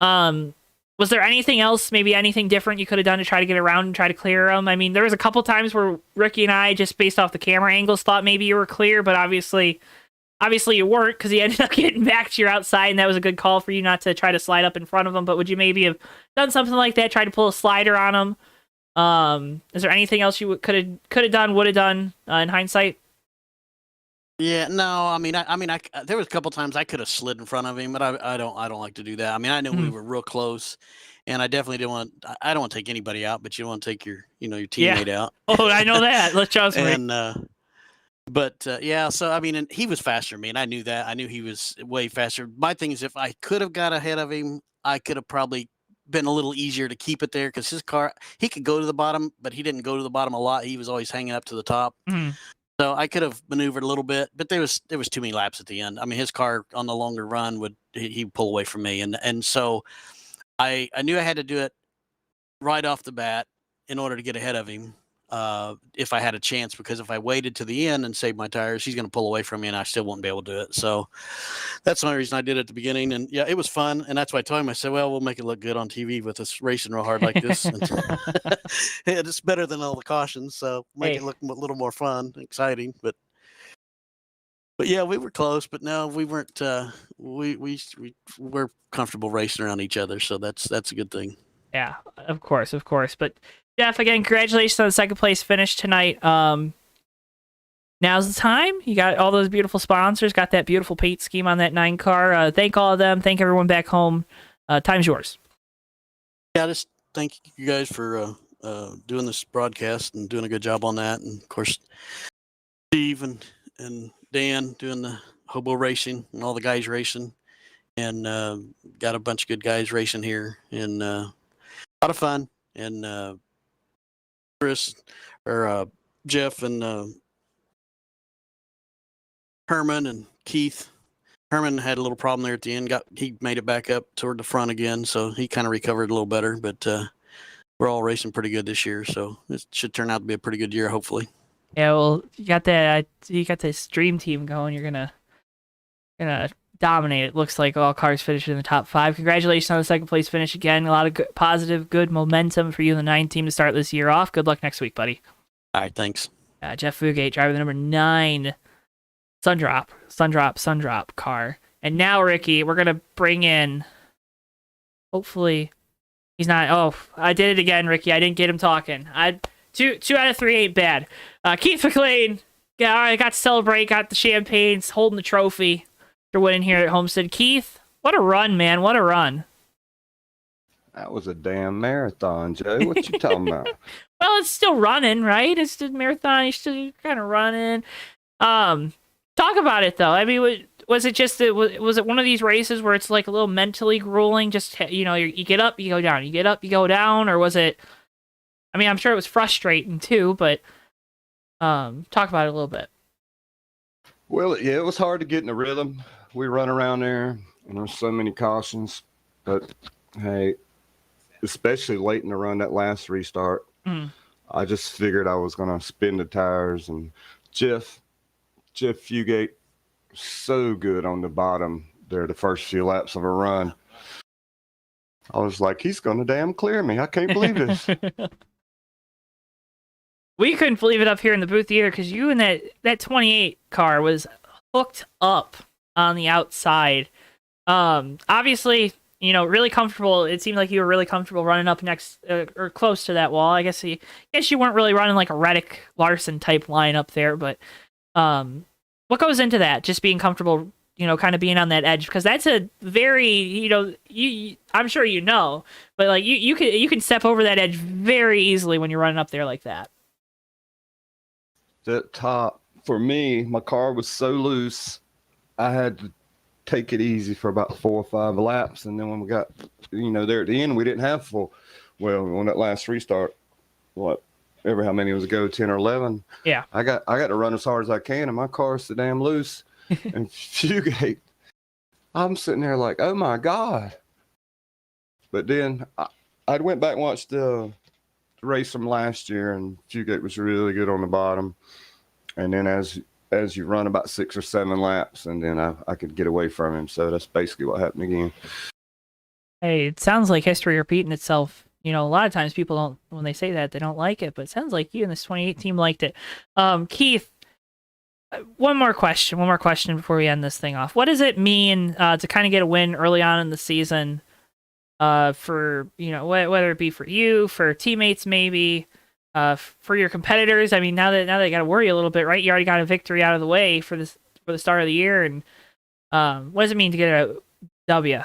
Was there anything else, maybe anything different you could have done to try to get around and try to clear them? I mean, there was a couple times where Ricky and I, just based off the camera angles, thought maybe you were clear, but obviously you weren't because he ended up getting back to your outside, and that was a good call for you not to try to slide up in front of him. But would you maybe have done something like that, try to pull a slider on him? Is there anything else you could have done, would have done in hindsight? Yeah, no, I mean, there was a couple times I could have slid in front of him, but I don't like to do that. I mean, I know we were real close, and I definitely I don't want to take anybody out, but you don't want to take your teammate out. Oh, I know that. Let's trust me. And yeah, so I mean, and he was faster than me, and I knew that. I knew he was way faster. My thing is, if I could have got ahead of him, I could have probably been a little easier to keep it there because his car, he could go to the bottom, but he didn't go to the bottom a lot. He was always hanging up to the top. So I could have maneuvered a little bit, but there was too many laps at the end. I mean, his car on the longer run he'd pull away from me, and so I knew I had to do it right off the bat in order to get ahead of him. If I had a chance, because if I waited to the end and saved my tires, he's going to pull away from me, and I still wouldn't be able to do it. So that's the only reason I did it at the beginning. And yeah, it was fun, and that's why I told him. I said, "Well, we'll make it look good on TV with us racing real hard like this. It's better than all the cautions, so make it look a little more fun, exciting." But yeah, we were close, but no, we weren't. We're comfortable racing around each other, so that's a good thing. Yeah, of course. But Jeff, again, congratulations on the second place finish tonight. Now's the time. You got all those beautiful sponsors, got that beautiful paint scheme on that 9 car. Thank all of them. Thank everyone back home. Time's yours. Yeah, just thank you guys for doing this broadcast and doing a good job on that. And of course, Steve and Dan doing the HOBO Racing and all the guys racing. And got a bunch of good guys racing here, and a lot of fun. And Chris or Jeff and Herman and Keith. Herman had a little problem there at the end. He made it back up toward the front again, so he kind of recovered a little better. But we're all racing pretty good this year, so it should turn out to be a pretty good year, hopefully. Yeah, well, you got that. You got this dream team going. You're gonna dominate. It looks like all cars finished in the top 5. Congratulations on the second place finish again. A lot of positive, good momentum for you and the 9 team to start this year off. Good luck next week, buddy. All right, thanks. Jeff Fugate, driver the number 9 Sundrop car. And now, Ricky, we're gonna bring in. Hopefully, he's not. Oh, I did it again, Ricky. I didn't get him talking. Two out of 3 ain't bad. Keith McLean. Yeah, all right, got to celebrate. Got the champagne, holding the trophy for winning here at Homestead. Keith, what a run, man. What a run. That was a damn marathon, Joe. What you talking about? Well, it's still running, right? It's still marathon. You're still kind of running. Talk about it, though. I mean, was it just was it one of these races where it's like a little mentally grueling? Just, you get up, you go down. You get up, you go down. Or was it, I mean, I'm sure it was frustrating, too, but talk about it a little bit. Well, yeah, it was hard to get in the rhythm. We run around there, and there's so many cautions. But, hey, especially late in the run, that last restart, I just figured I was going to spin the tires. And Jeff Fugate, so good on the bottom. there the first few laps of a run. I was like, he's going to damn clear me. I can't believe this. We couldn't believe it up here in the booth either, because you and that 28 car was hooked up on the outside. Obviously, really comfortable. It seemed like you were really comfortable running up next or close to that wall. I guess you weren't really running like a Reddick Larson type line up there, but what goes into that? Just being comfortable, kind of being on that edge, because that's a very, I'm sure but like you can step over that edge very easily when you're running up there like that. That top, for me, my car was so loose, I had to take it easy for about 4 or 5 laps. And then when we got, there at the end, we didn't have full. Well, on that last restart, ever how many was ago, 10 or 11? Yeah. I got to run as hard as I can, and my car's so damn loose. And fugate, I'm sitting there like, oh my God. But then I went back and watched the race from last year, and fugate was really good on the bottom. And then as you run about 6 or 7 laps, and then I could get away from him. So that's basically what happened again. Hey, it sounds like history repeating itself. A lot of times people don't, when they say that, they don't like it, but it sounds like you and this 28 team liked it. Keith, one more question before we end this thing off. What does it mean to kind of get a win early on in the season for, whether it be for you, for teammates maybe, for your competitors? I mean, now that you got to worry a little bit, right? You already got a victory out of the way for the start of the year, and what does it mean to get a W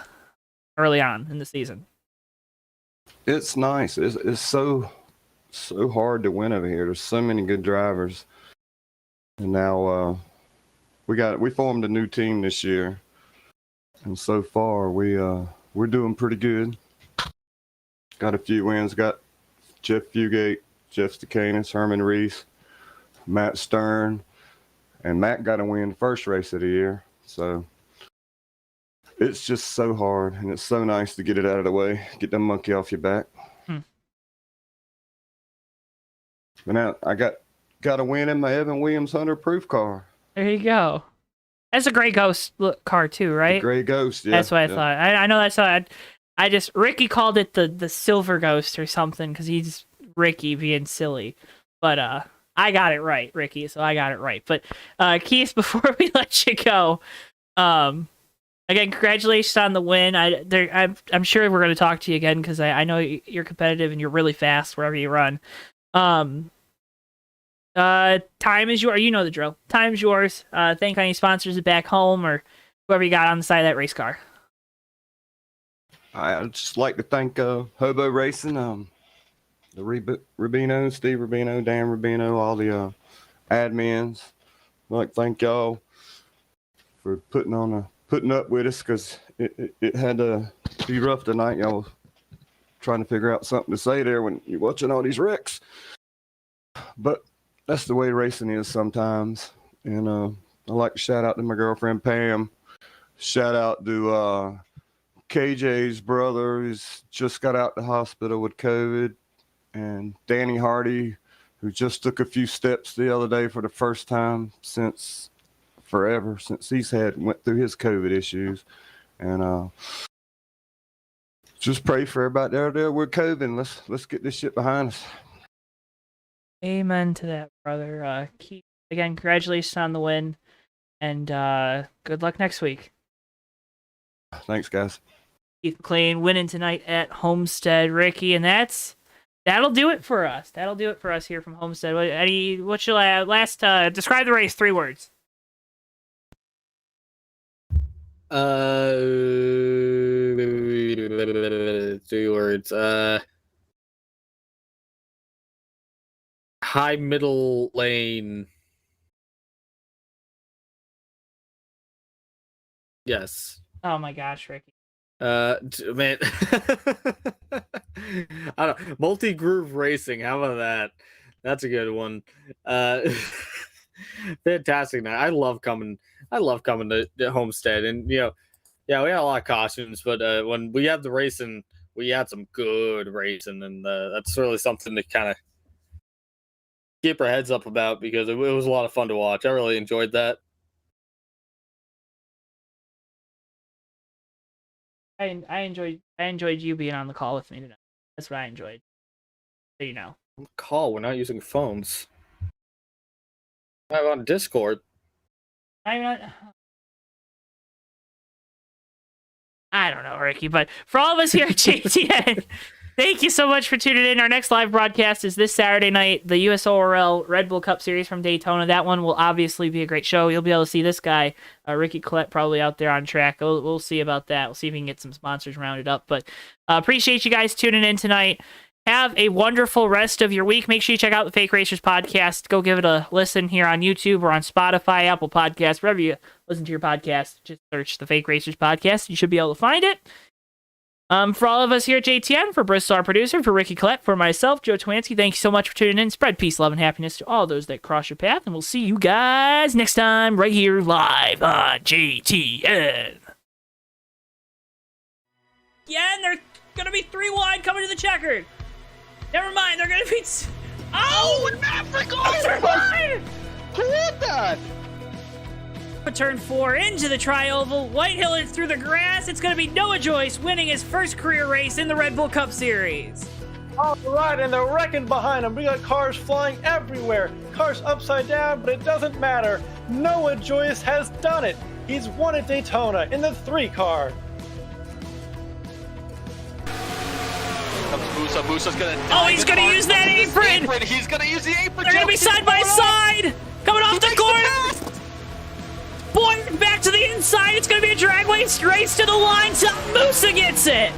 early on in the season? It's nice. It's so hard to win over here. There's so many good drivers, and now we formed a new team this year, and so far we're doing pretty good. Got a few wins. Got Jeff Fugate, Jeff Stacanis, Herman Reese, Matt Stern, and Matt got a win the first race of the year. So it's just so hard, and it's so nice to get it out of the way, get that monkey off your back. But now I got a win in my Evan Williams 100 proof car. There you go. That's a Gray Ghost car too, right? The Gray Ghost, yeah. That's what I thought. I know that's what Ricky called it the Silver Ghost or something, because he's Ricky being silly. But I got it right, Ricky, so I got it right. But Keith, before we let you go, again, congratulations on the win. I'm sure we're going to talk to you again, because I know you're competitive and you're really fast wherever you run. Time is yours. You know the drill. Time's yours. Thank any sponsors back home or whoever you got on the side of that race car. I'd just like to thank HOBO Racing, the Rubino, Steve Rubino, Dan Rubino, all the admins. I'd like to thank y'all for putting up with us, because it had to be rough tonight. Y'all trying to figure out something to say there when you're watching all these wrecks. But that's the way racing is sometimes. And I'd like to shout out to my girlfriend Pam. Shout out to KJ's brother, who's just got out the hospital with COVID, and Danny Hardy, who just took a few steps the other day for the first time since forever, since went through his COVID issues. And just pray for everybody there with COVID, and let's get this shit behind us. Amen to that, brother. Keith, again, congratulations on the win, and good luck next week. Thanks, guys. Keith McLean winning tonight at Homestead, Ricky, and that'll do it for us. That'll do it for us here from Homestead. What should I last describe the race? 3 words. 3 words. High middle lane. Yes. Oh my gosh, Ricky. Man. I don't multi-groove racing. How about that? That's a good one. Fantastic night. I love coming to Homestead, and yeah, we had a lot of costumes, but when we had the racing, we had some good racing, and that's really something to kind of keep our heads up about, because it was a lot of fun to watch. I really enjoyed that. I enjoyed you being on the call with me tonight. That's what I enjoyed. So you know. Call. We're not using phones. I'm on Discord. I'm not. I don't know, Ricky, but for all of us here at JTN, thank you so much for tuning in. Our next live broadcast is this Saturday night, the USORL Red Bull Cup Series from Daytona. That one will obviously be a great show. You'll be able to see this guy, Ricky Collette, probably out there on track. We'll see about that. We'll see if we can get some sponsors rounded up. But appreciate you guys tuning in tonight. Have a wonderful rest of your week. Make sure you check out the Fake Racers podcast. Go give it a listen here on YouTube or on Spotify, Apple Podcasts, wherever you listen to your podcast. Just search the Fake Racers podcast. You should be able to find it. For all of us here at JTN, for Bristol, our producer, for Ricky Collette, for myself, Joe Twansky, thank you so much for tuning in. Spread peace, love, and happiness to all those that cross your path. And we'll see you guys next time right here live on JTN. Yeah, and they're going to be 3 wide coming to the checkered. Never mind, they're gonna be. Oh, Maverick! They're wide! Who did that? Turn 4 into the tri-oval. Whitehill is through the grass. It's gonna be Noah Joyce winning his first career race in the Red Bull Cup Series. All right, and they're wrecking behind them. We got cars flying everywhere. Cars upside down, but it doesn't matter. Noah Joyce has done it. He's won at Daytona in the 3 car. Musa's gonna. Oh, he's gonna use that apron! He's gonna use the apron. They're gonna be side by side! Coming off the corner! Boy, back to the inside. It's gonna be a drag race to the line. Musa gets it!